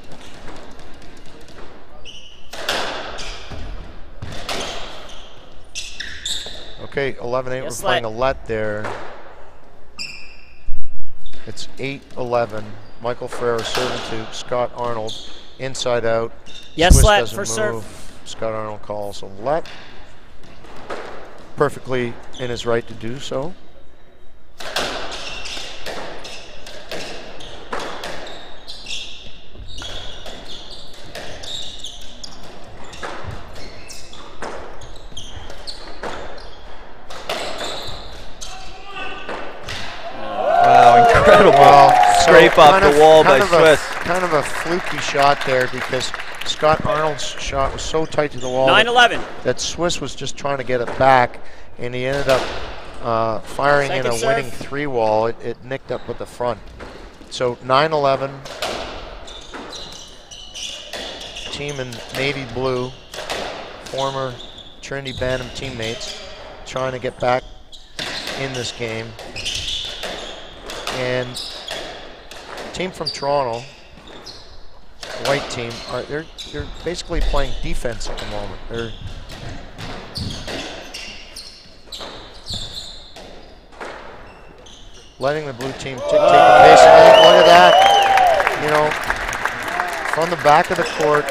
Okay, 11-8. Yes, We're playing a let there. It's 8-11. Michael Ferreira serving to Scott Arnold. Inside out. Yes, Swiss let doesn't for move. serve. Scott Arnold calls a let. Perfectly in his right to do so. Wow, incredible. Scrape off the wall by Swiss. Kind of a fluky shot there because Scott Arnold's shot was so tight to the wall 9-11. that Swiss was just trying to get it back, and he ended up firing in a winning 3-wall. It nicked up with the front. So 9-11. Team in navy blue, former Trinity Bantam teammates, trying to get back in this game. And team from Toronto, white team, they're basically playing defense at the moment. They're letting the blue team take the pace. Look at that! You know, from the back of the court,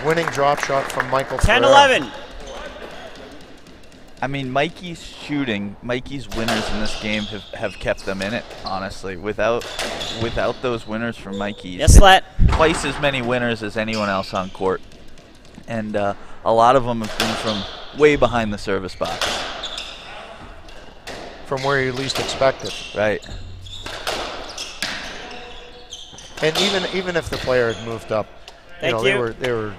winning drop shot from Michael Ferreira. 10-11. I mean, Mikey's shooting, Mikey's winners in this game have kept them in it, honestly. Without those winners from Mikey, yes, let. Twice as many winners as anyone else on court. And a lot of them have been from way behind the service box. From where you least expect it. Right. And even if the player had moved up, they were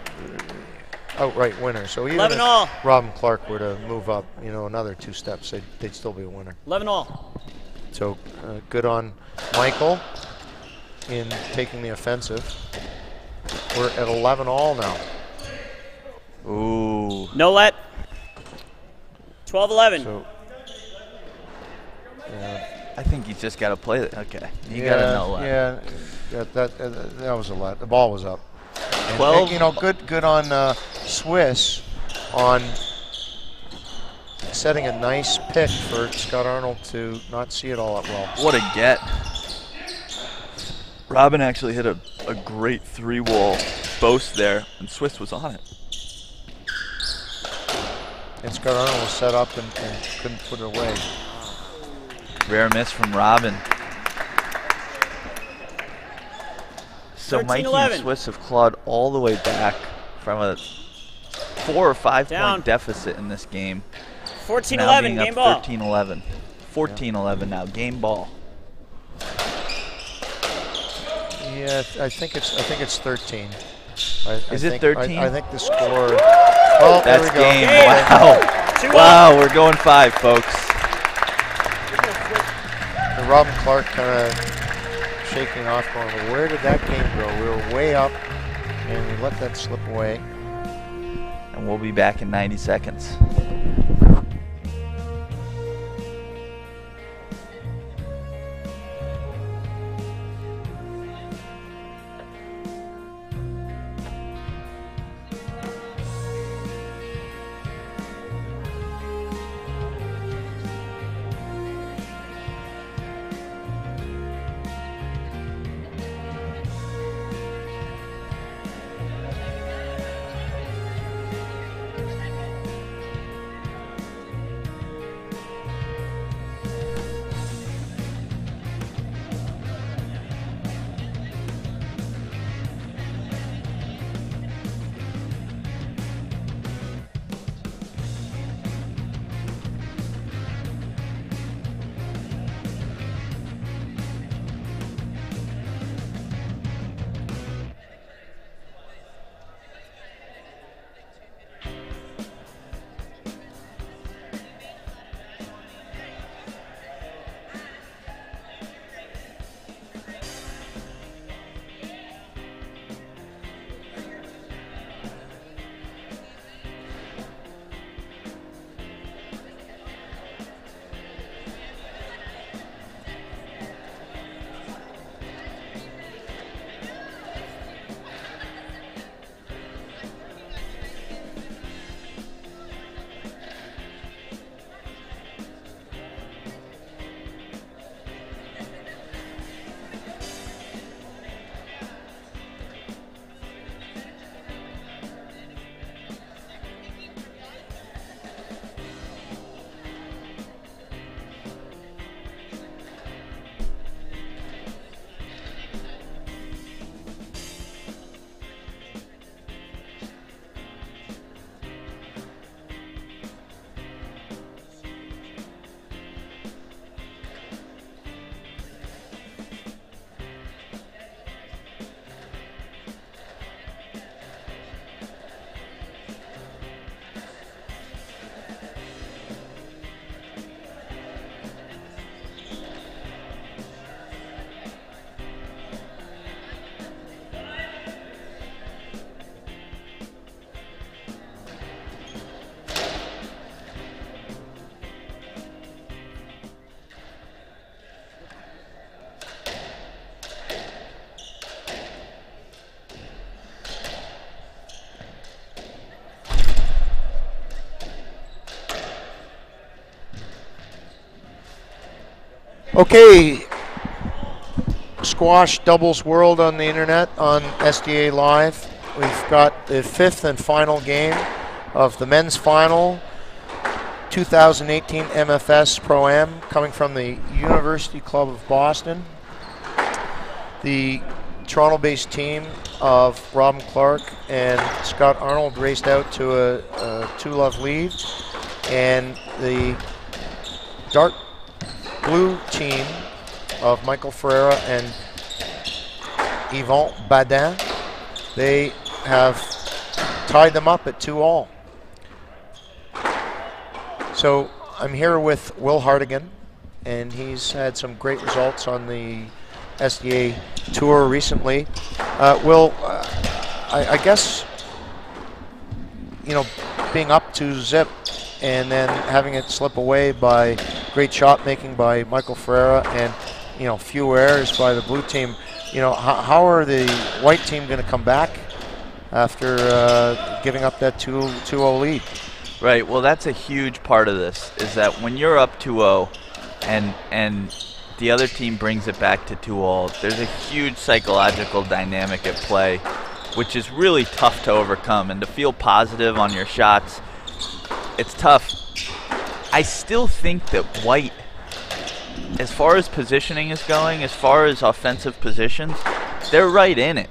outright winners. So even if Rob and Clarke were to move up, another 2 steps, they'd still be a winner. 11-all. So good on Michael in taking the offensive. We're at 11-all now. Ooh. No let. 12-11. So, I think he's just got to play it. Okay. You got to know let. Yeah, that was a let. The ball was up. And 12. Good on Swiss on setting a nice pick for Scott Arnold to not see it all up well. What a get. Robin actually hit a great 3-wall boast there, and Swiss was on it. And Scott Arnold was set up and couldn't put it away. Rare miss from Robin. So Mikey and Swiss have clawed all the way back from a 4 or 5 point deficit in this game. 14-11, game ball. 13-11. 14-11 now, game ball. Yeah, I think it's 13. Is it 13? I think the score. Oh, that's there we go. Game. Wow. Wow, we're going 5, folks. And Rob and Clarke kind of shaking off, going, well, where did that game go? We were way up, and we let that slip away. And we'll be back in 90 seconds. Okay, squash doubles world on the internet on SDA Live. We've got the 5th and final game of the men's final 2018 MFS Pro-Am coming from the University Club of Boston. The Toronto-based team of Robin Clarke and Scott Arnold raced out to a 2-love lead, and the dark blue team of Michael Ferreira and Yvon Badan, they have tied them up at 2-all. So I'm here with Will Hartigan, and he's had some great results on the SDA Tour recently. Will, I guess, you know, being up 2-zip and then having it slip away by great shot making by Michael Ferreira and, you know, few errors by the blue team, you know, how are the white team going to come back after giving up that 2-0 lead? Right, well, that's a huge part of this, is that when you're up 2-0 and the other team brings it back to 2-all, there's a huge psychological dynamic at play, which is really tough to overcome. And to feel positive on your shots, it's tough. I still think that white, as far as positioning is going, as far as offensive positions, they're right in it.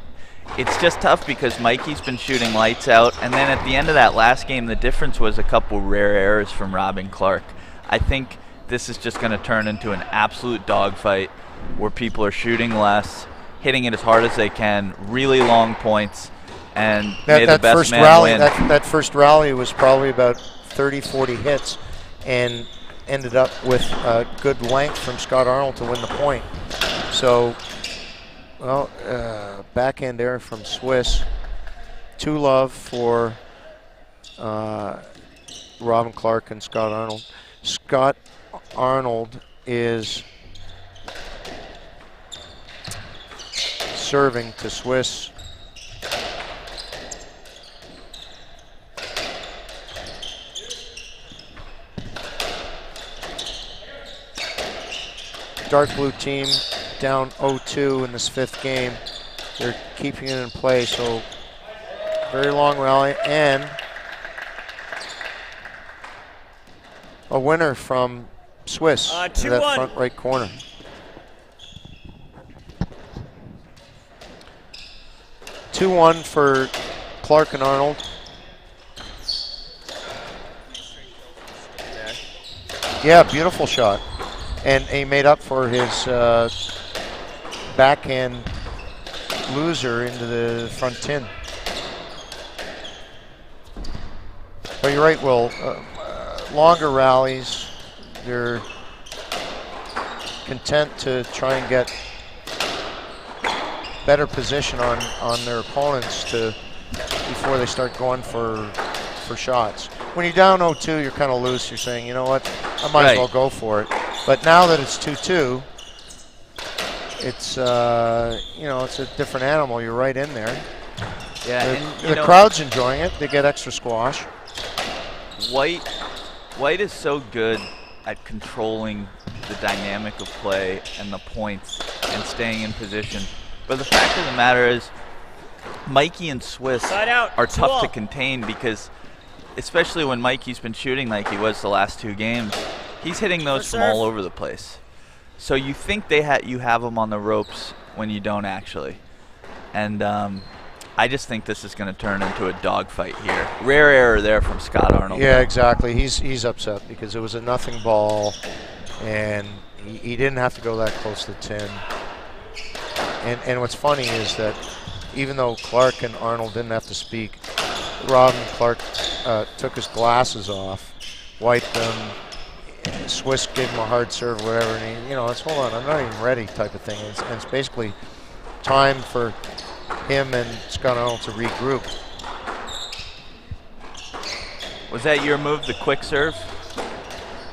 It's just tough because Mikey's been shooting lights out, and then at the end of that last game, the difference was a couple rare errors from Robin Clarke. I think this is just going to turn into an absolute dogfight where people are shooting less, hitting it as hard as they can, really long points, and may the best man win. That first rally was probably about 30, 40 hits, and ended up with a good length from Scott Arnold to win the point. So, well, backhand error from Swiss. 2-love for Robin Clarke and Scott Arnold. Scott Arnold is serving to Swiss. Dark blue team down 0-2 in this 5th game. They're keeping it in play, so very long rally, and a winner from Swiss in that front right corner. (2-1) for Clarke and Arnold. Yeah, beautiful shot. And he made up for his backhand loser into the front tin. But you're right, Will. Longer rallies, they're content to try and get better position on their opponents before they start going for shots. When you're down 0-2, you're kind of loose. You're saying, you know what, I might as well go for it. But now that it's 2-2, it's you know, it's a different animal. You're right in there. Yeah, the crowd's enjoying it. They get extra squash. White is so good at controlling the dynamic of play and the points and staying in position. But the fact of the matter is, Mikey and Swiss are tough to contain because, especially when Mikey's been shooting like he was the last 2 games, he's hitting those from all over the place. So you think you have him on the ropes when you don't actually. And I just think this is going to turn into a dogfight here. Rare error there from Scott Arnold. Yeah, exactly. He's upset because it was a nothing ball, and he didn't have to go that close to the tin. And what's funny is that even though Clarke and Arnold didn't have to speak, Robin Clarke took his glasses off, wiped them. Swiss gave him a hard serve, whatever, and he, you know, it's hold on, I'm not even ready type of thing. And it's basically time for him and Scott Arnold to regroup. Was that your move, the quick serve?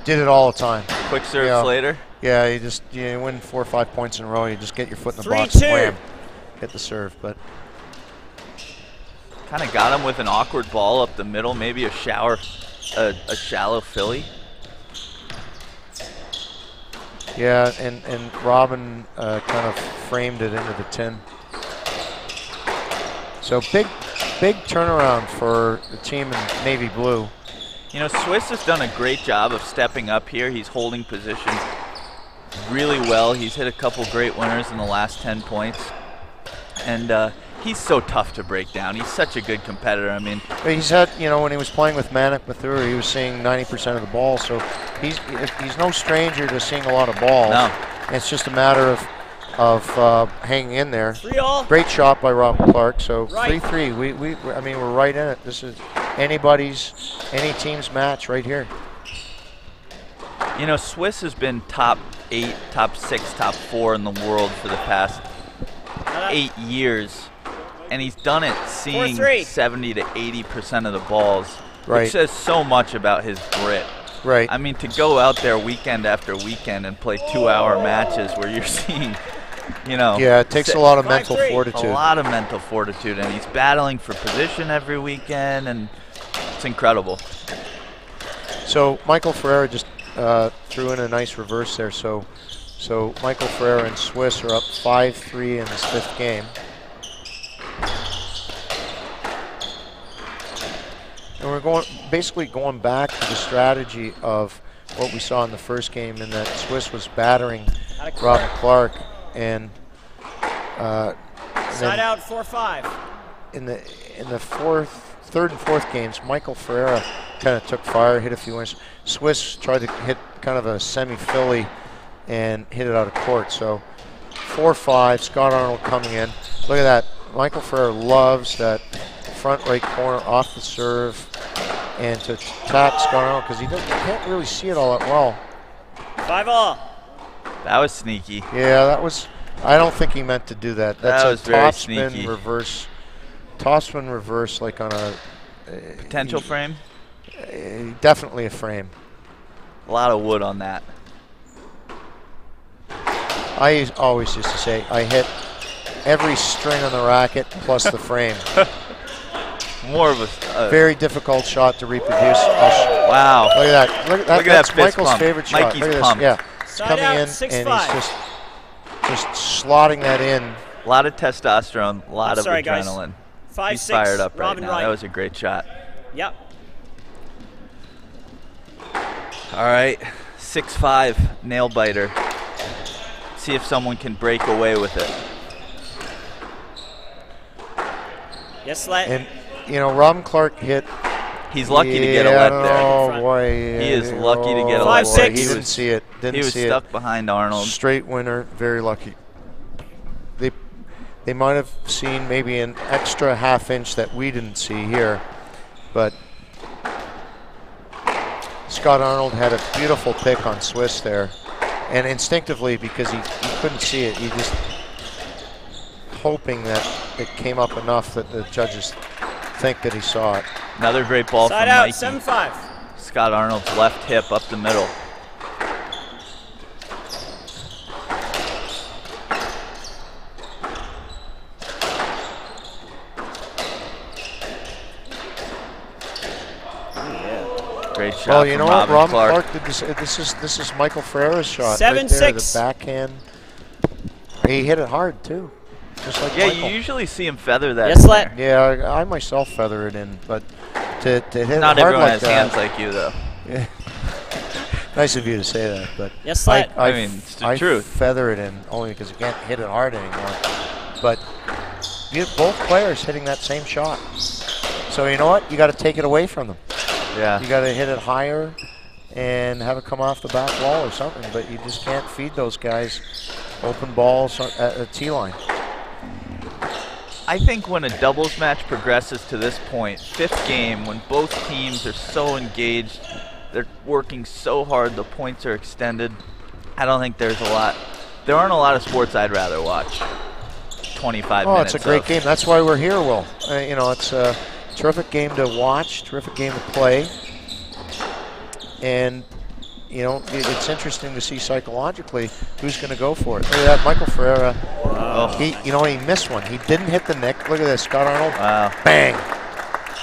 Did it all the time. Quick serves later? Yeah, you win 4 or 5 points in a row, you just get your foot in the box, wham, hit the serve. But kind of got him with an awkward ball up the middle, maybe a shallow Philly. Yeah, and Robin kind of framed it into the tin. So big turnaround for the team in navy blue. You know, Swiss has done a great job of stepping up here. He's holding position really well. He's hit a couple great winners in the last 10 points. And he's so tough to break down. He's such a good competitor. I mean, he's had, you know, when he was playing with Maturi, he was seeing 90% of the balls. So he's no stranger to seeing a lot of balls. No. It's just a matter of hanging in there. 3-all. Great shot by Robin Clarke. So Right. 3-3. I mean, we're right in it. This is any team's match right here. You know, Swiss has been top 8, top 6, top 4 in the world for the past 8 years. And he's done it seeing 4-3. 70 to 80% of the balls, Right. which says so much about his grit. Right. I mean, to go out there weekend after weekend and play 2-hour matches where you're seeing, you know. Yeah, it takes a lot of mental 5-3. fortitude. A lot of mental fortitude, and he's battling for position every weekend, and it's incredible. So Michael Ferreira just threw in a nice reverse there. So Michael Ferreira and Swiss are up 5-3 in this 5th game. And we're basically going back to the strategy of what we saw in the first game, in that Swiss was battering Robin Clarke, and Side out 4-5. in the third and fourth games, Michael Ferreira kind of took fire, hit a few inches. Swiss tried to hit kind of a semi-Philly and hit it out of court. So 4-5, Scott Arnold coming in. Look at that. Michael Ferreira loves that front right corner off the serve, and to attack Scott Arnold because he can't really see it all that well. 5-all. That was sneaky. Yeah, that was. I don't think he meant to do that. That's That was a very topspin sneaky. reverse. Topspin reverse, like on a Potential frame? definitely a frame. A lot of wood on that. I always used to say I hit every string on the racket plus the frame. More of a Very difficult shot to reproduce. wow. Look at that. Look at that. Look at That's that fist Michael's pump. favorite shot. Mikey's Look at this. pumped. Yeah. He's Side coming out, in 6-5. and he's just slotting that in. A lot of testosterone, a lot of sorry, guys. adrenaline. 5-6. He's fired up right Robin now. That was a great shot. Yep. All right, 6-5, nail biter. See if someone can break away with it. Yes, let. And you know, Robin Clarke hit. He's lucky to get a let there. Oh boy, He is lucky to get a let there. He didn't see it. He was stuck behind Arnold. Straight winner, very lucky. They might have seen maybe an extra half inch that we didn't see here, but Scott Arnold had a beautiful pick on Swiss there, and instinctively, because he couldn't see it, he just hoping that it came up enough that the judges think that he saw it. Another great ball Side from out, Mikey. 7-5. Scott Arnold's left hip up the middle. Great shot. Well, you know what? Robin Clarke. Clarke did this. This is Michael Ferreira's shot. 7-6. Right there, the backhand. He hit it hard too, just like Yeah, Michael. you usually see him feather that. Yes, in let. there. Yeah, I myself feather it in, but to hit Not it hard everyone like has that. hands like you, though. Yeah. Nice of you to say that, but Yes, let. I mean, it's the I truth. feather it in only because you can't hit it hard anymore. But you have both players hitting that same shot, so you know what? You got to take it away from them. Yeah. You got to hit it higher and have it come off the back wall or something, but you just can't feed those guys open balls at the tee line. I think when a doubles match progresses to this point, 5th game, when both teams are so engaged, they're working so hard, the points are extended, I don't think there aren't a lot of sports I'd rather watch 25 minutes. It's a great game. That's why we're here, Will. You know, it's a terrific game to watch, terrific game to play. And, you know, it's interesting to see psychologically who's going to go for it. Look at that, Michael Ferreira. Oh. He missed one. He didn't hit the nick. Look at this, Scott Arnold. Wow. Bang.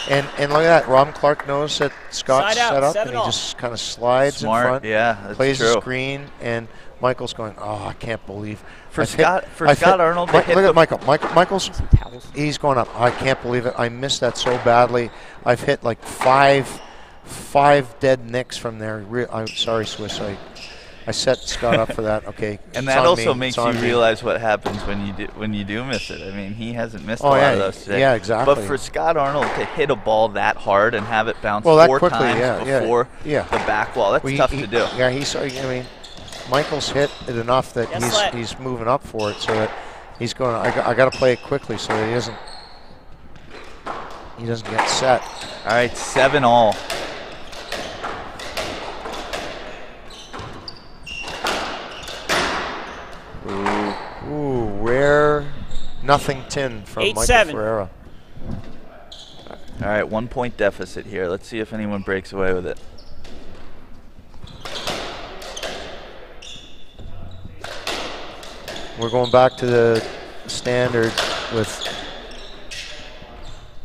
And look at that. Robin Clarke knows that Scott's set up, and he just kind of slides in front. Yeah, that's plays true. his screen, and Michael's going, oh, I can't believe. For Scott Arnold, look at Michael. Michael's, he's going up. I can't believe it. I missed that so badly. I've hit like five dead nicks from there. I'm sorry, Swiss. I set Scott up for that. Okay. And that also makes you realize what happens when you do miss it. I mean, he hasn't missed a lot of those today. Yeah, exactly. But for Scott Arnold to hit a ball that hard and have it bounce 4 times before the back wall, that's tough to do. Yeah, I mean, Michael's hit it enough that he's moving up for it, so that he's going. I got to play it quickly so that he doesn't get set. All right, 7-all. Ooh, rare nothing tin from Michael Ferreira. All right, 1 point deficit here. Let's see if anyone breaks away with it. We're going back to the standard with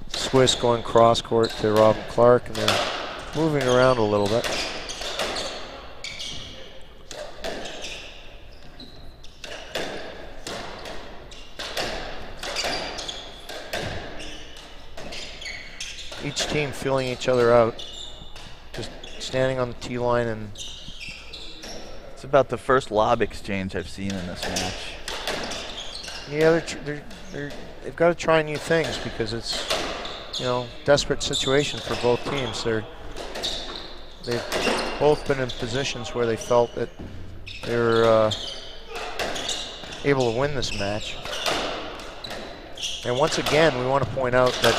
Swiss going cross court to Robin Clarke, and they're moving around a little bit. Each team feeling each other out, just standing on the tee line, and it's about the first lob exchange I've seen in this match. Yeah, they've got to try new things because it's, desperate situation for both teams. They've both been in positions where they felt that they were able to win this match. And once again, we want to point out that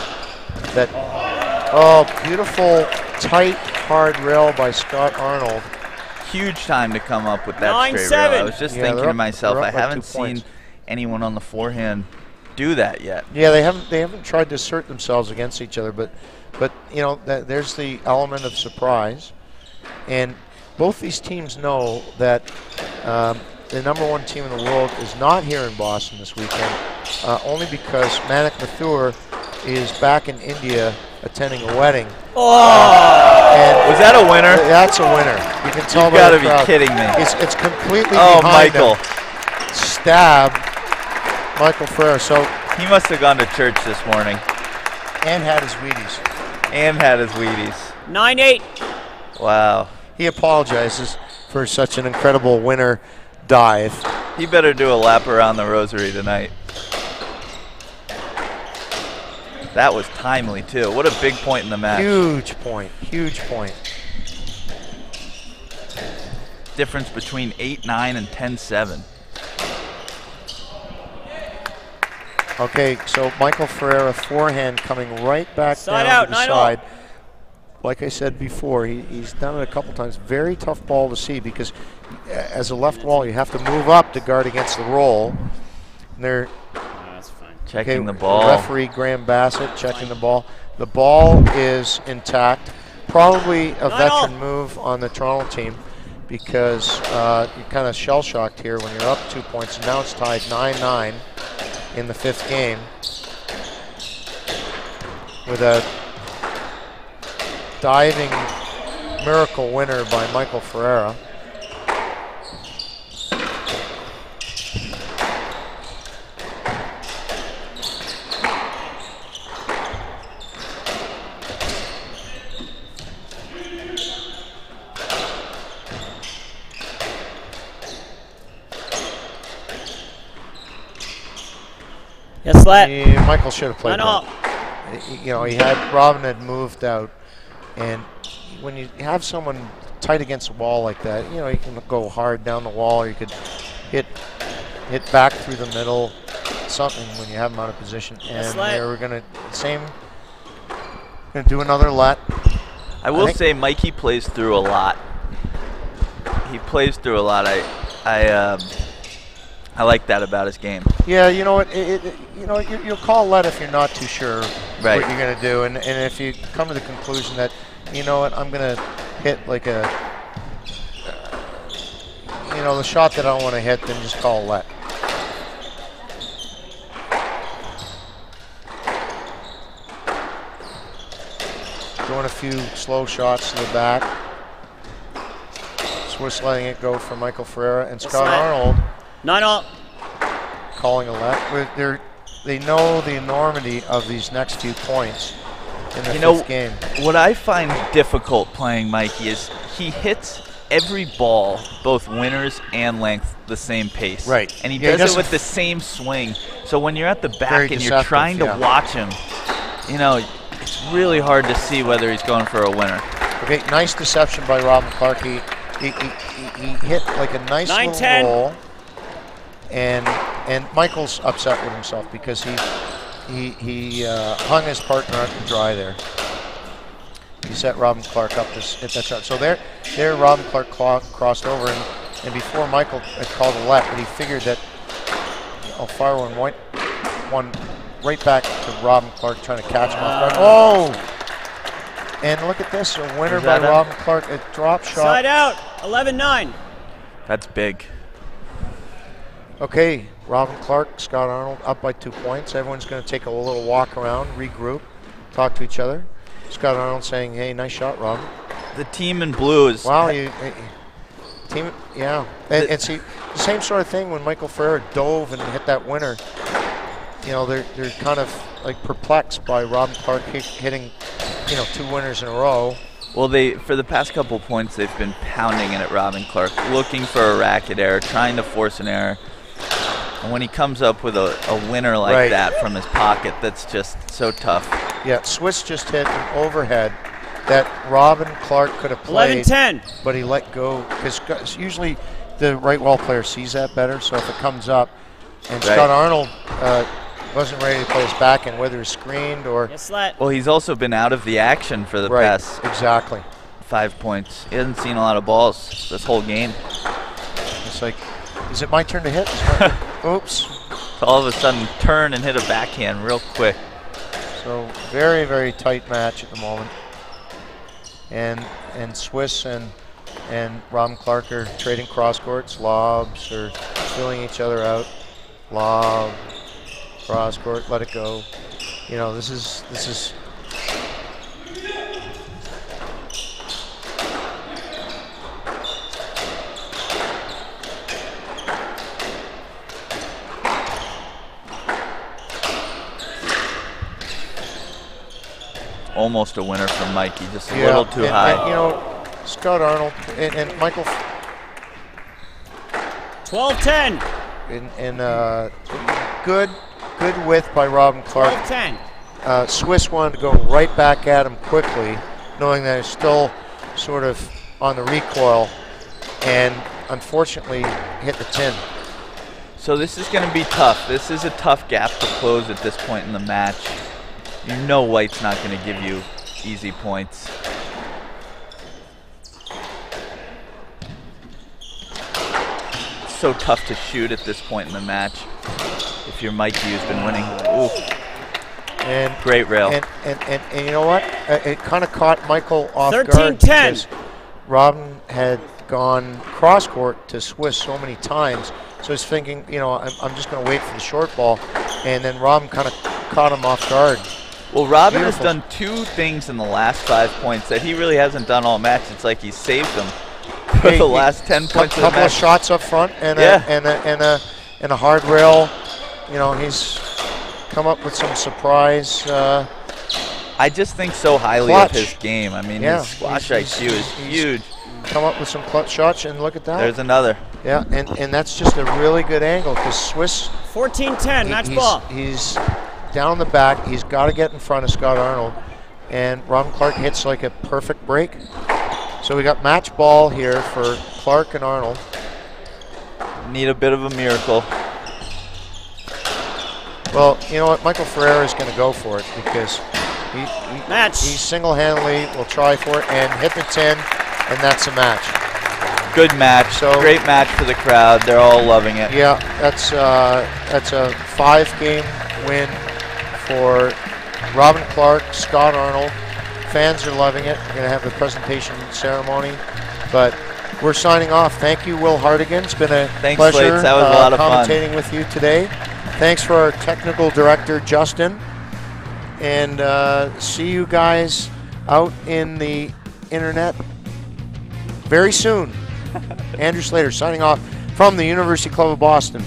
beautiful, tight, hard rail by Scott Arnold. Huge time to come up with that straight rail. I was just thinking to myself, I haven't seen anyone on the forehand do that yet. Yeah, they haven't tried to assert themselves against each other, but there's the element of surprise, and both these teams know that the #1 team in the world is not here in Boston this weekend, only because Manik Mathur is back in India attending a wedding. Oh! Was that a winner? That's a winner. You can tell. You've got to be kidding me. It's completely behind Michael. him. Stab Michael Ferreira. So he must have gone to church this morning. And had his Wheaties. 9-8. Wow. He apologizes for such an incredible winner dive. He better do a lap around the rosary tonight. That was timely, too. What a big point in the match. Huge point. Huge point. Difference between 8-9 and 10-7. Okay, so Michael Ferreira forehand coming right back down out, to the side. Like I said before, he's done it a couple times. Very tough ball to see because as a left wall, you have to move up to guard against the roll. And they're checking the ball. Referee Graham Bassett checking the ball. The ball is intact. Probably a veteran move on the Toronto team because you're kind of shell-shocked here when you're up 2 points. And now it's tied 9-9 in the 5th game with a diving miracle winner by Michael Ferreira. Yes, Slat. Michael should have played that. Robin had moved out, and when you have someone tight against the wall like that, you can go hard down the wall, or you could hit back through the middle, something when you have them out of position. And they were gonna do another let. I will say Mikey plays through a lot. He plays through a lot. I like that about his game. Yeah, you know what? You'll call let if you're not too sure what you're going to do, and if you come to the conclusion that, you know what, I'm going to hit like the shot that I don't want to hit, then just call let. throwing a few slow shots to the back. Swiss letting it go for Michael Ferreira and Scott Arnold. 9-all. Calling a let. They know the enormity of these next few points in the fifth game. What I find difficult playing Mikey is he hits every ball, both winners and length, the same pace. Right. And he does it with the same swing. So when you're at the back and you're trying to watch him, it's really hard to see whether he's going for a winner. Okay, nice deception by Robin Clarke. He hit like a nice little roll, and Michael's upset with himself because he hung his partner up to dry there. He set Robin Clarke up to hit that shot. So there Robin Clarke crossed over, and before Michael had called a let, but he figured that fire one right back to Robin Clarke trying to catch him off guard. Oh! And look at this, a winner by Robin Clarke, a drop shot. Side out, 11-9. That's big. Okay, Robin Clarke, Scott Arnold up by 2 points. Everyone's going to take a little walk around, regroup, talk to each other. Scott Arnold saying, hey, nice shot, Robin. The team in blue is... Wow, team, yeah. And see, the same sort of thing when Michael Ferreira dove and hit that winner. They're kind of like perplexed by Robin Clarke hitting, 2 winners in a row. Well, for the past couple points, they've been pounding it at Robin Clarke, looking for a racket error, trying to force an error. And when he comes up with a winner like that from his pocket, that's just so tough. Yeah, Swiss just hit an overhead that Robin Clarke could have played, 11-10. But he let go because usually the right wall player sees that better. So if it comes up, and Scott Arnold wasn't ready to play his backhand, whether it's screened or. Well, he's also been out of the action for the past 5 points. He hasn't seen a lot of balls this whole game. It's like, is it my turn to hit? Oops. All of a sudden, turn and hit a backhand real quick. So very, very tight match at the moment. And Swiss and Robin Clarke are trading cross courts, lobs, or filling each other out. Lob, cross court, let it go. This is almost a winner for Mikey, just a little too high. And, Scott Arnold and Michael. 12-10. And good width by Robin Clarke. 12-10. Swiss wanted to go right back at him quickly, knowing that it's still sort of on the recoil, and unfortunately hit the tin. So this is going to be tough. This is a tough gap to close at this point in the match. White's not going to give you easy points. It's so tough to shoot at this point in the match if you're Mikey, who's been winning. Ooh. And great rail. And you know what? It kind of caught Michael off 13-10. guard because Robin had gone cross court to Swiss so many times. So he's thinking, I'm just going to wait for the short ball. And then Robin kind of caught him off guard. Well, Robin has done 2 things in the last 5 points that he really hasn't done all match. It's like he saved them for the last 10 points of the match. A couple of shots up front and a hard rail. He's come up with some surprise. I just think so highly of his game. I mean, his squash IQ is huge. Come up with some clutch shots, and look at that. There's another. Yeah, and that's just a really good angle because Swiss. 14-10, match ball. He's down the back. He's got to get in front of Scott Arnold, and Robin Clarke hits like a perfect break. So we got match ball here for Clarke and Arnold. Need a bit of a miracle. Well, you know what? Michael Ferreira is going to go for it because he single-handedly will try for it and hit the tin, and that's a match. Good match. So great match for the crowd. They're all loving it. Yeah, that's a 5-game win for Robin Clarke, Scott Arnold. Fans are loving it. We're going to have the presentation ceremony, but we're signing off. Thank you, Will Hardigan. It's been a pleasure Slates. That was a lot of fun. Commentating with you today. Thanks for our technical director, Justin. And see you guys out in the internet very soon. Andrew Slater signing off from the University Club of Boston.